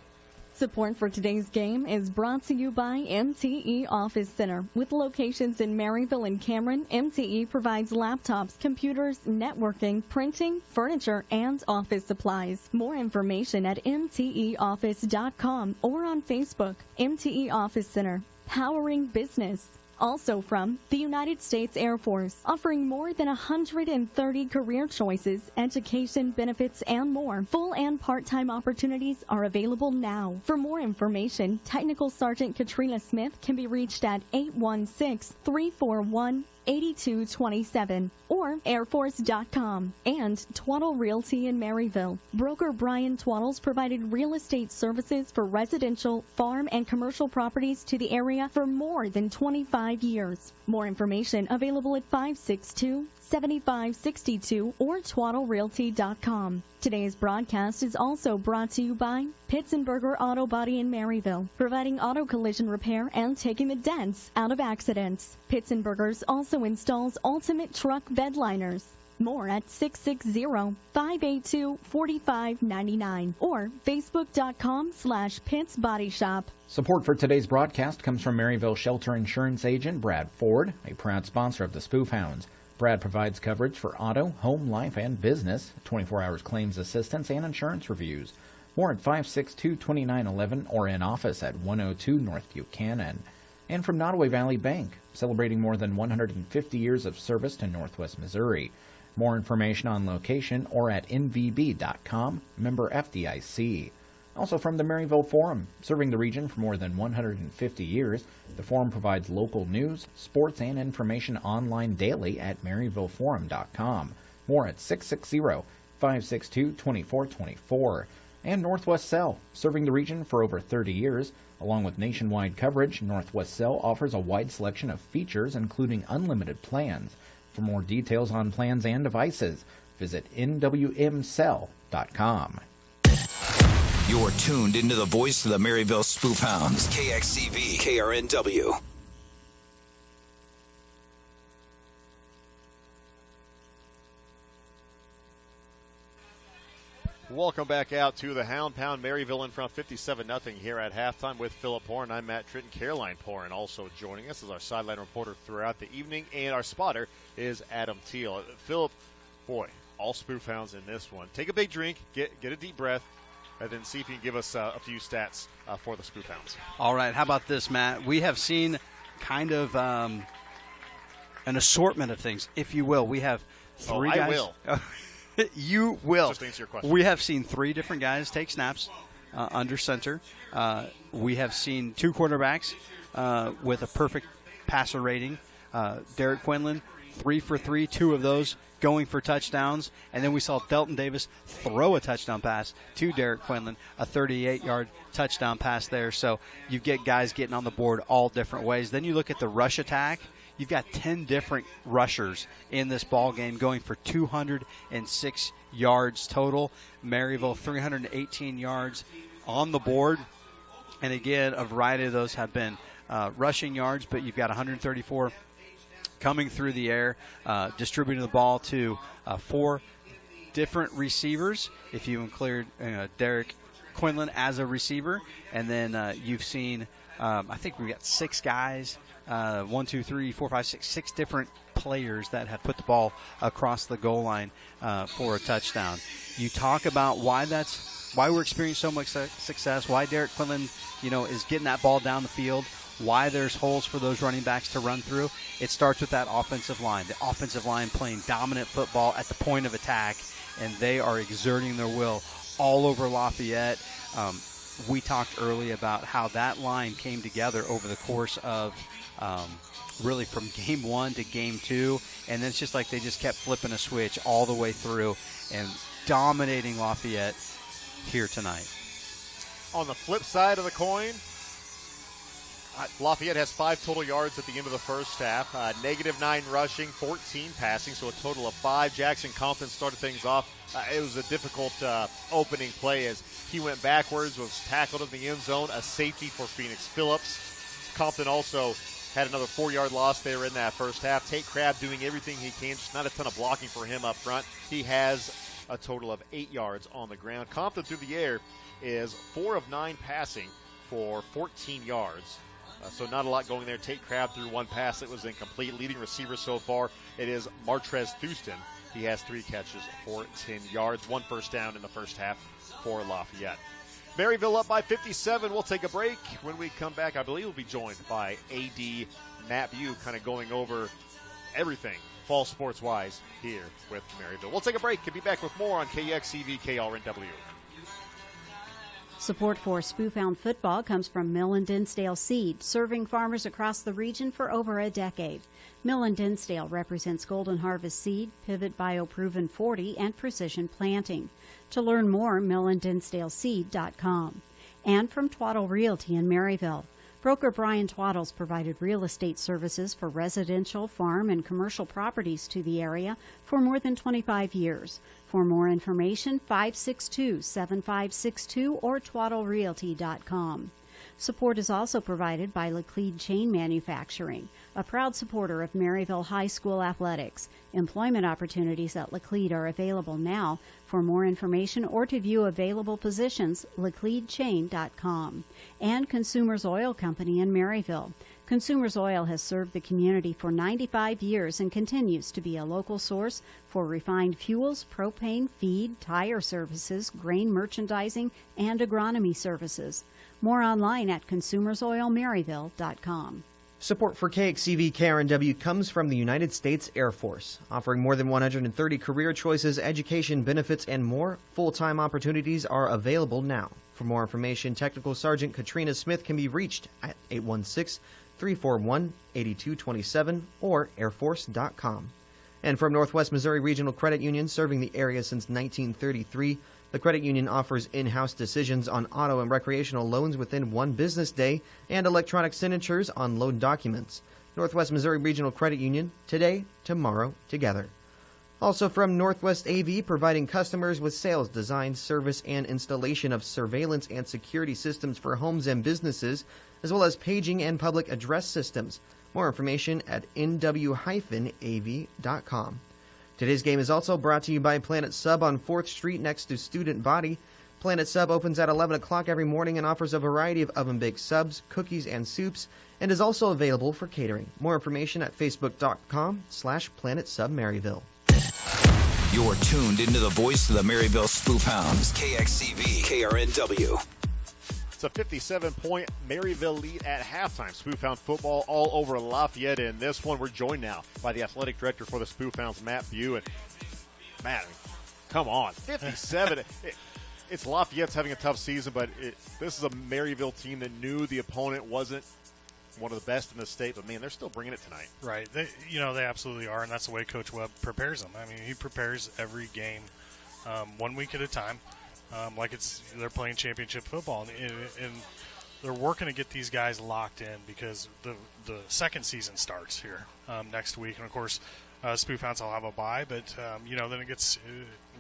Support for today's game is brought to you by MTE Office Center. With locations in Maryville and Cameron, MTE provides laptops, computers, networking, printing, furniture, and office supplies. More information at mteoffice.com or on Facebook. MTE Office Center, powering business. Also from the United States Air Force, offering more than 130 career choices, education, benefits, and more. Full and part-time opportunities are available now. For more information, Technical Sergeant Katrina Smith can be reached at 816-341-8227 or airforce.com. And Twaddle Realty in Maryville. Broker Brian Twaddles provided real estate services for residential, farm, and commercial properties to the area for more than 25 years. More information available at 562-7562 or twaddlerealty.com. Today's broadcast is also brought to you by Pitzenberger Auto Body in Maryville, providing auto collision repair and taking the dents out of accidents. Pitzenberger's also installs ultimate truck bed liners. More at 660-582-4599 or facebook.com/Pitts Body Shop. Support for today's broadcast comes from Maryville Shelter Insurance Agent Brad Ford, a proud sponsor of the Spoof Hounds. Brad provides coverage for auto, home, life, and business, 24 hours claims assistance, and insurance reviews. More at 562-2911 or in office at 102 North Buchanan. And from Nottoway Valley Bank, celebrating more than 150 years of service to Northwest Missouri. More information on location or at nvb.com, member FDIC. Also from the Maryville Forum, serving the region for more than 150 years, the Forum provides local news, sports, and information online daily at maryvilleforum.com. More at 660-562-2424. And Northwest Cell, serving the region for over 30 years. Along with nationwide coverage, Northwest Cell offers a wide selection of features, including unlimited plans. For more details on plans and devices, visit nwmcell.com. You're tuned into the voice of the Maryville Spoof Hounds, KXCV, KRNW. Welcome back out to the Hound Pound. Maryville in front 57-0 here at halftime with Philip Porn. I'm Matt Tritton. Caroline Porn also joining us as our sideline reporter throughout the evening. And our spotter is Adam Teal. Philip, boy, all Spoof Hounds in this one. Take a big drink, get a deep breath, and then see if you can give us a few stats for the Spoof Hounds. All right, how about this, Matt? We have seen kind of an assortment of things, if you will. We have three guys. I will. You will. Just answer your question. We have seen three different guys take snaps under center. We have seen two quarterbacks with a perfect passer rating. Derek Quinlan, 3 for 3, 2 of those going for touchdowns. And then we saw Delton Davis throw a touchdown pass to Derek Quinlan, a 38-yard touchdown pass there. So you get guys getting on the board all different ways. Then you look at the rush attack. You've got 10 different rushers in this ball game going for 206 yards total. Maryville, 318 yards on the board. And again, a variety of those have been rushing yards, but you've got 134 coming through the air, distributing the ball to 4 different receivers, if you include Derek Quinlan as a receiver. And then you've seen, I think we've got 6 guys. 1, 2, 3, 4, 5, 6 different players that have put the ball across the goal line for a touchdown. You talk about why we're experiencing so much success, why Derek Quinlan, is getting that ball down the field, why there's holes for those running backs to run through. It starts with that offensive line. The offensive line playing dominant football at the point of attack, and they are exerting their will all over Lafayette. We talked early about how that line came together over the course of really from game 1 to game 2, and then it's just like they just kept flipping a switch all the way through and dominating Lafayette here tonight. On the flip side of the coin, Lafayette has 5 total yards at the end of the first half, -9 rushing, 14 passing, so a total of 5. Jackson Compton started things off. It was a difficult opening play as he went backwards, was tackled in the end zone, a safety for Phoenix Phillips. Compton also had another 4-yard loss there in that first half. Tate Crabb doing everything he can, just not a ton of blocking for him up front. He has a total of 8 yards on the ground. Compton through the air is 4 of 9 passing for 14 yards. So not a lot going there. Tate Crabb threw 1 pass that was incomplete. Leading receiver so far, it is Martrez Houston. He has 3 catches for 10 yards. 1 first down in the first half for Lafayette. Maryville up by 57. We'll take a break. When we come back, I believe we'll be joined by AD Matt Bew, kind of going over everything fall sports-wise here with Maryville. We'll take a break and be back with more on KXCV KRNW. Support for Spoofhound football comes from Mill & Dinsdale Seed, serving farmers across the region for over a decade. Mill & Dinsdale represents Golden Harvest Seed, Pivot Bio-Proven 40, and Precision Planting. To learn more, millanddinsdaleseed.com. And from Twaddle Realty in Maryville. Broker Brian Twaddles provided real estate services for residential, farm, and commercial properties to the area for more than 25 years. For more information, 562-7562 or twaddlerealty.com. Support is also provided by Laclede Chain Manufacturing, a proud supporter of Maryville High School athletics. Employment opportunities at Laclede are available now. For more information or to view available positions, lacledechain.com. And Consumers Oil Company in Maryville. Consumers Oil has served the community for 95 years and continues to be a local source for refined fuels, propane, feed, tire services, grain merchandising, and agronomy services. More online at consumersoilmaryville.com. Support for KXCV KRNW comes from the United States Air Force, offering more than 130 career choices, education, benefits, and more. Full-time opportunities are available now. For more information, Technical Sergeant Katrina Smith can be reached at 816-341-8227 or airforce.com. And from Northwest Missouri Regional Credit Union, serving the area since 1933, The credit union offers in-house decisions on auto and recreational loans within 1 business day and electronic signatures on loan documents. Northwest Missouri Regional Credit Union, today, tomorrow, together. Also from Northwest AV, providing customers with sales, design, service, and installation of surveillance and security systems for homes and businesses, as well as paging and public address systems. More information at nw-av.com. Today's game is also brought to you by Planet Sub on 4th Street next to Student Body. Planet Sub opens at 11 o'clock every morning and offers a variety of oven-baked subs, cookies, and soups, and is also available for catering. More information at facebook.com/planetsubmaryville. You're tuned into the voice of the Maryville Spoof Hounds, KXCV, KRNW. It's a 57-point Maryville lead at halftime. Spoof Hound football all over Lafayette. In this one, we're joined now by the athletic director for the Spoof Hounds, Matt Bew. And Matt, come on, 57. It's Lafayette's having a tough season, but this is a Maryville team that knew the opponent wasn't one of the best in the state, but man, they're still bringing it tonight. Right. They absolutely are, and that's the way Coach Webb prepares them. I mean, he prepares every game 1 week at a time, like they're playing championship football, and they're working to get these guys locked in because the second season starts here next week, and of course, Spoof Hounds will have a bye, but then it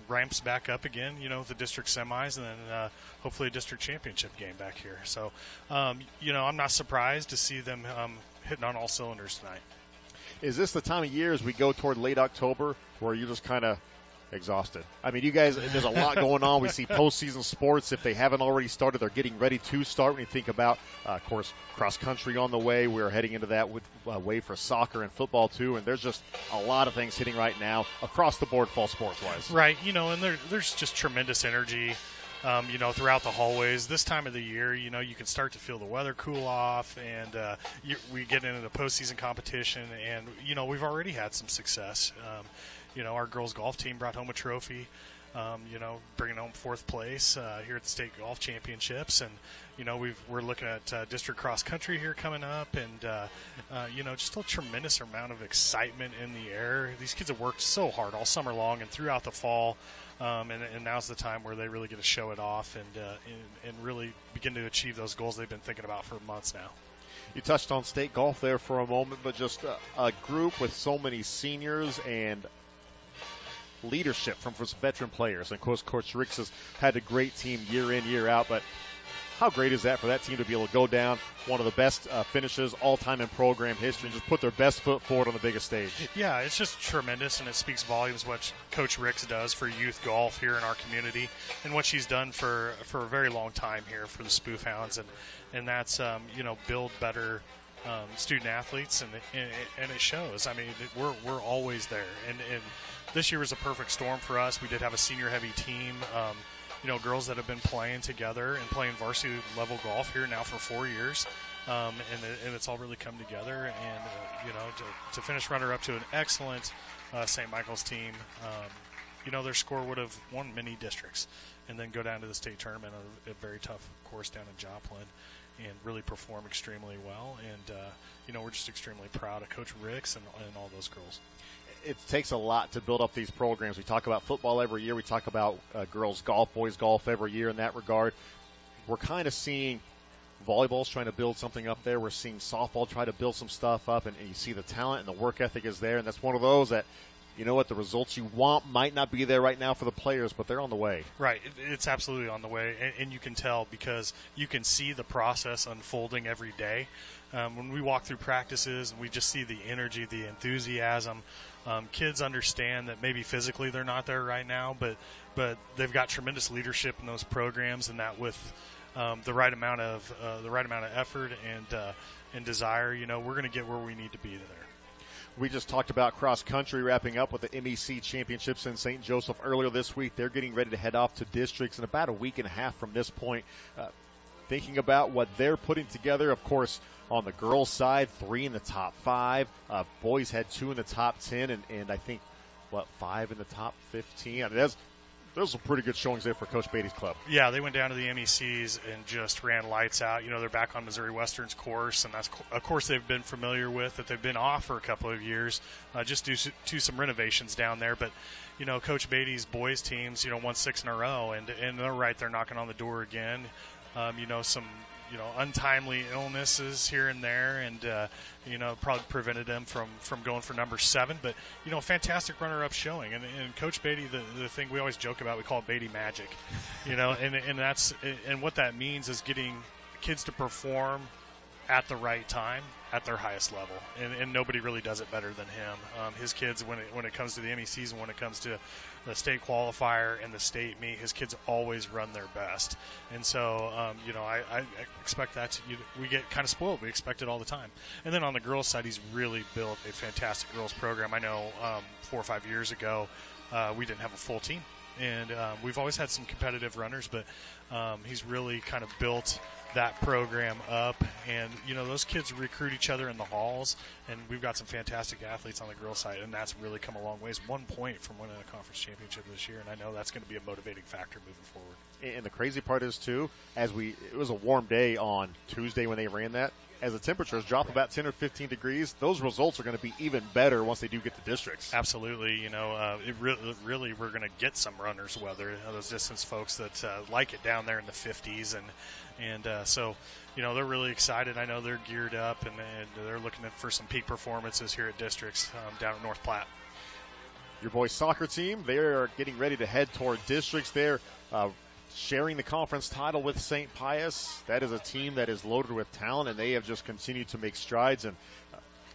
ramps back up again, the district semis, and then hopefully a district championship game back here. So, I'm not surprised to see them hitting on all cylinders tonight. Is this the time of year as we go toward late October where you're just kind of exhausted? I mean, you guys, there's a lot going on. We see postseason sports. If they haven't already started, they're getting ready to start. When you think about, of course, cross country on the way, we're heading into that with way for soccer and football too. And there's just a lot of things hitting right now across the board, fall sports wise. Right. And there's just tremendous energy, throughout the hallways. This time of the year, you can start to feel the weather cool off, and we get into the postseason competition, and we've already had some success. Our girls golf team brought home a trophy, bringing home 4th place here at the state golf championships. And, we're looking at district cross country here coming up, and, just a tremendous amount of excitement in the air. These kids have worked so hard all summer long and throughout the fall. And now's the time where they really get to show it off and really begin to achieve those goals they've been thinking about for months now. You touched on state golf there for a moment, but just a group with so many seniors and leadership from veteran players. And of course, Coach Ricks has had a great team year in, year out, but how great is that for that team to be able to go down one of the best finishes all time in program history and just put their best foot forward on the biggest stage? Yeah, it's just tremendous, and it speaks volumes what Coach Ricks does for youth golf here in our community and what she's done for a very long time here for the Spoof Hounds, and that's build better student athletes, and it shows. I mean, we're always there, and this year was a perfect storm for us. We did have a senior heavy team. Girls that have been playing together and playing varsity level golf here now for 4 years, and it's all really come together. And to finish runner up to an excellent St. Michael's team, their score would have won many districts, and then go down to the state tournament, a very tough course down in Joplin, and really perform extremely well. And we're just extremely proud of Coach Ricks and all those girls. It takes a lot to build up these programs. We talk about football every year. We talk about girls golf, boys golf every year in that regard. We're kind of seeing volleyball's trying to build something up there. We're seeing softball try to build some stuff up, and you see the talent and the work ethic is there. And that's one of those that, the results you want might not be there right now for the players, but they're on the way. Right. It's absolutely on the way, and you can tell because you can see the process unfolding every day. When we walk through practices, we just see the energy, the enthusiasm. Kids understand that maybe physically they're not there right now, but they've got tremendous leadership in those programs, and that with the right amount of effort and desire, we're going to get where we need to be there. We just talked about cross country wrapping up with the MEC championships in St. Joseph earlier this week. They're getting ready to head off to districts in about a week and a half from this point. Thinking about what they're putting together, of course, on the girls' side, 3 in the top 5. Boys had 2 in the top 10, and I think, 5 in the top 15. I mean, those are pretty good showings there for Coach Beatty's club. Yeah, they went down to the MECs and just ran lights out. They're back on Missouri Western's course, and that's a course they've been familiar with, that they've been off for a couple of years, just due to some renovations down there. But, Coach Beatty's boys teams, won 6 in a row, and they're right there knocking on the door again. Some untimely illnesses here and there, and probably prevented them from going for number 7. But fantastic runner-up showing, and Coach Beatty, the thing we always joke about, we call it Beatty magic, and what that means is getting kids to perform at the right time at their highest level, and nobody really does it better than him. His kids, when it comes to the MECs and when it comes to the state qualifier and the state meet, his kids always run their best. And so, I expect that we get kind of spoiled. We expect it all the time. And then on the girls' side, he's really built a fantastic girls' program. I know 4 or 5 years ago, we didn't have a full team. And we've always had some competitive runners, but he's really kind of built that program up, and those kids recruit each other in the halls, and we've got some fantastic athletes on the girls' side, and that's really come a long ways. 1 point from winning a conference championship this year, and I know that's going to be a motivating factor moving forward. And the crazy part is too, it was a warm day on Tuesday when they ran that. As the temperatures drop about 10 or 15 degrees, those results are going to be even better once they do get to districts. Absolutely. Really, we're going to get some runners weather. Those distance folks that like it down there in the 50s, and so they're really excited. I know they're geared up, and they're looking for some peak performances here at districts down at North Platte. Your boys' soccer team, they are getting ready to head toward districts. They're sharing the conference title with St. Pius. That is a team that is loaded with talent, and they have just continued to make strides, and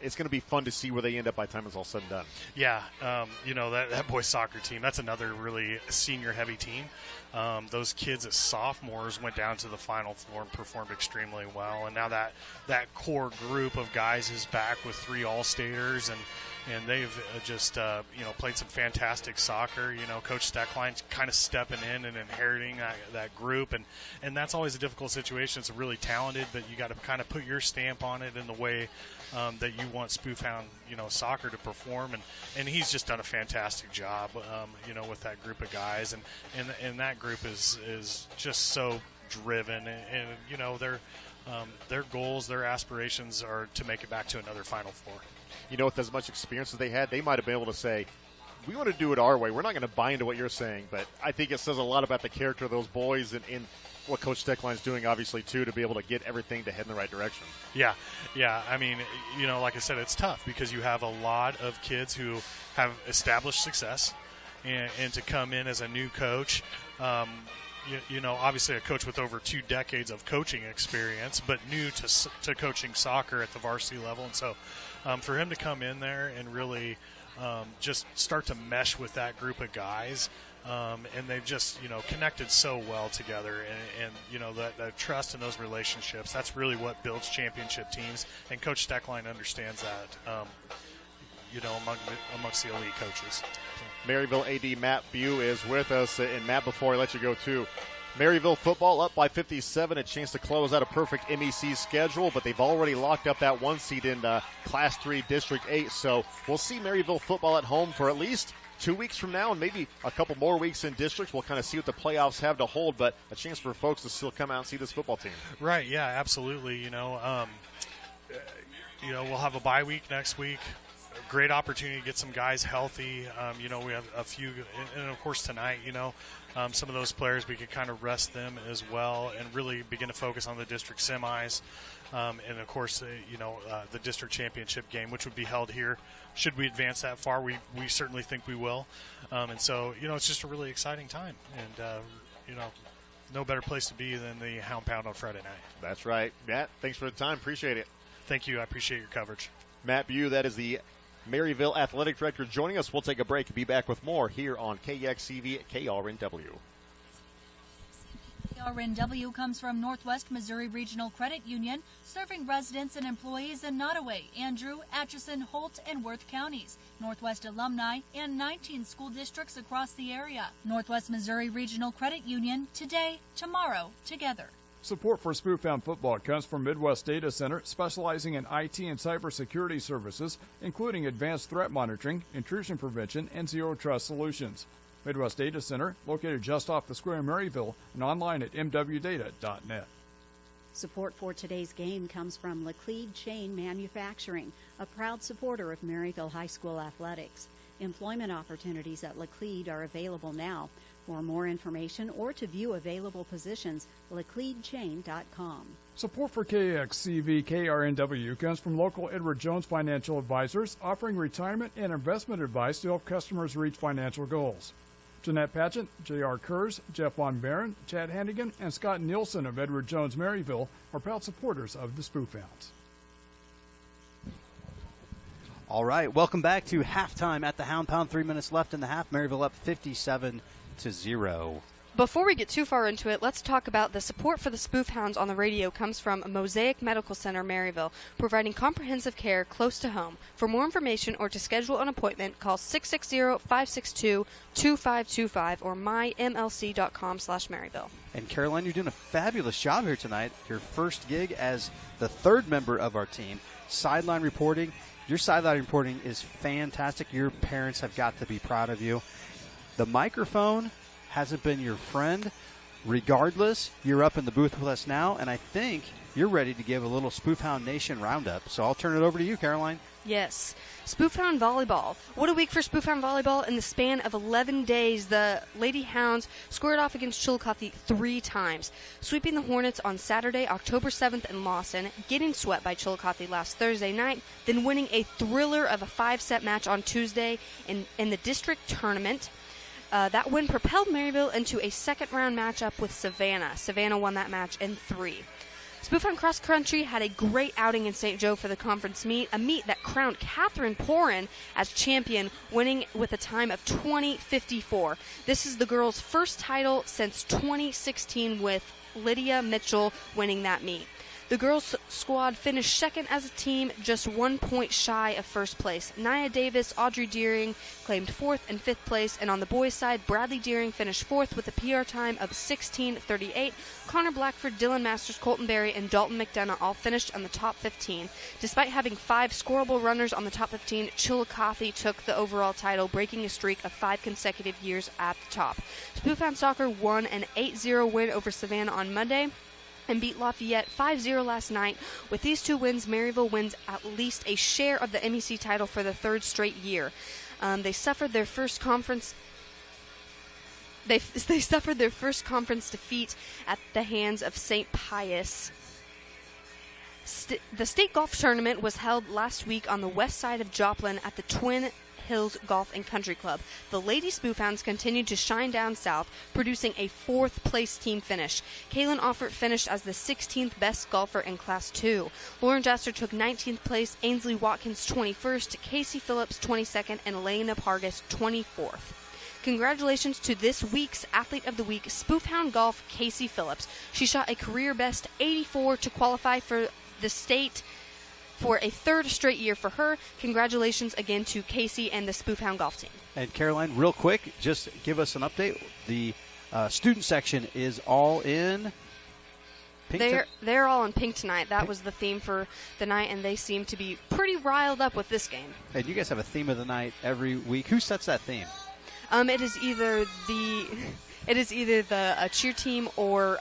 it's going to be fun to see where they end up by the time it's all said and done. Yeah, that boys' soccer team, that's another really senior-heavy team. Those kids as sophomores went down to the Final Four and performed extremely well, and now that core group of guys is back with 3 All-Staters, and they've just played some fantastic soccer. Coach Steckline's kind of stepping in and inheriting that group, and that's always a difficult situation. It's really talented, but you got to kind of put your stamp on it in the way that you want Spoofhound soccer to perform, and he's just done a fantastic job with that group of guys, and that group is just so driven, and their goals, their aspirations are to make it back to another Final Four. With as much experience as they had, they might have been able to say, we want to do it our way. We're not going to buy into what you're saying, but I think it says a lot about the character of those boys and what Coach Steckline's doing, obviously, too, to be able to get everything to head in the right direction. Yeah. I mean, like I said, it's tough because you have a lot of kids who have established success, and to come in as a new coach, obviously a coach with over 2 decades of coaching experience, but new to coaching soccer at the varsity level. And so for him to come in there and really just start to mesh with that group of guys, and they've just, connected so well together, and that trust in those relationships, that's really what builds championship teams, and Coach Steckline understands that, amongst the elite coaches. Maryville AD Matt Bew is with us. And Matt, before I let you go too, Maryville football up by 57, a chance to close out a perfect MEC schedule, but they've already locked up that 1 seed in Class 3 District 8. So we'll see Maryville football at home for at least 2 weeks from now, and maybe a couple more weeks in districts. We'll kind of see what the playoffs have to hold, but a chance for folks to still come out and see this football team. Right, yeah, absolutely. We'll have a bye week next week. Great opportunity to get some guys healthy. We have a few, and of course tonight, some of those players, we could kind of rest them as well and really begin to focus on the district semis. And of course, the district championship game, which would be held here. Should we advance that far, we certainly think we will. And so, it's just a really exciting time. And, no better place to be than the Hound Pound on Friday night. That's right. Matt, thanks for the time. Appreciate it. Thank you. I appreciate your coverage. Matt Bew, that is the Maryville Athletic Director, joining us. We'll take a break and be back with more here on KXCV KRNW. KRNW comes from Northwest Missouri Regional Credit Union, serving residents and employees in Nottoway, Andrew, Atchison, Holt, and Worth counties, Northwest alumni, and 19 school districts across the area. Northwest Missouri Regional Credit Union, today, tomorrow, together. Support for Spoofhound football comes from Midwest Data Center, specializing in IT and cybersecurity services, including advanced threat monitoring, intrusion prevention, and zero trust solutions. Midwest Data Center, located just off the square in Maryville, and online at mwdata.net. Support for today's game comes from Laclede Chain Manufacturing, a proud supporter of Maryville High School athletics. Employment opportunities at Laclede are available now. For more information or to view available positions, lacledechain.com. Support for KXCV KRNW comes from local Edward Jones Financial Advisors, offering retirement and investment advice to help customers reach financial goals. Jeanette Patchett, J.R. Kurz, Jeff Von Barron, Chad Hannigan, and Scott Nielsen of Edward Jones Maryville are proud supporters of the Spoof Hounds. All right, welcome back to halftime at the Hound Pound. 3 minutes left in the half. Maryville up 57-0. Before we get too far into it, let's talk about the support for the Spoof Hounds on the radio comes from Mosaic Medical Center, Maryville, providing comprehensive care close to home. For more information or to schedule an appointment, call 660-562-2525 or mymlc.com/Maryville. And Caroline, you're doing a fabulous job here tonight. Your first gig as the third member of our team. Sideline reporting. Your sideline reporting is fantastic. Your parents have got to be proud of you. The microphone hasn't been your friend. Regardless, you're up in the booth with us now, and I think you're ready to give a little Spoof Hound Nation roundup. So I'll turn it over to you, Caroline. Yes. Spoof Hound Volleyball. What a week for Spoof Hound Volleyball. In the span of 11 days, the Lady Hounds squared off against Chillicothe 3 times, sweeping the Hornets on Saturday, October 7th in Lawson, getting swept by Chillicothe last Thursday night, then winning a thriller of a 5-set match on Tuesday in the district tournament. That win propelled Maryville into a second-round matchup with Savannah. Savannah won that match in 3. Spoof Hound Cross Country had a great outing in St. Joe for the conference meet, a meet that crowned Catherine Porin as champion, winning with a time of 20:54. This is the girls' first title since 2016, with Lydia Mitchell winning that meet. The girls' squad finished second as a team, just 1 point shy of first place. Nia Davis, Audrey Deering claimed 4th and 5th place, and on the boys' side, Bradley Deering finished 4th with a PR time of 16:38. Connor Blackford, Dylan Masters, Colton Berry, and Dalton McDonough all finished on the top 15. Despite having 5 scoreable runners on the top 15, Chillicothe took the overall title, breaking a streak of 5 consecutive years at the top. Spoof Hound Soccer won an 8-0 win over Savannah on Monday and beat Lafayette 5-0 last night. With these 2 wins, Maryville wins at least a share of the MEC title for the 3rd straight year. They suffered their first conference. They suffered their first conference defeat at the hands of St. Pius. The state golf tournament was held last week on the west side of Joplin at the Twin Hills Golf and Country Club. The Lady Spoof Hounds continued to shine down south, producing a 4th place team finish. Kaylin Offert finished as the 16th best golfer in Class 2. Lauren Jasser took 19th place, Ainsley Watkins 21st, Casey Phillips 22nd, and Elena Pargas 24th. Congratulations to this week's Athlete of the Week, Spoof Hound Golf, Casey Phillips. She shot a career best 84 to qualify for the state for a 3rd straight year for her. Congratulations again to Casey and the Spoof Hound golf team. And Caroline, real quick, just give us an update. The student section is all in pink. They're all in pink tonight. That was the theme for the night, and they seem to be pretty riled up with this game. And you guys have a theme of the night every week. Who sets that theme? It is either the cheer team or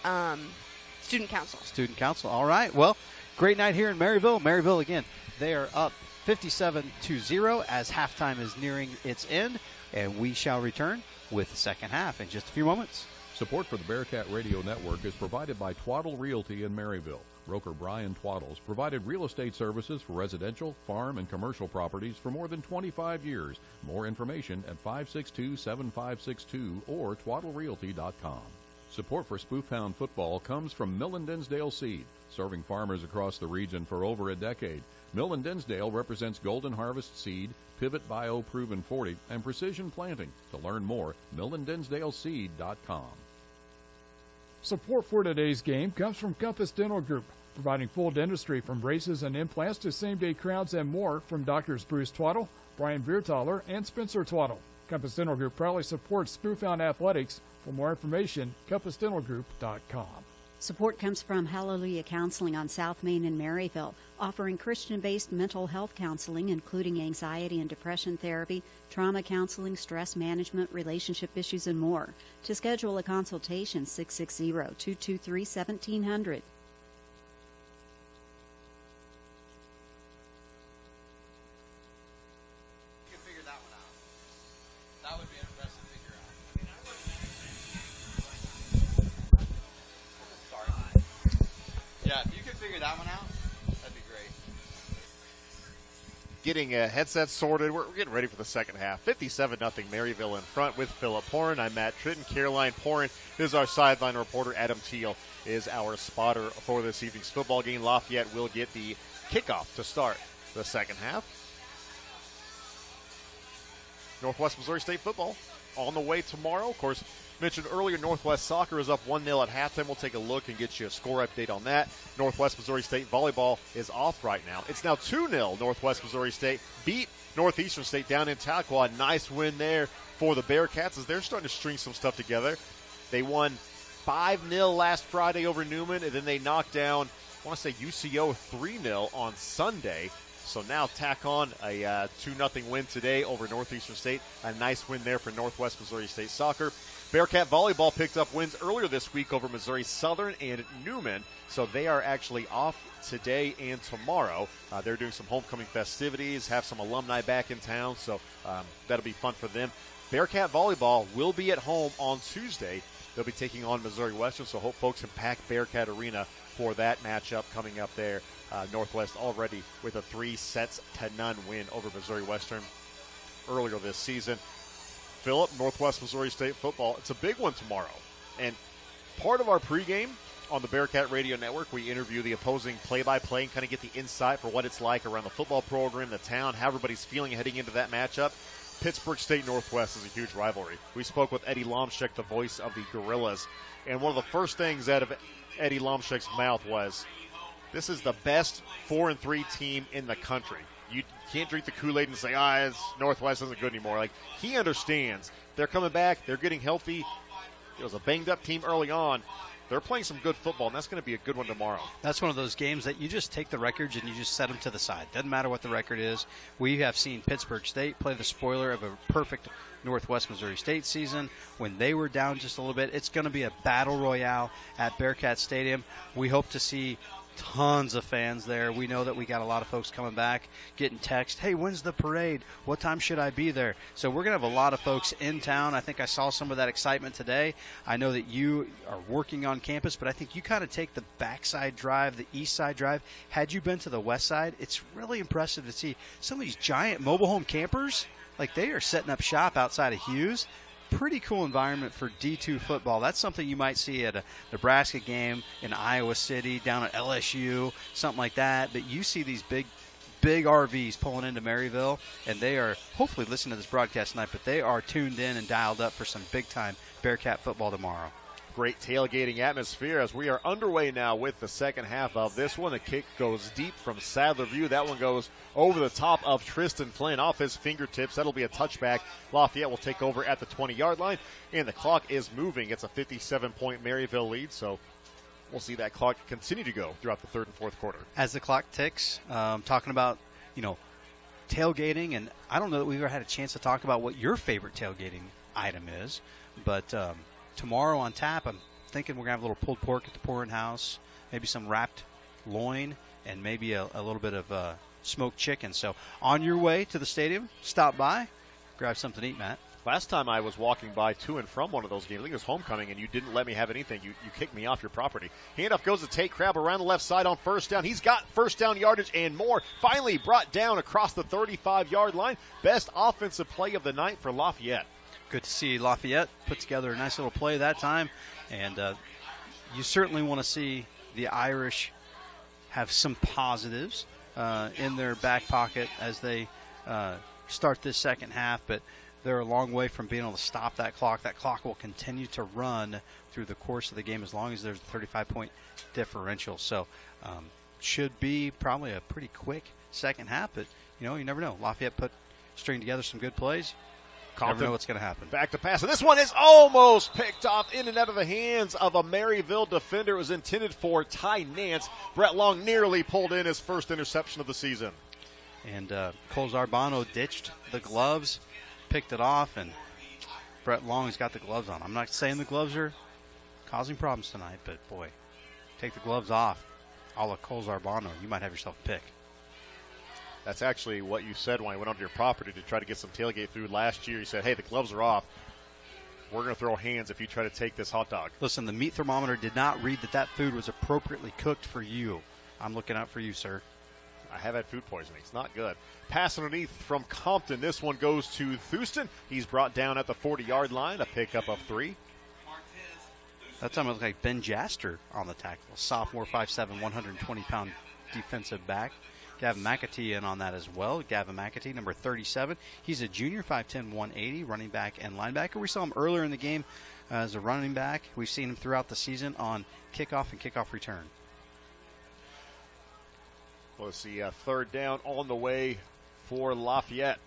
student council. Student council. All right. Well, great night here in Maryville. Maryville, again, they are up 57-0 as halftime is nearing its end, and we shall return with the second half in just a few moments. Support for the Bearcat Radio Network is provided by Twaddle Realty in Maryville. Broker Brian Twaddles provided real estate services for residential, farm, and commercial properties for more than 25 years. More information at 562-7562 or twaddlerealty.com. Support for Spoof Hound football comes from Millen Dinsdale Seed, serving farmers across the region for over a decade. Millen Dinsdale represents Golden Harvest Seed, Pivot Bio Proven 40, and Precision Planting. To learn more, millendinsdaleseed.com. Support for today's game comes from Compass Dental Group, providing full dentistry from braces and implants to same-day crowns and more from Doctors Bruce Twaddle, Brian Viertaler, and Spencer Twaddle. Compass Dental Group proudly supports Spoof Hound athletics. For more information, compassdentalgroup.com. Support comes from Hallelujah Counseling on South Main in Maryville, offering Christian-based mental health counseling, including anxiety and depression therapy, trauma counseling, stress management, relationship issues, and more. To schedule a consultation, 660-223-1700. Yeah, if you can figure that one out, that'd be great. Getting headsets sorted. We're getting ready for the second half. 57-0 Maryville in front with Philip Porin. I'm Matt Tritton. Caroline Porin is our sideline reporter. Adam Teal is our spotter for this evening's football game. Lafayette will get the kickoff to start the second half. Northwest Missouri State football on the way tomorrow. Of course, mentioned earlier, Northwest Soccer is up 1-0 at halftime. We'll take a look and get you a score update on that. Northwest Missouri State volleyball is off right now. It's now 2-0. Northwest Missouri State beat Northeastern State down in Tahlequah. Nice win there for the Bearcats as they're starting to string some stuff together. They won 5-0 last Friday over Newman, and then they knocked down, I want to say, UCO 3-0 on Sunday. So now tack on a 2-0 win today over Northeastern State. A nice win there for Northwest Missouri State soccer. Bearcat volleyball picked up wins earlier this week over Missouri Southern and Newman. So they are actually off today and tomorrow. They're doing some homecoming festivities, have some alumni back in town. So that'll be fun for them. Bearcat volleyball will be at home on Tuesday. They'll be taking on Missouri Western. So hope folks can pack Bearcat Arena for that matchup coming up there. Northwest already with a 3-0 win over Missouri Western earlier this season. Philip, Northwest Missouri State football, it's a big one tomorrow. And part of our pregame on the Bearcat Radio Network, we interview the opposing play-by-play and kind of get the insight for what it's like around the football program, the town, how everybody's feeling heading into that matchup. Pittsburgh State Northwest is a huge rivalry. We spoke with Eddie Lomschek, the voice of the Gorillas, and one of the first things out of Eddie Lomschek's mouth was, this is the best 4-3 team in the country. You can't drink the Kool-Aid and say, Northwest isn't good anymore. Like, he understands. They're coming back. They're getting healthy. It was a banged-up team early on. They're playing some good football, and that's going to be a good one tomorrow. That's one of those games that you just take the records and you just set them to the side. Doesn't matter what the record is. We have seen Pittsburgh State play the spoiler of a perfect Northwest Missouri State season when they were down just a little bit. It's going to be a battle royale at Bearcat Stadium. We hope to see tons of fans there. We know that we got a lot of folks coming back, getting text, hey, when's the parade? What time should I be there? So we're going to have a lot of folks in town. I think I saw some of that excitement today. I know that you are working on campus, but I think you kind of take the backside drive, the east side drive. Had you been to the west side, it's really impressive to see some of these giant mobile home campers. Like, they are setting up shop outside of Hughes. Pretty cool environment for D2 football. That's something you might see at a Nebraska game in Iowa City, down at LSU, something like that. But you see these big RVs pulling into Maryville, and they are hopefully listening to this broadcast tonight, but they are tuned in and dialed up for some big-time Bearcat football tomorrow. Great tailgating atmosphere as we are underway now with the second half of this one. The kick goes deep from Sadler View. That one goes over the top of Tristan Flynn off his fingertips. That'll be a touchback. Lafayette will take over at the 20-yard line, and the clock is moving. It's a 57-point Maryville lead, so we'll see that clock continue to go throughout the third and fourth quarter. As the clock ticks, talking about, tailgating, and I don't know that we've ever had a chance to talk about what your favorite tailgating item is, but tomorrow on tap, I'm thinking we're going to have a little pulled pork at the Pouring House, maybe some wrapped loin, and maybe a little bit of smoked chicken. So on your way to the stadium, stop by, grab something to eat, Matt. Last time I was walking by to and from one of those games, I think it was homecoming, and you didn't let me have anything. You kicked me off your property. Handoff goes to Tate Crab around the left side on first down. He's got first down yardage and more. Finally brought down across the 35-yard line. Best offensive play of the night for Lafayette. Good to see Lafayette put together a nice little play that time. And you certainly want to see the Irish have some positives in their back pocket as they start this second half. But they're a long way from being able to stop that clock. That clock will continue to run through the course of the game as long as there's a 35-point differential. So should be probably a pretty quick second half. But, you never know. Lafayette string together some good plays. Never know what's going to happen. Back to pass. And this one is almost picked off in and out of the hands of a Maryville defender. It was intended for Ty Nance. Brett Long nearly pulled in his first interception of the season. And Cole Zarbano ditched the gloves, picked it off, and Brett Long's got the gloves on. I'm not saying the gloves are causing problems tonight, but, boy, take the gloves off, a la Cole Zarbano. You might have yourself a pick. That's actually what you said when I went onto your property to try to get some tailgate through last year. You said, hey, the gloves are off. We're going to throw hands if you try to take this hot dog. Listen, the meat thermometer did not read that food was appropriately cooked for you. I'm looking out for you, sir. I have had food poisoning. It's not good. Pass underneath from Compton. This one goes to Houston. He's brought down at the 40-yard line, a pickup of 3. That time it looked like Ben Jaster on the tackle. Sophomore, 5'7", 120-pound defensive back. Gavin McAtee in on that as well. Gavin McAtee, number 37. He's a junior, 5'10", 180, running back and linebacker. We saw him earlier in the game as a running back. We've seen him throughout the season on kickoff and kickoff return. Let's see, third down on the way for Lafayette.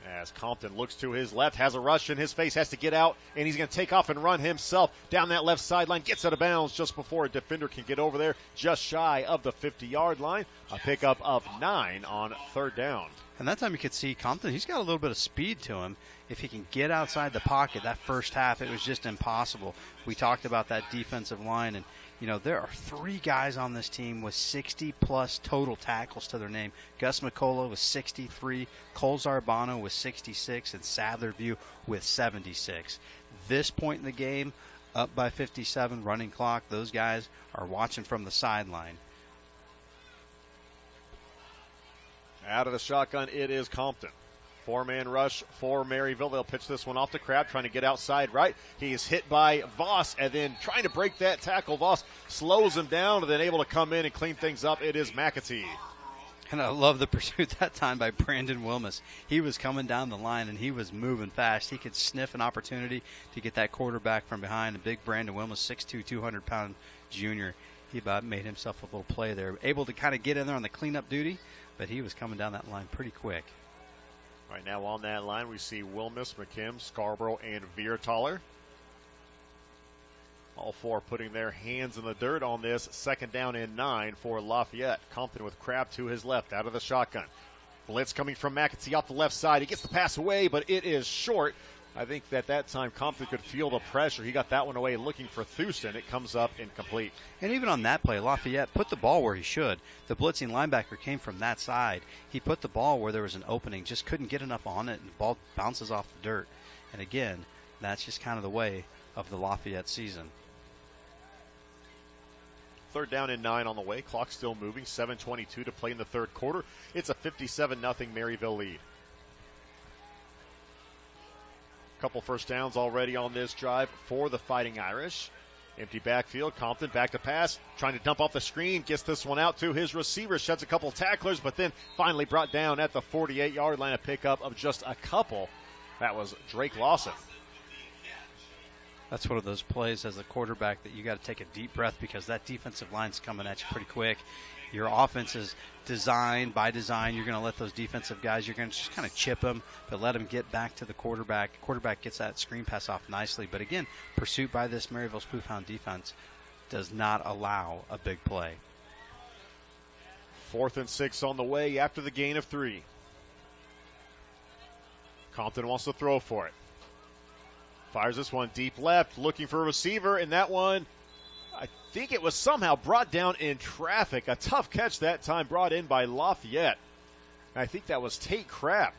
As Compton looks to his left, has a rush in his face, has to get out, and he's going to take off and run himself down that left sideline. Gets out of bounds just before a defender can get over there, just shy of the 50-yard line. A pickup of 9 on third down. And that time you could see Compton, he's got a little bit of speed to him. If he can get outside the pocket, that first half, it was just impossible. We talked about that defensive line, and you know, there are 3 guys on this team with 60-plus total tackles to their name. Gus McCullough with 63, Cole Zarbano with 66, and Sadlerview with 76. This point in the game, up by 57, running clock, those guys are watching from the sideline. Out of the shotgun, it is Compton. 4-man rush for Maryville. They'll pitch this one off to Crab, trying to get outside right. He is hit by Voss, and then trying to break that tackle. Voss slows him down, and then able to come in and clean things up. It is McAtee. And I love the pursuit that time by Brandon Wilmus. He was coming down the line, and he was moving fast. He could sniff an opportunity to get that quarterback from behind. And big Brandon Wilmus, 6'2", 200-pound junior. He about made himself a little play there. Able to kind of get in there on the cleanup duty, but he was coming down that line pretty quick. Right now on that line, we see Wilmus, McKim, Scarborough, and Viertaler. All 4 putting their hands in the dirt on this. Second down and 9 for Lafayette. Compton with Crab to his left, out of the shotgun. Blitz coming from McAtee off the left side. He gets the pass away, but it is short. I think that time Compton could feel the pressure. He got that one away looking for Houston. It comes up incomplete. And even on that play, Lafayette put the ball where he should. The blitzing linebacker came from that side. He put the ball where there was an opening, just couldn't get enough on it, and the ball bounces off the dirt. And again, that's just kind of the way of the Lafayette season. Third down and 9 on the way. Clock still moving. 7:22 to play in the third quarter. It's a 57-0 Maryville lead. Couple first downs already on this drive for the Fighting Irish. Empty backfield. Compton back to pass. Trying to dump off the screen. Gets this one out to his receiver. Sheds a couple tacklers, but then finally brought down at the 48-yard line. A pickup of just a couple. That was Drake Lawson. That's one of those plays as a quarterback that you got to take a deep breath because that defensive line's coming at you pretty quick. Your offense is designed by design. You're going to let those defensive guys, you're going to just kind of chip them, but let them get back to the quarterback. Quarterback gets that screen pass off nicely. But again, pursuit by this Maryville Spoofhound defense does not allow a big play. 4th and 6 on the way after the gain of 3. Compton wants to throw for it. Fires this one deep left, looking for a receiver, and that one, I think it was somehow brought down in traffic. A tough catch that time brought in by Lafayette. And I think that was Tate Crabb.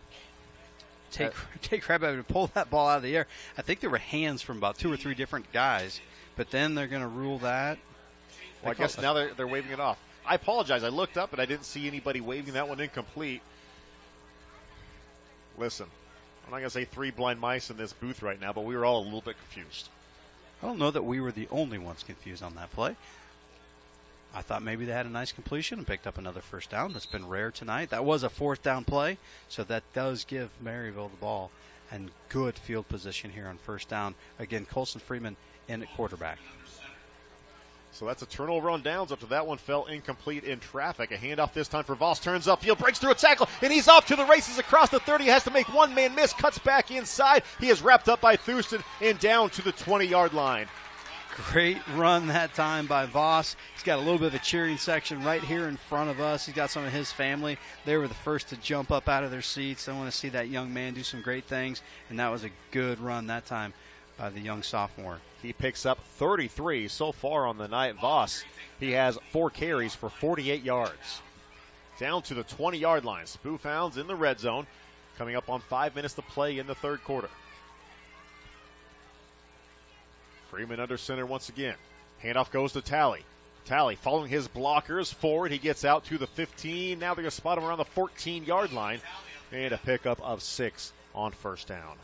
Tate Crabb had to pull that ball out of the air. I think there were hands from about 2 or 3 different guys, but then they're going to rule that. Well, I guess now they're waving it off. I apologize. I looked up, and I didn't see anybody waving that one incomplete. Listen, I'm not going to say 3 blind mice in this booth right now, but we were all a little bit confused. I don't know that we were the only ones confused on that play. I thought maybe they had a nice completion and picked up another first down. That's been rare tonight. That was a 4th down play, so that does give Maryville the ball and good field position here on first down. Again, Colson Freeman in at quarterback. So that's a turnover on downs after that one fell incomplete in traffic. A handoff this time for Voss. Turns upfield, breaks through a tackle, and he's off to the races across the 30. Has to make one man miss, cuts back inside. He is wrapped up by Thurston and down to the 20-yard line. Great run that time by Voss. He's got a little bit of a cheering section right here in front of us. He's got some of his family. They were the first to jump up out of their seats. They want to see that young man do some great things, and that was a good run that time by the young sophomore. He picks up 33 so far on the night. Voss, he has 4 carries for 48 yards. Down to the 20-yard line. Spoof Hounds in the red zone, coming up on 5 minutes to play in the third quarter. Freeman under center once again. Handoff goes to Talley. Talley following his blockers forward. He gets out to the 15. Now they're going to spot him around the 14-yard line. And a pickup of 6 on first down.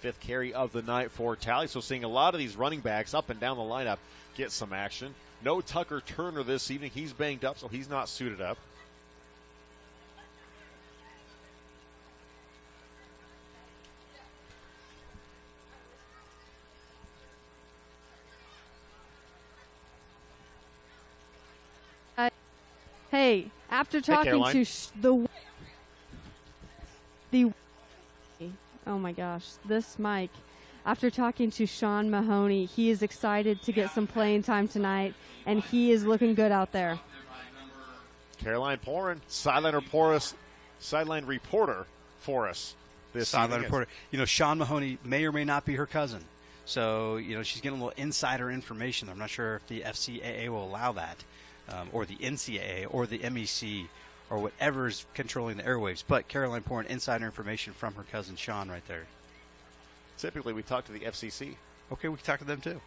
5th carry of the night for Talley. So seeing a lot of these running backs up and down the lineup get some action. No Tucker Turner this evening. He's banged up, so he's not suited up. Hey, after talking to oh my gosh, this Mike. After talking to Sean Mahoney, he is excited to get some playing time tonight, and he is looking good out there. Caroline Porin, sideline reporter for us this Sideline evening. reporter. You know, Sean Mahoney may or may not be her cousin. So, you know, she's getting a little insider information. I'm not sure if the FCAA will allow that, or the NCAA, or the MEC, or whatever is controlling the airwaves. But Caroline Porin, insider information from her cousin Sean right there. Typically, we talk to the FCC. Okay, we can talk to them too.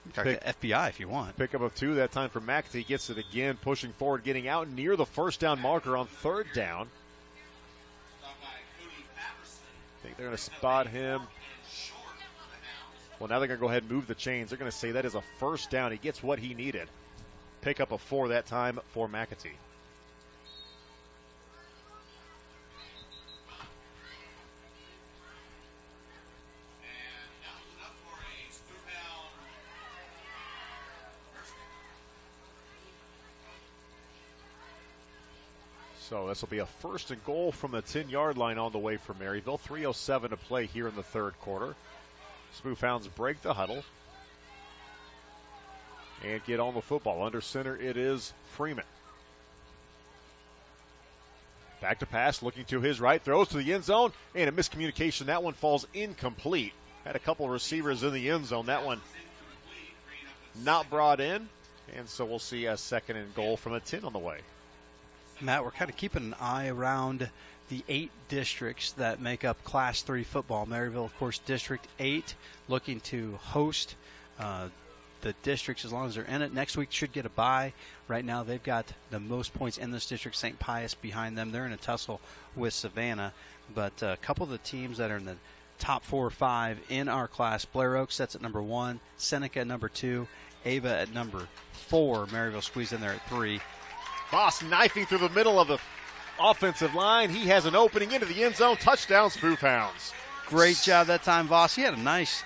We can talk to FBI if you want. Pickup of 2 that time for McAtee. Gets it again, pushing forward, getting out near the first down marker on 3rd down. I think they're going to spot him. Well, now they're going to go ahead and move the chains. They're going to say that is a first down. He gets what he needed. Pickup of 4 that time for McAtee. So this will be a 1st and goal from the 10-yard line on the way for Maryville. 3:07 to play here in the third quarter. Spoof Hounds break the huddle and get on the football. Under center, it is Freeman. Back to pass, looking to his right, throws to the end zone, and a miscommunication. That one falls incomplete. Had a couple of receivers in the end zone. That one not brought in, and so we'll see a 2nd and goal from a 10 on the way. Matt, we're kind of keeping an eye around the 8 districts that make up Class 3 football. Maryville, of course, District 8, looking to host the districts as long as they're in it. Next week should get a bye. Right now they've got the most points in this district, St. Pius behind them. They're in a tussle with Savannah. But a couple of the teams that are in the top 4 or 5 in our class, Blair Oaks, that's at number 1, Seneca at number 2, Ava at number 4. Maryville squeezed in there at 3. Voss knifing through the middle of the offensive line. He has an opening into the end zone. Touchdown, Spoof Hounds. Great job that time, Voss. He had a nice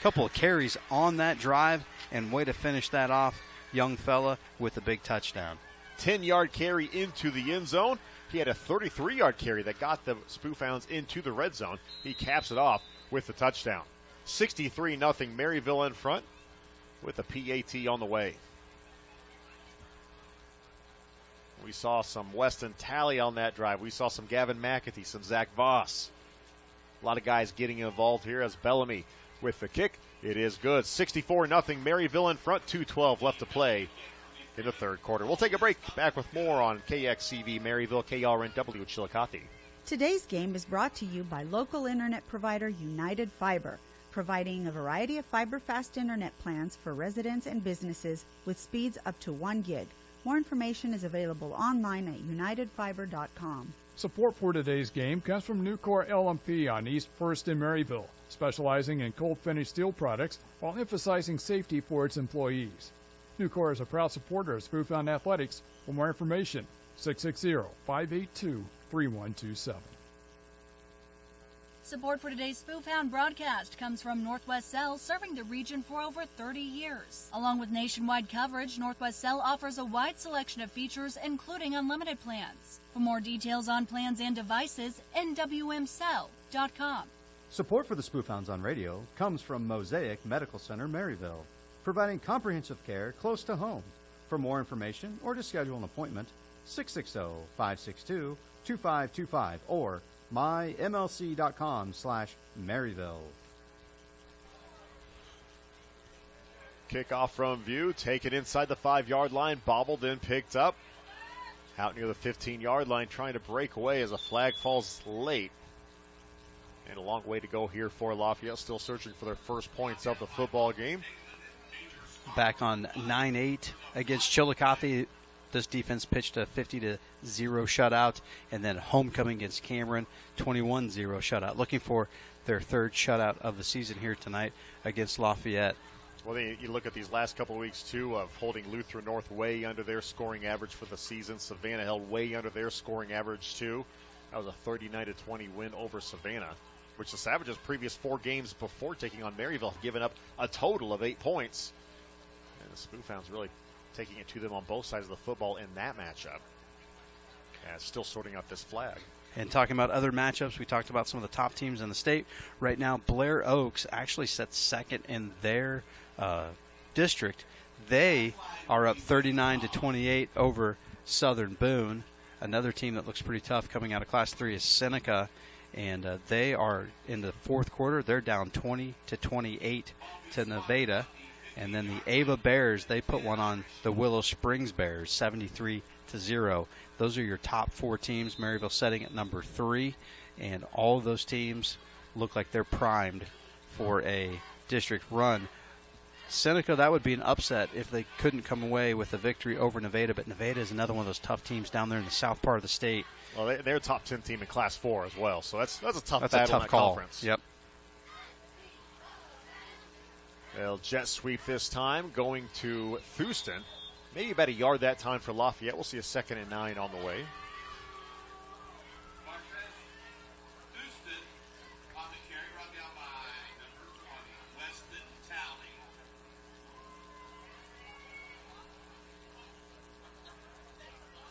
couple of carries on that drive, and way to finish that off, young fella, with a big touchdown. 10-yard carry into the end zone. He had a 33-yard carry that got the Spoof Hounds into the red zone. He caps it off with the touchdown. 63-0 Maryville in front with a PAT on the way. We saw some Weston Talley on that drive. We saw some Gavin McAtee, some Zach Voss. A lot of guys getting involved here as Bellamy with the kick. It is good. 64-0 Maryville in front. 2:12 left to play in the third quarter. We'll take a break. Back with more on KXCV Maryville, KRNW Chillicothe. Today's game is brought to you by local internet provider United Fiber, providing a variety of fiber-fast internet plans for residents and businesses with speeds up to 1 gig. More information is available online at unitedfiber.com. Support for today's game comes from Nucor LMP on East 1st in Maryville, specializing in cold-finish steel products while emphasizing safety for its employees. Nucor is a proud supporter of Spoof Hound Athletics. For more information, 660-582-3127. Support for today's Spoof Hound broadcast comes from Northwest Cell, serving the region for over 30 years. Along with nationwide coverage, Northwest Cell offers a wide selection of features, including unlimited plans. For more details on plans and devices, nwmcell.com. Support for the Spoof Hounds on radio comes from Mosaic Medical Center, Maryville, providing comprehensive care close to home. For more information or to schedule an appointment, 660-562-2525 or mymlc.com/Maryville. Kickoff from view, taken inside the 5-yard line, bobbled and picked up. Out near the 15-yard line, trying to break away as a flag falls late. And a long way to go here for Lafayette, still searching for their first points of the football game. Back on 9-8 against Chillicothe. This defense pitched a 50-0 shutout, and then homecoming against Cameron, 21-0 shutout. Looking for their third shutout of the season here tonight against Lafayette. Well, you look at these last couple of weeks, too, of holding Lutheran North way under their scoring average for the season. Savannah held way under their scoring average, too. That was a 39-20 win over Savannah, which the Savages' previous 4 games before taking on Maryville have given up a total of 8 points. And the Spoof Hounds really taking it to them on both sides of the football in that matchup. And still sorting out this flag. And talking about other matchups, we talked about some of the top teams in the state. Right now, Blair Oaks actually sets second in their district. They are up 39-28 over Southern Boone. Another team that looks pretty tough coming out of Class 3 is Seneca. And they are in the fourth quarter. They're down 20-28 to Nevada. And then the Ava Bears, they put one on the Willow Springs Bears, 73-0. Those are your top 4 teams. Maryville setting at number 3. And all of those teams look like they're primed for a district run. Seneca, that would be an upset if they couldn't come away with a victory over Nevada. But Nevada is another one of those tough teams down there in the south part of the state. Well, they're a top 10 team in Class 4 as well. So that's a tough That's battle a tough in that call. conference. Yep. They'll jet sweep this time, going to Houston. Maybe about a yard that time for Lafayette. We'll see a 2nd and 9 on the way.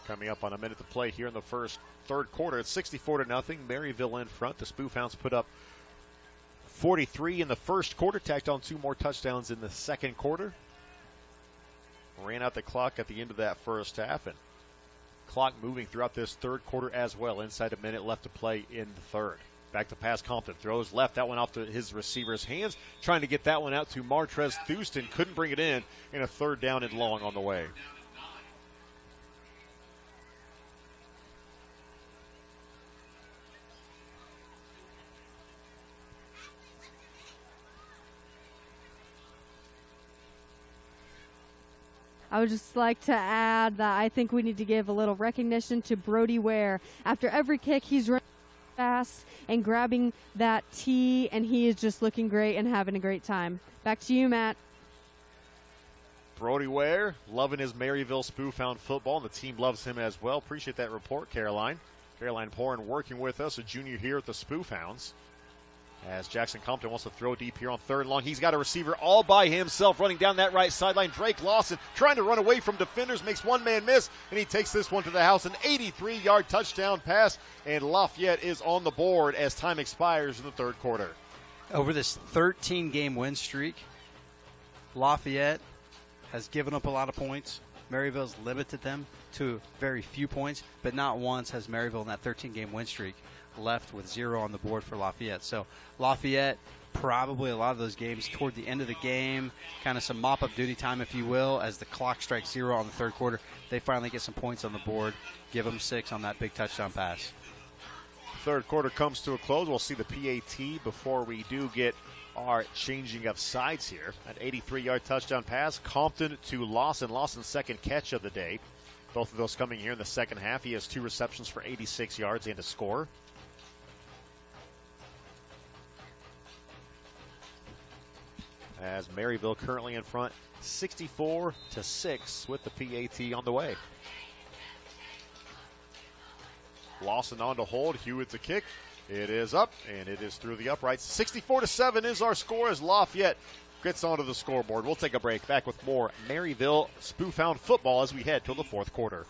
Coming up on a minute to play here in the third quarter. It's 64-0. Maryville in front. The Spoof Hounds put up 43 in the first quarter, tacked on 2 more touchdowns in the second quarter. Ran out the clock at the end of that first half, and clock moving throughout this third quarter as well. Inside a minute left to play in the third. Back to pass, Compton throws left. That one off to his receiver's hands. Trying to get that one out to Martrez Houston. Couldn't bring it in a 3rd down and long on the way. I would just like to add that I think we need to give a little recognition to Brody Ware. After every kick, he's running fast and grabbing that tee, and he is just looking great and having a great time. Back to you, Matt. Brody Ware, loving his Maryville Spoof Hound football, and the team loves him as well. Appreciate that report, Caroline. Caroline Porin working with us, a junior here at the Spoof Hounds. As Jackson Compton wants to throw deep here on 3rd and long. He's got a receiver all by himself running down that right sideline. Drake Lawson trying to run away from defenders, makes one man miss, and he takes this one to the house. An 83-yard touchdown pass, and Lafayette is on the board as time expires in the third quarter. Over this 13-game win streak, Lafayette has given up a lot of points. Maryville's limited them to very few points, but not once has Maryville in that 13-game win streak left with 0 on the board for Lafayette. So Lafayette, probably a lot of those games toward the end of the game, kind of some mop-up duty time, if you will, as the clock strikes 0 on the third quarter. They finally get some points on the board, give them 6 on that big touchdown pass. Third quarter comes to a close. We'll see the PAT before we do get our changing of sides here. An 83-yard touchdown pass, Compton to Lawson. Lawson's second catch of the day. Both of those coming here in the second half. He has 2 receptions for 86 yards and a score. As Maryville currently in front, 64-6 with the PAT on the way. Lawson on to hold. Hewitt's a kick. It is up, and it is through the uprights. 64-7 is our score as Lafayette gets onto the scoreboard. We'll take a break. Back with more Maryville Spoofhound football as we head to the fourth quarter.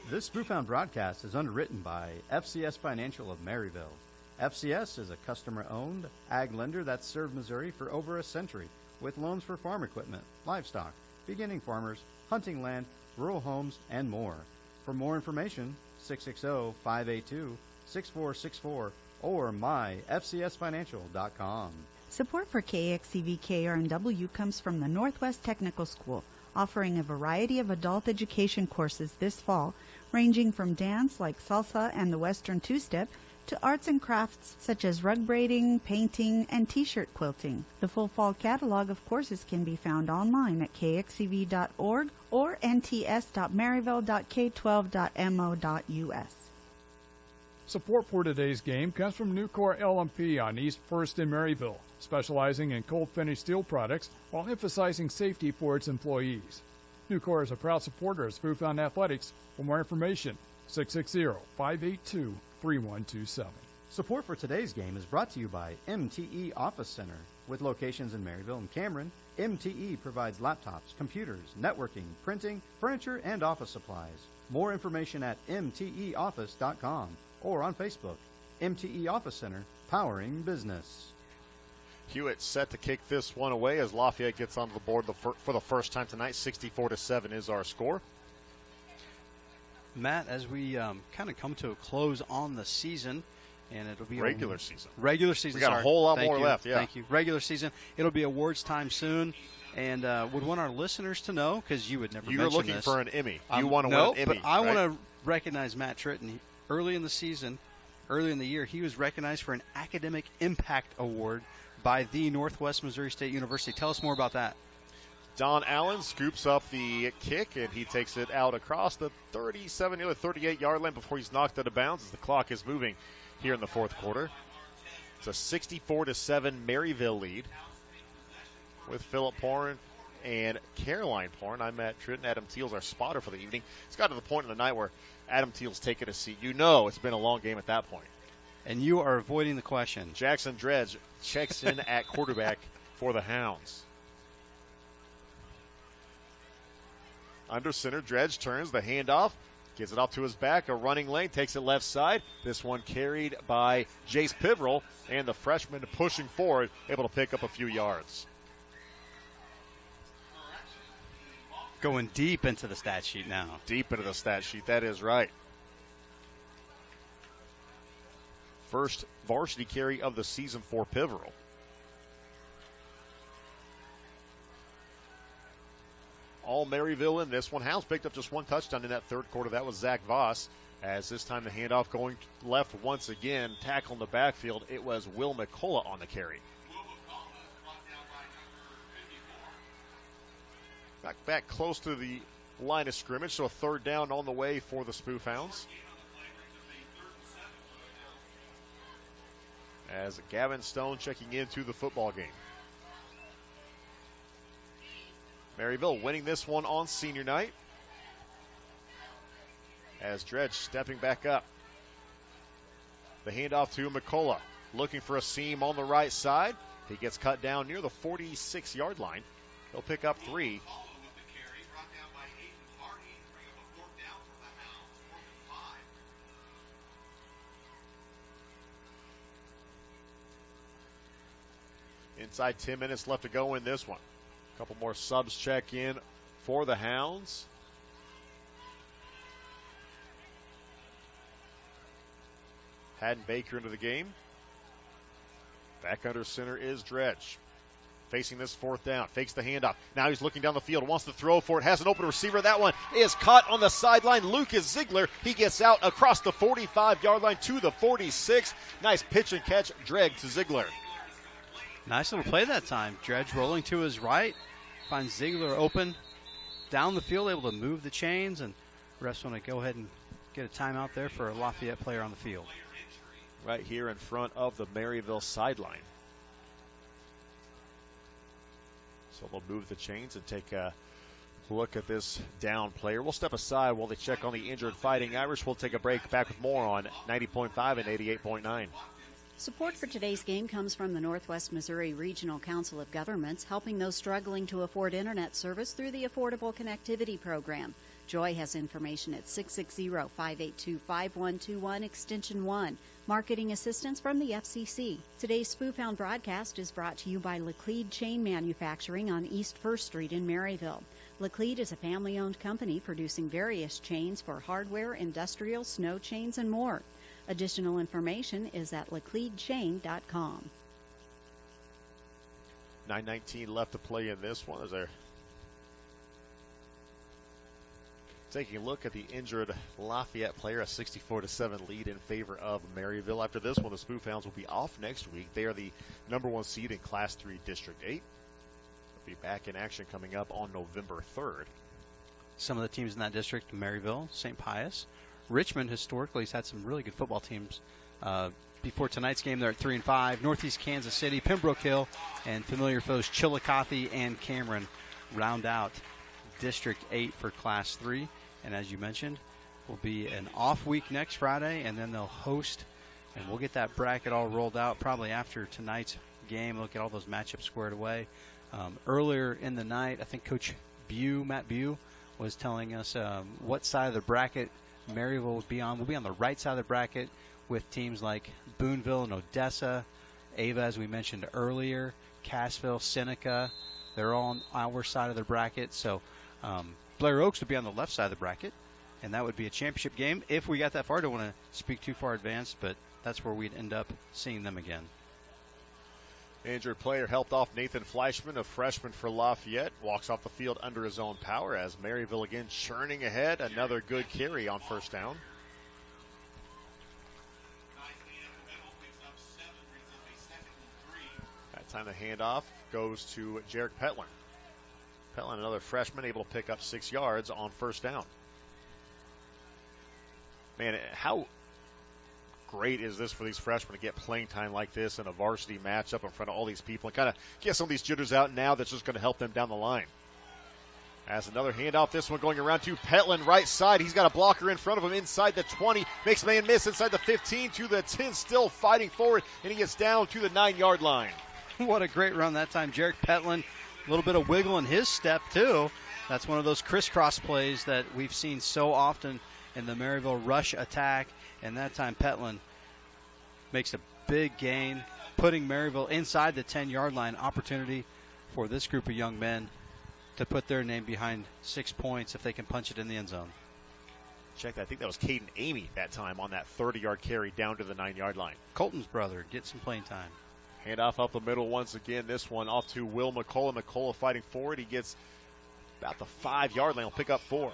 This Spoofhound broadcast is underwritten by FCS Financial of Maryville. FCS is a customer-owned ag lender that's served Missouri for over a century with loans for farm equipment, livestock, beginning farmers, hunting land, rural homes, and more. For more information, 660-582-6464 or myfcsfinancial.com. Support for KXCV KRNW comes from the Northwest Technical School, offering a variety of adult education courses this fall, ranging from dance like salsa and the Western two-step to arts and crafts such as rug braiding, painting, and t-shirt quilting. The full fall catalog of courses can be found online at kxcv.org or nts.maryville.k12.mo.us. Support for today's game comes from Nucor LMP on East 1st in Maryville, specializing in cold finish steel products while emphasizing safety for its employees. Nucor is a proud supporter of Spoofhound Athletics. For more information, 660-582-3127. Support for today's game is brought to you by MTE Office Center. With locations in Maryville and Cameron, MTE provides laptops, computers, networking, printing, furniture, and office supplies. More information at mteoffice.com or on Facebook. MTE Office Center, powering business. Hewitt set to kick this one away as Lafayette gets onto the board for the first time tonight. 64-7 is our score. Matt, as we kind of come to a close on the season, and it'll be regular season. Regular season. We got a whole lot more left. Yeah. Thank you. Regular season. It'll be awards time soon, and would want our listeners to know because you would never. You're mention looking this. for an Emmy. You want to win an Emmy. But I right? want to recognize Matt Tritton. Early in the season, early in the year, he was recognized for an Academic Impact Award by the Northwest Missouri State University. Tell us more about that. Don Allen scoops up the kick, and he takes it out across the 37 or 38-yard line before he's knocked out of bounds as the clock is moving here in the fourth quarter. It's a 64-7 Maryville lead with Phillip Porn and Caroline Porn. I'm Matt Tritton. Adam Teals, our spotter for the evening. It's got to the point in the night where Adam Teals taking a seat. You know it's been a long game at that point. And you are avoiding the question. Jackson Dredge checks in at quarterback for the Hounds. Under center, Dredge turns the handoff, gives it off to his back, a running lane, takes it left side. This one carried by Jace Pivrell, and the freshman pushing forward, able to pick up a few yards. Going deep into the stat sheet now. Deep into the stat sheet, that is right. First varsity carry of the season for Pivrell. All Maryville in this one. Hounds picked up just one touchdown in that third quarter. That was Zach Voss. As this time the handoff going left once again. Tackle in the backfield. It was Will McCullough on the carry. Back close to the line of scrimmage, so a third down on the way for the Spoof Hounds. As Gavin Stone checking into the football game. Maryville winning this one on senior night. As Dredge stepping back up. The handoff to McCullough. Looking for a seam on the right side. He gets cut down near the 46-yard line. He'll pick up 3. Inside 10 minutes left to go in this one. A couple more subs check in for the Hounds. Haddon Baker into the game. Back under center is Dredge. Facing this fourth down. Fakes the handoff. Now he's looking down the field. Wants to throw for it. Has an open receiver. That one is caught on the sideline. Lucas Ziegler. He gets out across the 45-yard line to the 46. Nice pitch and catch. Dreg to Ziegler. Nice little play that time. Dredge rolling to his right. Finds Ziegler open down the field, able to move the chains. And refs want to go ahead and get a timeout there for a Lafayette player on the field. Right here in front of the Maryville sideline. So they'll move the chains and take a look at this down player. We'll step aside while they check on the injured Fighting Irish. We'll take a break. Back with more on 90.5 and 88.9. Support for today's game comes from the Northwest Missouri Regional Council of Governments, helping those struggling to afford internet service through the Affordable Connectivity Program. Joy has information at 660-582-5121, extension 1. Marketing assistance from the FCC. Today's Spoof Hound broadcast is brought to you by Laclede Chain Manufacturing on East 1st Street in Maryville. Laclede is a family-owned company producing various chains for hardware, industrial, snow chains, and more. Additional information is at lacledechain.com. 9:19 left to play in this one as they're taking a look at the injured Lafayette player, a 64-7 lead in favor of Maryville. After this one, the Spoof Hounds will be off next week. They are the #1 seed in Class 3 District 8. They'll be back in action coming up on November 3rd. Some of the teams in that district: Maryville, St. Pius, Richmond. Historically has had some really good football teams. Before tonight's game, they're at 3-5. Northeast Kansas City, Pembroke Hill, and familiar foes Chillicothe and Cameron round out District 8 for Class 3. And as you mentioned, will be an off week next Friday, and then they'll host, and we'll get that bracket all rolled out probably after tonight's game. Look at all those matchups squared away. Earlier in the night, I think Coach Matt Bew, was telling us what side of the bracket Maryville will be on. We'll be on the right side of the bracket with teams like Boonville and Odessa, Ava, as we mentioned earlier, Cassville, Seneca. They're all on our side of the bracket. So Blair Oaks would be on the left side of the bracket, and that would be a championship game if we got that far. I don't want to speak too far advanced, but that's where we'd end up seeing them again. Injured player helped off Nathan Fleischman, a freshman for Lafayette. Walks off the field under his own power as Maryville again churning ahead. Another good carry on first down. That time the handoff goes to Jarek Petler. Petler, another freshman, able to pick up 6 yards on first down. Man, how great is this for these freshmen to get playing time like this in a varsity matchup in front of all these people and kind of get some of these jitters out now that's just going to help them down the line. As another handoff, this one going around to Petlin, right side. He's got a blocker in front of him inside the 20. Makes man miss inside the 15 to the 10, still fighting forward, and he gets down to the 9-yard line. What a great run that time. Jarek Petlin, a little bit of wiggle in his step, too. That's one of those crisscross plays that we've seen so often in the Maryville rush attack. And that time Petlin makes a big gain, putting Maryville inside the 10-yard line. Opportunity for this group of young men to put their name behind 6 points if they can punch it in the end zone. Check that. I think that was Caden Amy that time on that 30-yard carry down to the 9-yard line. Colton's brother gets some playing time. Handoff up the middle once again. This one off to Will McCullough. McCullough fighting forward. He gets about the 5-yard line. He'll pick up 4.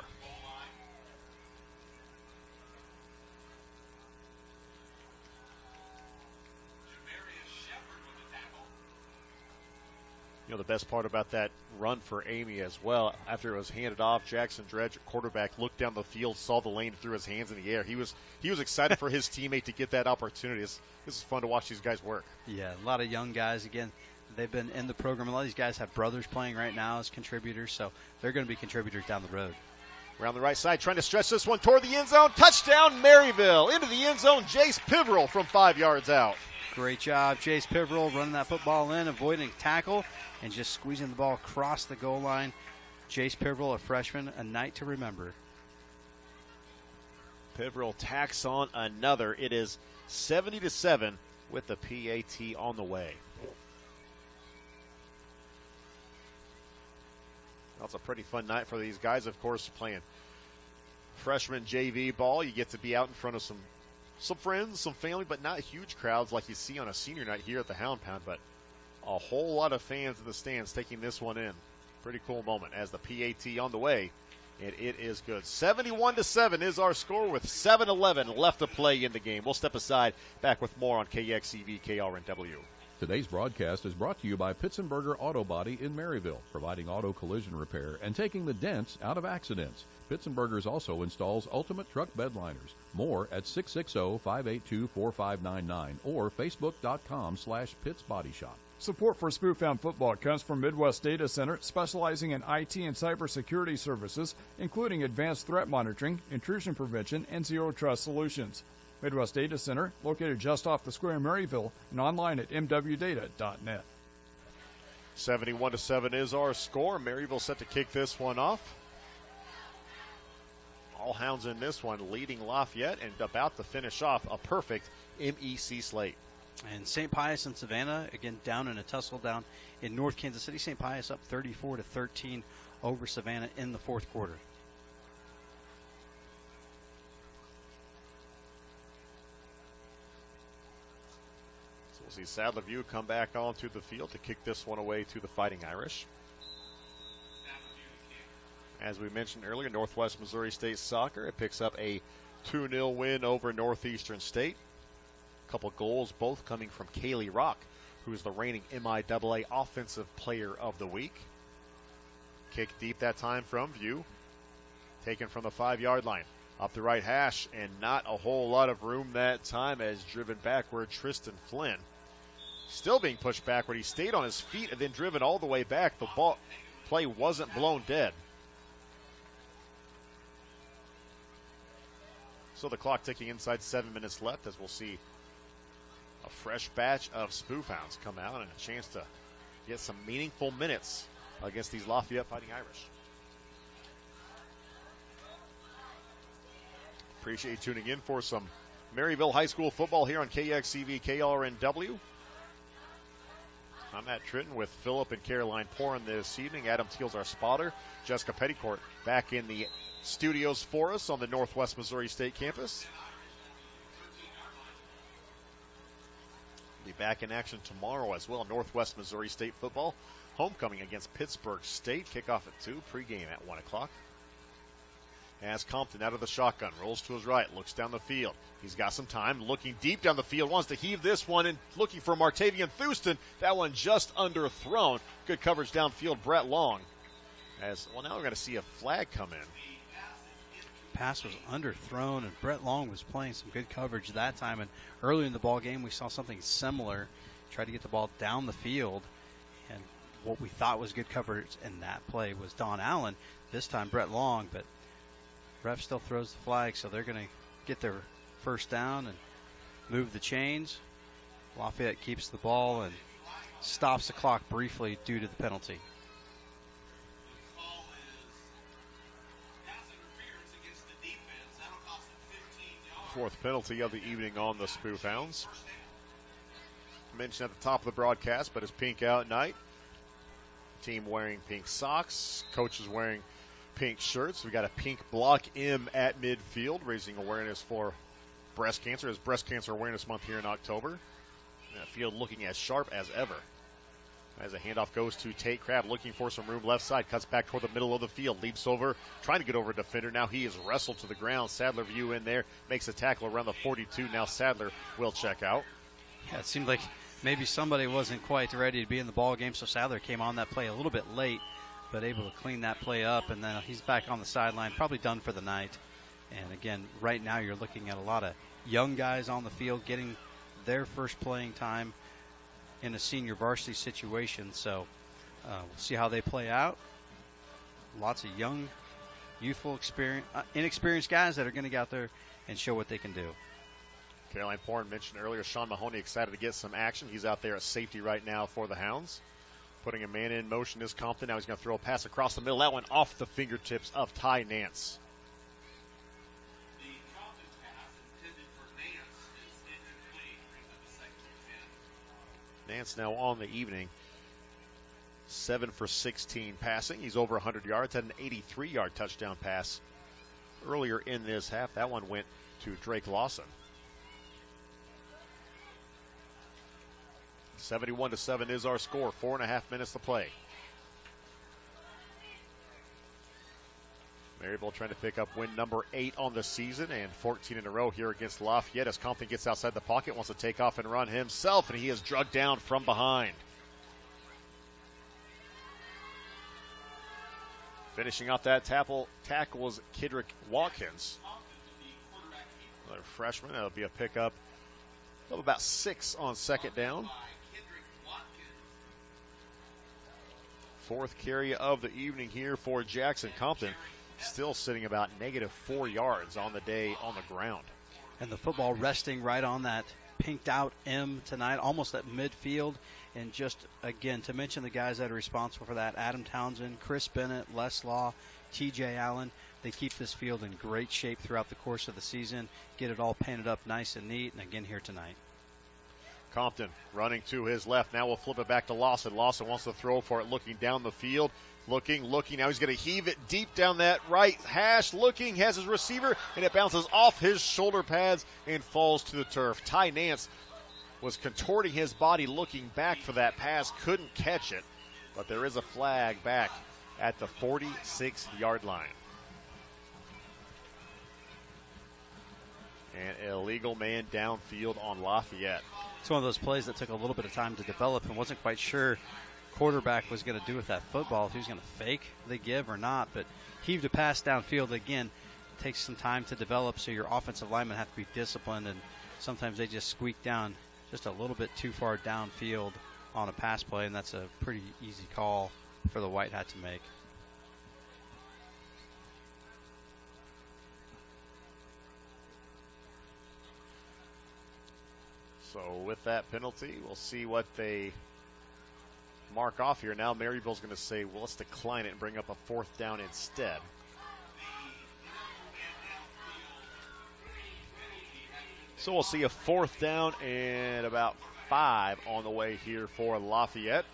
You know, the best part about that run for Amy as well, after it was handed off, Jackson Dredge, quarterback, looked down the field, saw the lane, threw his hands in the air. He was excited for his teammate to get that opportunity. This is fun to watch these guys work. Yeah, a lot of young guys. Again, they've been in the program. A lot of these guys have brothers playing right now as contributors, so they're going to be contributors down the road. Around the right side, trying to stretch this one toward the end zone. Touchdown, Maryville. Into the end zone, Jace Piverell from 5 yards out. Great job, Jace Piverell, running that football in, avoiding tackle, and just squeezing the ball across the goal line. Jace Piverell, a freshman, a night to remember. Piverell tacks on another. It is 70-7 with the PAT on the way. That's a pretty fun night for these guys, of course, playing freshman JV ball. You get to be out in front of some friends, some family, but not huge crowds like you see on a senior night here at the Hound Pound, but a whole lot of fans in the stands taking this one in. Pretty cool moment as the PAT on the way, and it is good. 71-7 is our score with 7:11 left to play in the game. We'll step aside, back with more on KXCV KRNW. Today's broadcast is brought to you by Pitsenberger Auto Body in Maryville, providing auto collision repair and taking the dents out of accidents. Pitsenberger's also installs ultimate truck bed liners. More at 660-582-4599 or facebook.com/Pitts Body Shop. Support for Spoof Hound football comes from Midwest Data Center, specializing in IT and cybersecurity services, including advanced threat monitoring, intrusion prevention, and zero trust solutions. Midwest Data Center, located just off the square in Maryville, and online at mwdata.net. 71-7 is our score. Maryville set to kick this one off. All Hounds in this one leading Lafayette and about to finish off a perfect MEC slate. And St. Pius and Savannah, again, down in a tussle down in North Kansas City. St. Pius up 34-13 over Savannah in the fourth quarter. So we'll see Sadler View come back onto the field to kick this one away to the Fighting Irish. As we mentioned earlier, Northwest Missouri State Soccer, it picks up a 2-0 win over Northeastern State. A couple goals, both coming from Kaylee Rock, who is the reigning MIAA Offensive Player of the Week. Kick deep that time from View. Taken from the 5-yard line. Up the right hash, and not a whole lot of room that time as driven backward Tristan Flynn. Still being pushed backward. He stayed on his feet and then driven all the way back. The ball play wasn't blown dead. So the clock ticking inside 7 minutes left as we'll see a fresh batch of Spoof Hounds come out and a chance to get some meaningful minutes against these Lafayette Fighting Irish. Appreciate you tuning in for some Maryville High School football here on KXCV KRNW. I'm Matt Tritton with Phillip and Caroline Porin this evening. Adam Teal's our spotter. Jessica Petticourt back in the studios for us on the Northwest Missouri State campus. Be back in action tomorrow as well. Northwest Missouri State football. Homecoming against Pittsburgh State. Kickoff at 2. Pregame at 1 o'clock. As Compton out of the shotgun, rolls to his right, looks down the field. He's got some time, looking deep down the field, wants to heave this one and looking for Martavian Thuston. That one just underthrown. Good coverage downfield, Brett Long. Now we're going to see a flag come in. Pass was underthrown, and Brett Long was playing some good coverage that time. And earlier in the ball game, we saw something similar. Tried to get the ball down the field, and what we thought was good coverage in that play was Don Allen. This time, Brett Long, but ref still throws the flag, so they're going to get their first down and move the chains. Lafayette keeps the ball and stops the clock briefly due to the penalty. Fourth penalty of the evening on the Spoof Hounds. Mentioned at the top of the broadcast, but it's pink out night. Team wearing pink socks. Coaches wearing pink shirts. We got a pink block M at midfield, raising awareness for breast cancer. It's Breast Cancer Awareness Month here in October. And the field looking as sharp as ever. As a handoff goes to Tate Crabb, looking for some room left side, cuts back toward the middle of the field, leaps over, trying to get over a defender. Now he is wrestled to the ground. Sadler View in there, makes a tackle around the 42. Now Sadler will check out. Yeah, it seemed like maybe somebody wasn't quite ready to be in the ball game, so Sadler came on that play a little bit late, but able to clean that play up, and then he's back on the sideline, probably done for the night. And again, right now you're looking at a lot of young guys on the field getting their first playing time in a senior varsity situation, so we'll see how they play out. Lots of young, youthful, inexperienced guys that are going to get out there and show what they can do. Caroline Porn mentioned earlier, Sean Mahoney excited to get some action. He's out there at safety right now for the Hounds. Putting a man in motion is Compton. Now he's going to throw a pass across the middle. That one off the fingertips of Ty Nance. Nance now on the evening. 7 for 16 passing. He's over 100 yards. Had an 83-yard touchdown pass earlier in this half. That one went to Drake Lawson. 71-7 is our score. 4.5 minutes to play. Maryville trying to pick up win number 8 on the season and 14 in a row here against Lafayette as Compton gets outside the pocket, wants to take off and run himself, and he is drugged down from behind. Finishing off that tackle is Kidrick Watkins. Another freshman. That'll be a pickup of about 6 on second down. Fourth carry of the evening here for Jackson Compton. Still sitting about -4 yards on the day on the ground. And the football resting right on that pinked out M tonight, almost at midfield. And just, again, to mention the guys that are responsible for that, Adam Townsend, Chris Bennett, Les Law, TJ Allen, they keep this field in great shape throughout the course of the season, get it all painted up nice and neat, and again here tonight. Compton running to his left. Now we'll flip it back to Lawson. Lawson wants to throw for it, looking down the field. Looking. Now he's going to heave it deep down that right hash. Looking, has his receiver, and it bounces off his shoulder pads and falls to the turf. Ty Nance was contorting his body looking back for that pass. Couldn't catch it, but there is a flag back at the 46-yard line. An illegal man downfield on Lafayette. It's one of those plays that took a little bit of time to develop and wasn't quite sure quarterback was going to do with that football, if he was going to fake the give or not, but heaved a pass downfield. Again, it takes some time to develop, so your offensive linemen have to be disciplined, and sometimes they just squeak down just a little bit too far downfield on a pass play, and that's a pretty easy call for the White Hat to make. So with that penalty, we'll see what they mark off here. Now Maryville's going to say, well, let's decline it and bring up a fourth down instead. So we'll see a fourth down and about 5 on the way here for Lafayette.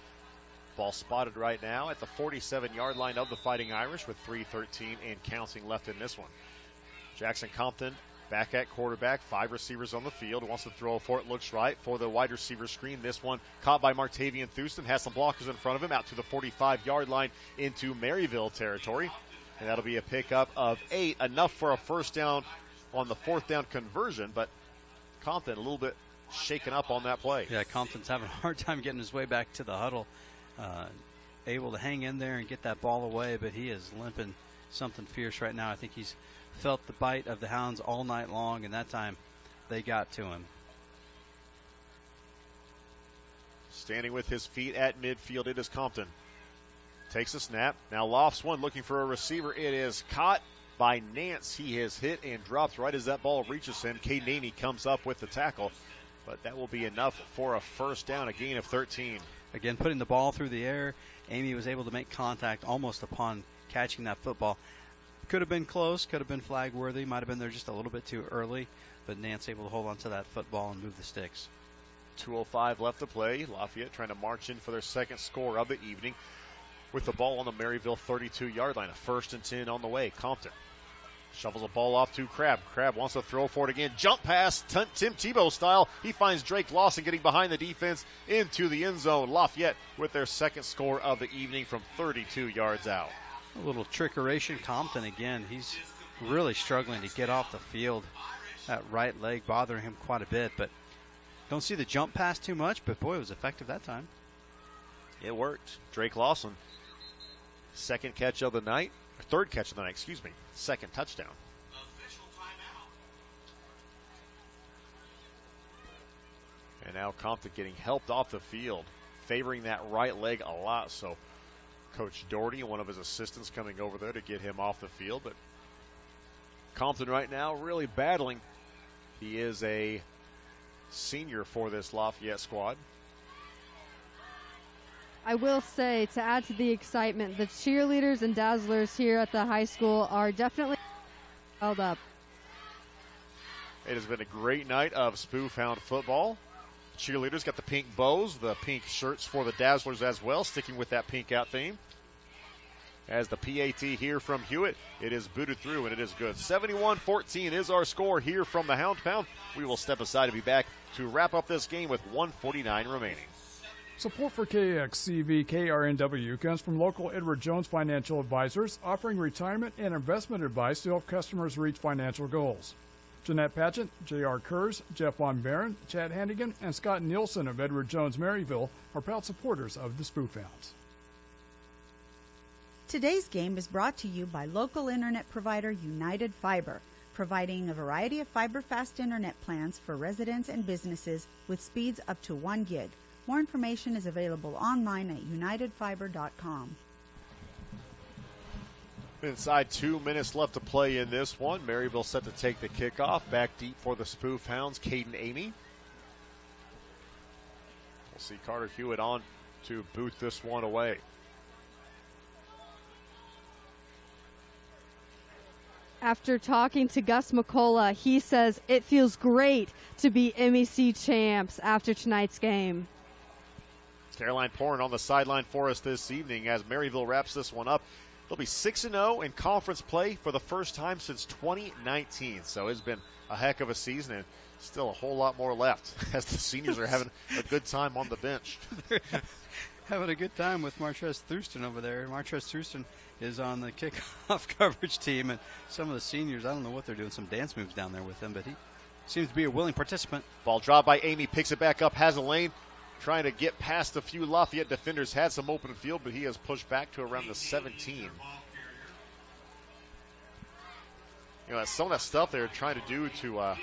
Ball spotted right now at the 47-yard line of the Fighting Irish with 3:13 and counting left in this one. Jackson Compton back at quarterback, 5 receivers on the field. Wants to throw for it, looks right for the wide receiver screen. This one caught by Martavian Thurston, has some blockers in front of him, out to the 45-yard line into Maryville territory. And that'll be a pickup of 8, enough for a first down on the fourth down conversion, but Compton a little bit shaken up on that play. Yeah, Compton's having a hard time getting his way back to the huddle. Able to hang in there and get that ball away, but he is limping something fierce right now. I think he's felt the bite of the Hounds all night long, and that time they got to him. Standing with his feet at midfield, it is Compton. Takes a snap. Now lofts one, looking for a receiver. It is caught by Nance. He has hit and dropped right as that ball reaches him. Caden Amy comes up with the tackle, but that will be enough for a first down, a gain of 13. Again, putting the ball through the air, Amy was able to make contact almost upon catching that football. Could have been close, could have been flag worthy, might have been there just a little bit too early, but Nance able to hold on to that football and move the sticks. 2:05 left to play. Lafayette trying to march in for their second score of the evening with the ball on the Maryville 32-yard line. A 1st and 10 on the way. Compton shovels a ball off to Crabb. Crabb wants to throw for it again. Jump pass, Tim Tebow style. He finds Drake Lawson getting behind the defense into the end zone. Lafayette with their second score of the evening from 32 yards out. A little trickeration. Compton again. He's really struggling to get off the field. That right leg bothering him quite a bit, but don't see the jump pass too much, but boy, it was effective that time. It worked. Drake Lawson, second catch of the night, or third catch of the night, second touchdown. And now Compton getting helped off the field, favoring that right leg a lot, so Coach Doherty, one of his assistants, coming over there to get him off the field. But Compton right now really battling. He is a senior for this Lafayette squad. I will say, to add to the excitement, the cheerleaders and dazzlers here at the high school are definitely held up. It has been a great night of Spoof Hound football. Cheerleaders got the pink bows, the pink shirts for the Dazzlers as well, sticking with that pink out theme. As the PAT here from Hewitt, it is booted through and it is good. 71-14 is our score here from the Hound Pound. We will step aside and be back to wrap up this game with 1:49 remaining. Support for KXCV KRNW comes from local Edward Jones Financial Advisors, offering retirement and investment advice to help customers reach financial goals. Jeanette Patchett, J.R. Kurz, Jeff Von Barron, Chad Hannigan, and Scott Nielsen of Edward Jones Maryville are proud supporters of the Spoof Hounds. Today's game is brought to you by local internet provider United Fiber, providing a variety of fiber-fast internet plans for residents and businesses with speeds up to 1 gig. More information is available online at unitedfiber.com. Inside 2 minutes left to play in this one. Maryville set to take the kickoff. Back deep for the Spoof Hounds, Caden Amy. We'll see Carter Hewitt on to boot this one away. After talking to Gus McCullough, he says it feels great to be MEC champs after tonight's game. Caroline Porn on the sideline for us this evening as Maryville wraps this one up. They'll be 6-0 in conference play for the first time since 2019. So it's been a heck of a season and still a whole lot more left as the seniors are having a good time on the bench. Having a good time with Martrez Thurston over there. Martrez Thurston is on the kickoff coverage team, and some of the seniors, I don't know what they're doing, some dance moves down there with him, but he seems to be a willing participant. Ball dropped by Amy, picks it back up, has a lane, trying to get past a few Lafayette defenders, had some open field, but he has pushed back to around the 17. You know, some of that stuff they're trying to do to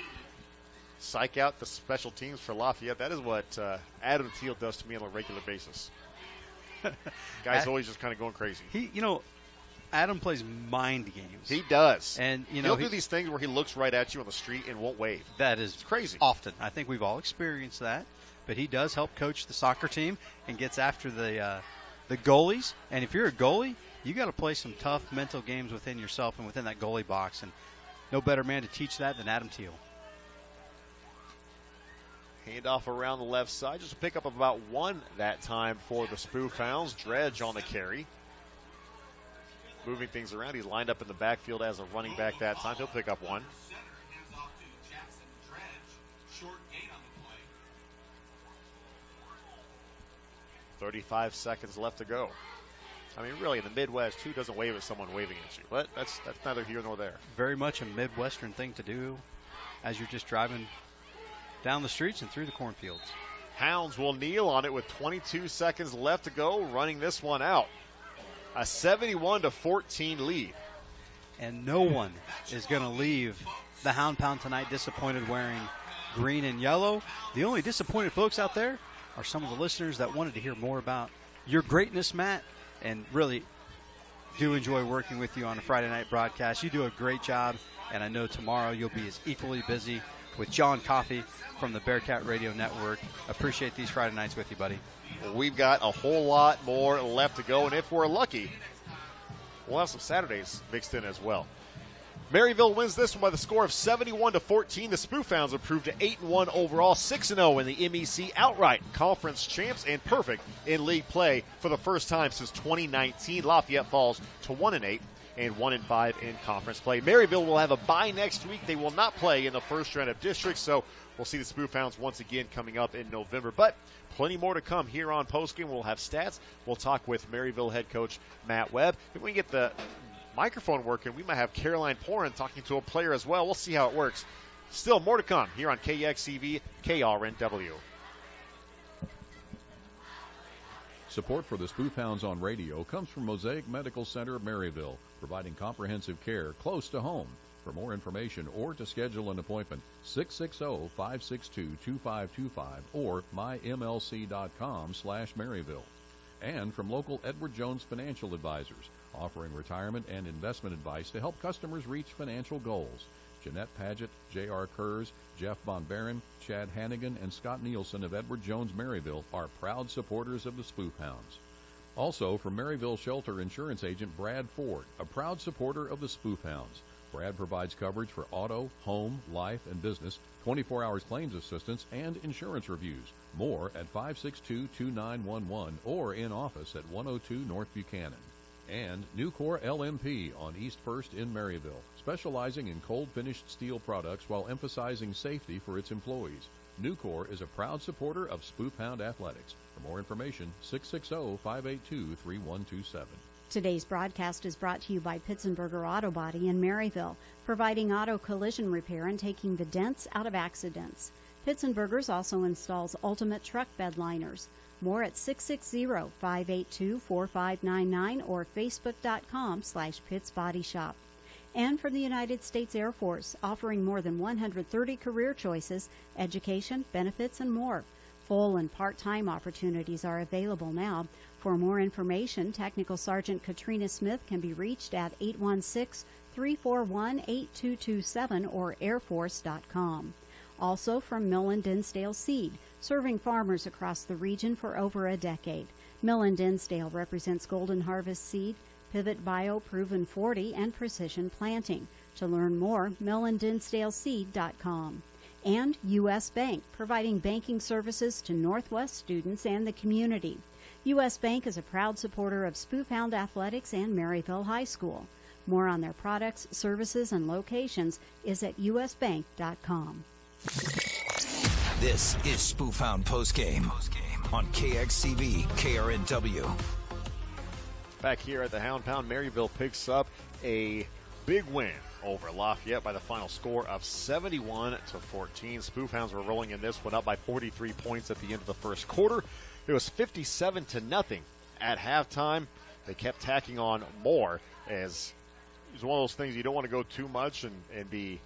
psych out the special teams for Lafayette, that is what Adam Teal does to me on a regular basis. Guy's always just kind of going crazy. Adam plays mind games. He does. And, he'll do these things where he looks right at you on the street and won't wave. That is crazy. Often. I think we've all experienced that. But he does help coach the soccer team and gets after the goalies. And if you're a goalie, you got to play some tough mental games within yourself and within that goalie box. And no better man to teach that than Adam Teal. Handoff around the left side. Just a pickup of about one that time for the Spoof Hounds. Dredge on the carry. Moving things around. He's lined up in the backfield as a running back that time. He'll pick up one. 35 seconds left to go. I mean, really, in the Midwest, who doesn't wave at someone waving at you? But that's neither here nor there. Very much a Midwestern thing to do as you're just driving down the streets and through the cornfields. Hounds will kneel on it with 22 seconds left to go, running this one out. A 71-14 lead. And no one is going to leave the Hound Pound tonight disappointed wearing green and yellow. The only disappointed folks out there are some of the listeners that wanted to hear more about your greatness, Matt, and really do enjoy working with you on a Friday night broadcast. You do a great job, and I know tomorrow you'll be as equally busy with John Coffey from the Bearcat Radio Network. Appreciate these Friday nights with you, buddy. We've got a whole lot more left to go, and if we're lucky, we'll have some Saturdays mixed in as well. Maryville wins this one by the score of 71-14. The Spoof Hounds improved to 8-1 overall, 6-0 in the MEC outright conference champs, and perfect in league play for the first time since 2019. Lafayette falls to 1-8 and 1-5 in conference play. Maryville will have a bye next week. They will not play in the first round of districts, so we'll see the Spoof Hounds once again coming up in November. But plenty more to come here on Postgame. We'll have stats. We'll talk with Maryville head coach Matt Webb. If we can get the microphone working, we might have Caroline Porin talking to a player as well. We'll see how it works. Still more to come here on KXCV KRNW. Support for the Spoof Hounds on radio comes from Mosaic Medical Center of Maryville, providing comprehensive care close to home. For more information or to schedule an appointment, 660-562-2525 or mymlc.com/Maryville. And from local Edward Jones Financial Advisors, offering retirement and investment advice to help customers reach financial goals. Jeanette Paget, J.R. Kurz, Jeff Von Barron, Chad Hannigan, and Scott Nielsen of Edward Jones Maryville are proud supporters of the Spoof Hounds. Also, from Maryville Shelter Insurance Agent Brad Ford, a proud supporter of the Spoof Hounds. Brad provides coverage for auto, home, life, and business, 24-hour claims assistance, and insurance reviews. More at 562-2911 or in office at 102 North Buchanan. And Nucor LMP on East 1st in Maryville, specializing in cold-finished steel products while emphasizing safety for its employees. Nucor is a proud supporter of Spoof Hound Athletics. For more information, 660-582-3127. Today's broadcast is brought to you by Pitzenberger Auto Body in Maryville, providing auto collision repair and taking the dents out of accidents. Pitzenberger's also installs ultimate truck bed liners. More at 660-582-4599 or facebook.com/Pitts Body Shop. And from the United States Air Force, offering more than 130 career choices, education, benefits, and more. Full and part-time opportunities are available now. For more information, Technical Sergeant Katrina Smith can be reached at 816-341-8227 or airforce.com. Also from Millen Dinsdale Seed, serving farmers across the region for over a decade. Millen Dinsdale represents Golden Harvest Seed, Pivot Bio Proven 40, and Precision Planting. To learn more, millendinsdaleseed.com. And U.S. Bank, providing banking services to Northwest students and the community. U.S. Bank is a proud supporter of Spoofhound Athletics and Maryville High School. More on their products, services, and locations is at usbank.com. This is Spoofhound Postgame on KXCV KRNW. Back here at the Hound Pound, Maryville picks up a big win over Lafayette by the final score of 71-14. Spoofhounds were rolling in this one, up by 43 points at the end of the first quarter. It was 57-0 at halftime. They kept tacking on more, as it's one of those things you don't want to go too much and be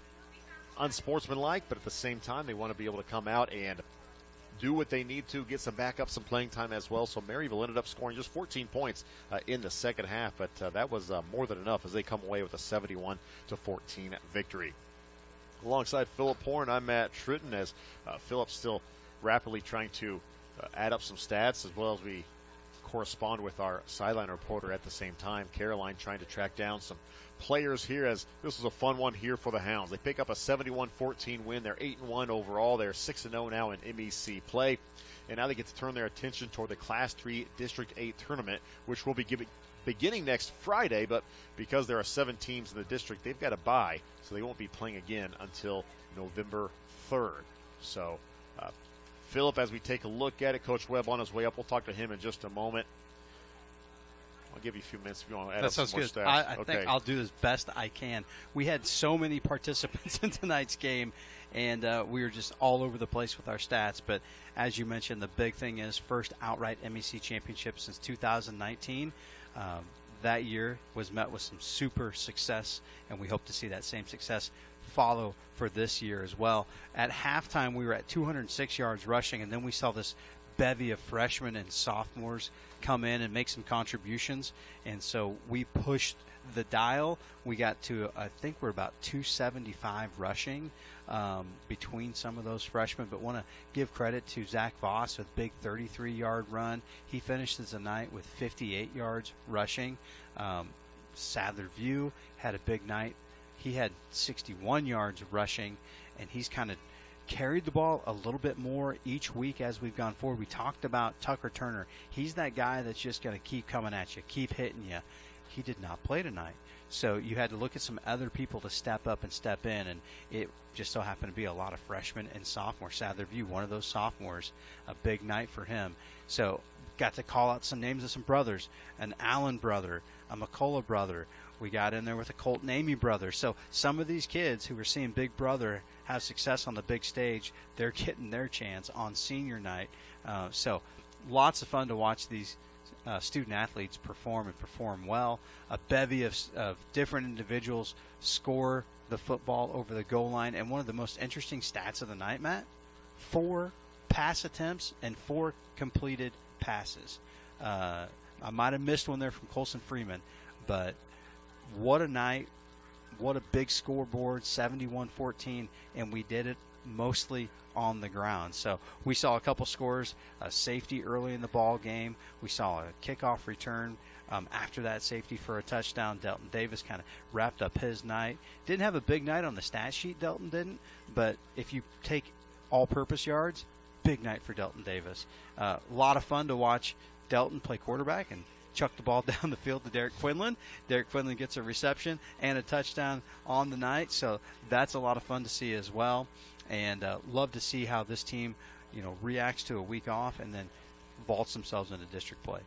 unsportsmanlike, but at the same time they want to be able to come out and do what they need to, get some backup, some playing time as well. So Maryville ended up scoring just 14 points in the second half, but that was more than enough as they come away with a 71-14 victory. Alongside Philip Horn, I'm Matt Tritton, as Philip's still rapidly trying to add up some stats, as well as we correspond with our sideline reporter at the same time, Caroline, trying to track down some players here, as this was a fun one here for the Hounds. They pick up a 71-14 win. They're 8-1 overall. They're 6-0 now in MEC play, and now they get to turn their attention toward the Class 3 District 8 tournament, which will be beginning next Friday, but because there are 7 teams in the district, they've got a bye, so they won't be playing again until November 3rd. So Philip, as we take a look at it, Coach Webb on his way up. We'll talk to him in just a moment. I'll give you a few minutes if you want to add that up some sounds more good. stats. I think I'll do as best I can. We had so many participants in tonight's game, and we were just all over the place with our stats. But as you mentioned, the big thing is first outright MEC championship since 2019. That year was met with some super success, and we hope to see that same success follow for this year as well. At halftime, we were at 206 yards rushing, and then we saw this bevy of freshmen and sophomores come in and make some contributions, and so we pushed the dial. We got to, I think we're about 275 rushing between some of those freshmen, but want to give credit to Zach Voss with a big 33-yard run. He finishes the night with 58 yards rushing. Sadler View had a big night. He had 61 yards rushing, and he's kind of carried the ball a little bit more each week as we've gone forward. We talked about Tucker Turner. He's that guy that's just going to keep coming at you, keep hitting you. He did not play tonight. So you had to look at some other people to step up and step in, and it just so happened to be a lot of freshmen and sophomores. Sadler View, one of those sophomores, a big night for him. So got to call out some names of some brothers, an Allen brother, a McCullough brother. We got in there with a Colton Amy brother. So some of these kids who were seeing Big Brother have success on the big stage, they're getting their chance on senior night. So lots of fun to watch these student athletes perform and perform well. A bevy of different individuals score the football over the goal line. And one of the most interesting stats of the night, Matt, 4 pass attempts and 4 completed passes. I might have missed one there from Colson Freeman, but what a night. What a big scoreboard, 71-14, and we did it mostly on the ground. So we saw a couple scores, a safety early in the ball game. We saw a kickoff return after that safety for a touchdown. Delton Davis kind of wrapped up his night. Didn't have a big night on the stat sheet, Delton didn't, but if you take all-purpose yards, big night for Delton Davis. A lot of fun to watch Delton play quarterback and chuck the ball down the field to Derek Quinlan. Derek Quinlan gets a reception and a touchdown on the night, so that's a lot of fun to see as well. And love to see how this team, reacts to a week off and then vaults themselves into district play.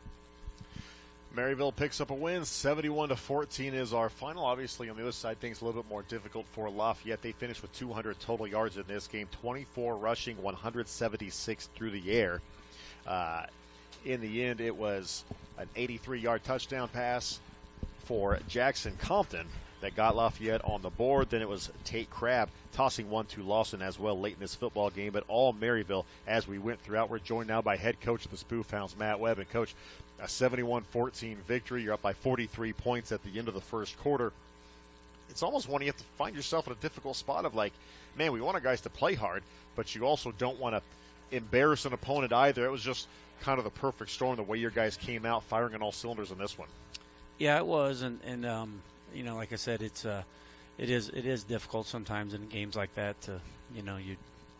Maryville picks up a win. 71-14 is our final. Obviously, on the other side, things a little bit more difficult for Lafayette. They finished with 200 total yards in this game, 24 rushing, 176 through the air. In the end, it was an 83-yard touchdown pass for Jackson Compton, that got Lafayette on the board. Then it was Tate Crabb tossing one to Lawson as well late in this football game. But all Maryville as we went throughout. We're joined now by head coach of the Spoof Hounds, Matt Webb. And, Coach, a 71-14 victory. You're up by 43 points at the end of the first quarter. It's almost when you have to find yourself in a difficult spot of like, man, we want our guys to play hard, but you also don't want to embarrass an opponent either. It was just kind of the perfect storm, the way your guys came out firing on all cylinders in this one. Yeah, it was, and you know, like I said, it is difficult sometimes in games like that to, you know,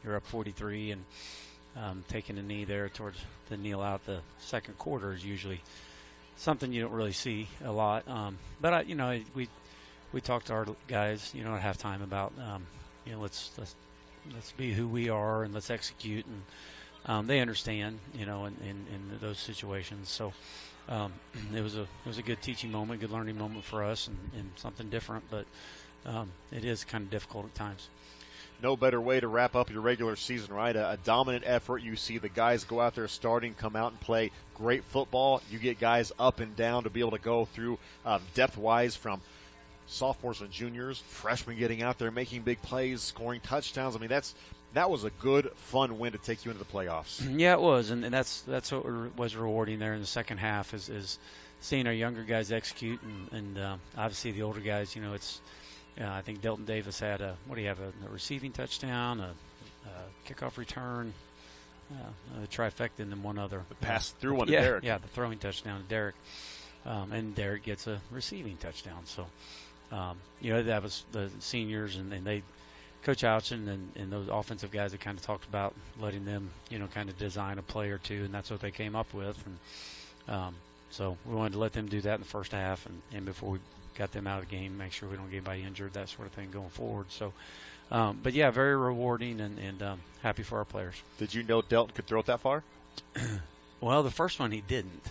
you're up 43 and taking a knee there towards the kneel out the second quarter is usually something you don't really see a lot. But you know, we talked to our guys, you know, at halftime about, you know, let's be who we are and let's execute, and they understand, you know, in those situations. So it was a good teaching moment, good learning moment for us, and something different. But it is kind of difficult at times. No better way to wrap up your regular season, right? A dominant effort. You see the guys go out there starting, come out and play great football. You get guys up and down to be able to go through depth-wise from sophomores and juniors, freshmen getting out there making big plays, scoring touchdowns. I mean, that was a good, fun win to take you into the playoffs. Yeah, it was, and that's what was rewarding there in the second half is seeing our younger guys execute, and obviously the older guys. You know, it's I think Delton Davis had a receiving touchdown, a kickoff return, a trifecta, and then one other. The pass through one to Derek. Yeah, the throwing touchdown to Derek, and Derek gets a receiving touchdown. So, you know, that was the seniors, and they, Coach Ouchin and those offensive guys that kind of talked about letting them, you know, kind of design a play or two, and that's what they came up with. And so we wanted to let them do that in the first half, and before we got them out of the game, make sure we don't get anybody injured, that sort of thing going forward. So, but yeah, very rewarding and happy for our players. Did you know Delton could throw it that far? Well, the first one he didn't.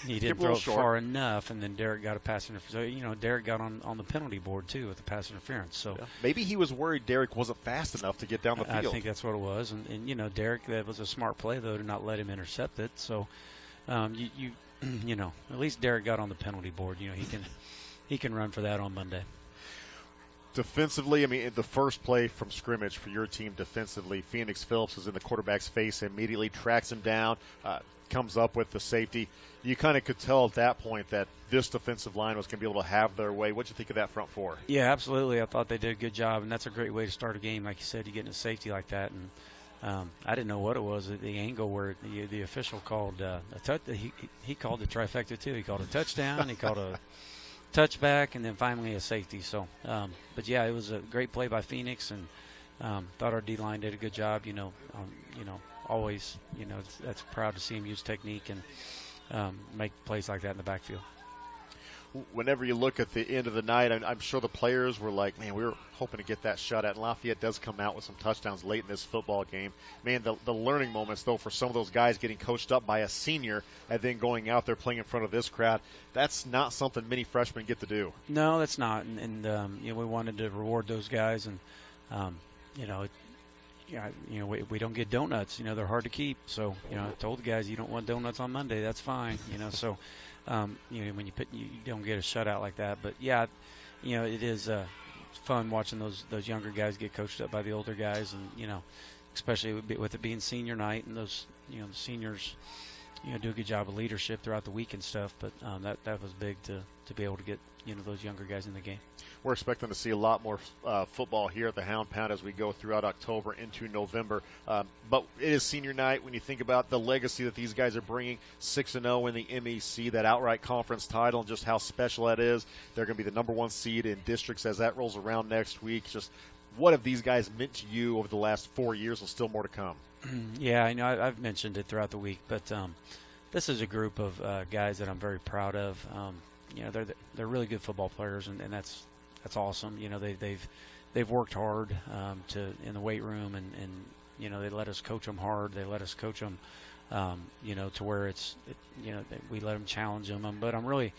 He didn't throw it far enough, and then Derek got a pass interference. So, you know, Derek got on the penalty board, too, with the pass interference. So maybe he was worried Derek wasn't fast enough to get down the field. I think that's what it was. And you know, Derek, that was a smart play, though, to not let him intercept it. So, you know, at least Derek got on the penalty board. You know, he can run for that on Monday. Defensively, I mean, the first play from scrimmage for your team defensively, Phoenix Phillips is in the quarterback's face, immediately tracks him down, comes up with the safety. You kind of could tell at that point that this defensive line was going to be able to have their way. What did you think of that front four? Yeah, absolutely. I thought they did a good job, and that's a great way to start a game. Like you said, you get in a safety like that, and I didn't know what it was, the angle where the official called a touch. He called the trifecta, too. He called a touchdown, he called a touchback, and then finally a safety. So, but yeah, it was a great play by Phoenix, and thought our D-line did a good job. You know, always, you know, that's proud to see him use technique and make plays like that in the backfield. Whenever you look at the end of the night, I'm sure the players were like, man, we were hoping to get that shot at. And Lafayette does come out with some touchdowns late in this football game. Man, the learning moments, though, for some of those guys getting coached up by a senior and then going out there playing in front of this crowd, that's not something many freshmen get to do. No, that's not. And you know, we wanted to reward those guys. And, you know, we don't get donuts. You know, they're hard to keep. So, you know, I told the guys, you don't want donuts on Monday. That's fine. You know, so. You know, when you don't get a shutout like that, but yeah, you know, it is fun watching those younger guys get coached up by the older guys, and you know, especially with it being senior night, and those, you know, the seniors, you know, do a good job of leadership throughout the week and stuff. But that was big to be able to get, you know, those younger guys in the game. We're expecting to see a lot more football here at the Hound Pound as we go throughout October into November. But it is senior night. When you think about the legacy that these guys are bringing, 6-0 in the MEC, that outright conference title, and just how special that is. They're going to be the number one seed in districts as that rolls around next week. Just what have these guys meant to you over the last 4 years, and still more to come? Yeah, I know I've mentioned it throughout the week, but this is a group of guys that I'm very proud of. You know, they're really good football players, and that's awesome. You know, they've worked hard in the weight room, and you know, they let us coach them hard. They let us coach them, you know, to where you know, we let them challenge them. But I'm really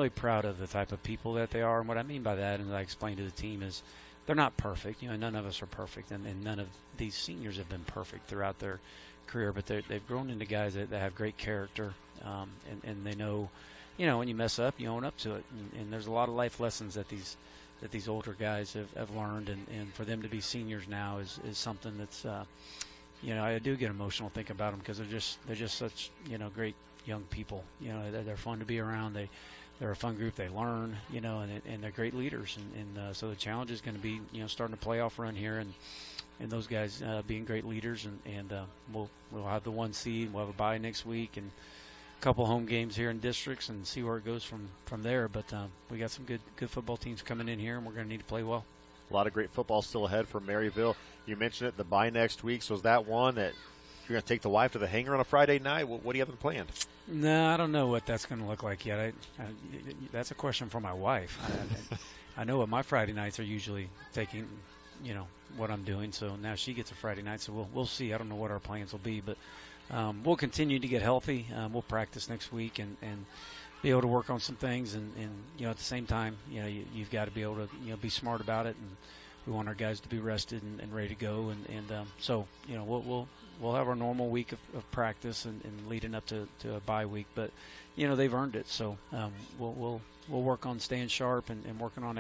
proud of the type of people that they are. And what I mean by that, and I explained to the team, is they're not perfect. You know, none of us are perfect, and none of these seniors have been perfect throughout their career. But they've grown into guys that have great character, and they know when you mess up, you own up to it. And there's a lot of life lessons that these older guys have learned, and for them to be seniors now is something that's, I do get emotional thinking about them because they're just such, great young people. They're fun to be around. They're a fun group. They learn, and they're great leaders. And so the challenge is going to be, starting a playoff run here and those guys being great leaders. And we'll have the 1 seed. We'll have a bye next week and a couple home games here in districts and see where it goes from there. But we got some good football teams coming in here, and we're going to need to play well. A lot of great football still ahead for Maryville. You mentioned it, the bye next week. So is that one that you're going to take the wife to the hangar on a Friday night? What do you have planned? No, I don't know what that's going to look like yet. That's a question for my wife. I know what my Friday nights are usually taking, what I'm doing. So now she gets a Friday night, so we'll see. I don't know what our plans will be, but we'll continue to get healthy. We'll practice next week and be able to work on some things. And at the same time, you've got to be able to, be smart about it. And we want our guys to be rested and ready to go. So, we'll have our normal week of practice and leading up to a bye week. But, they've earned it. So we'll work on staying sharp and working on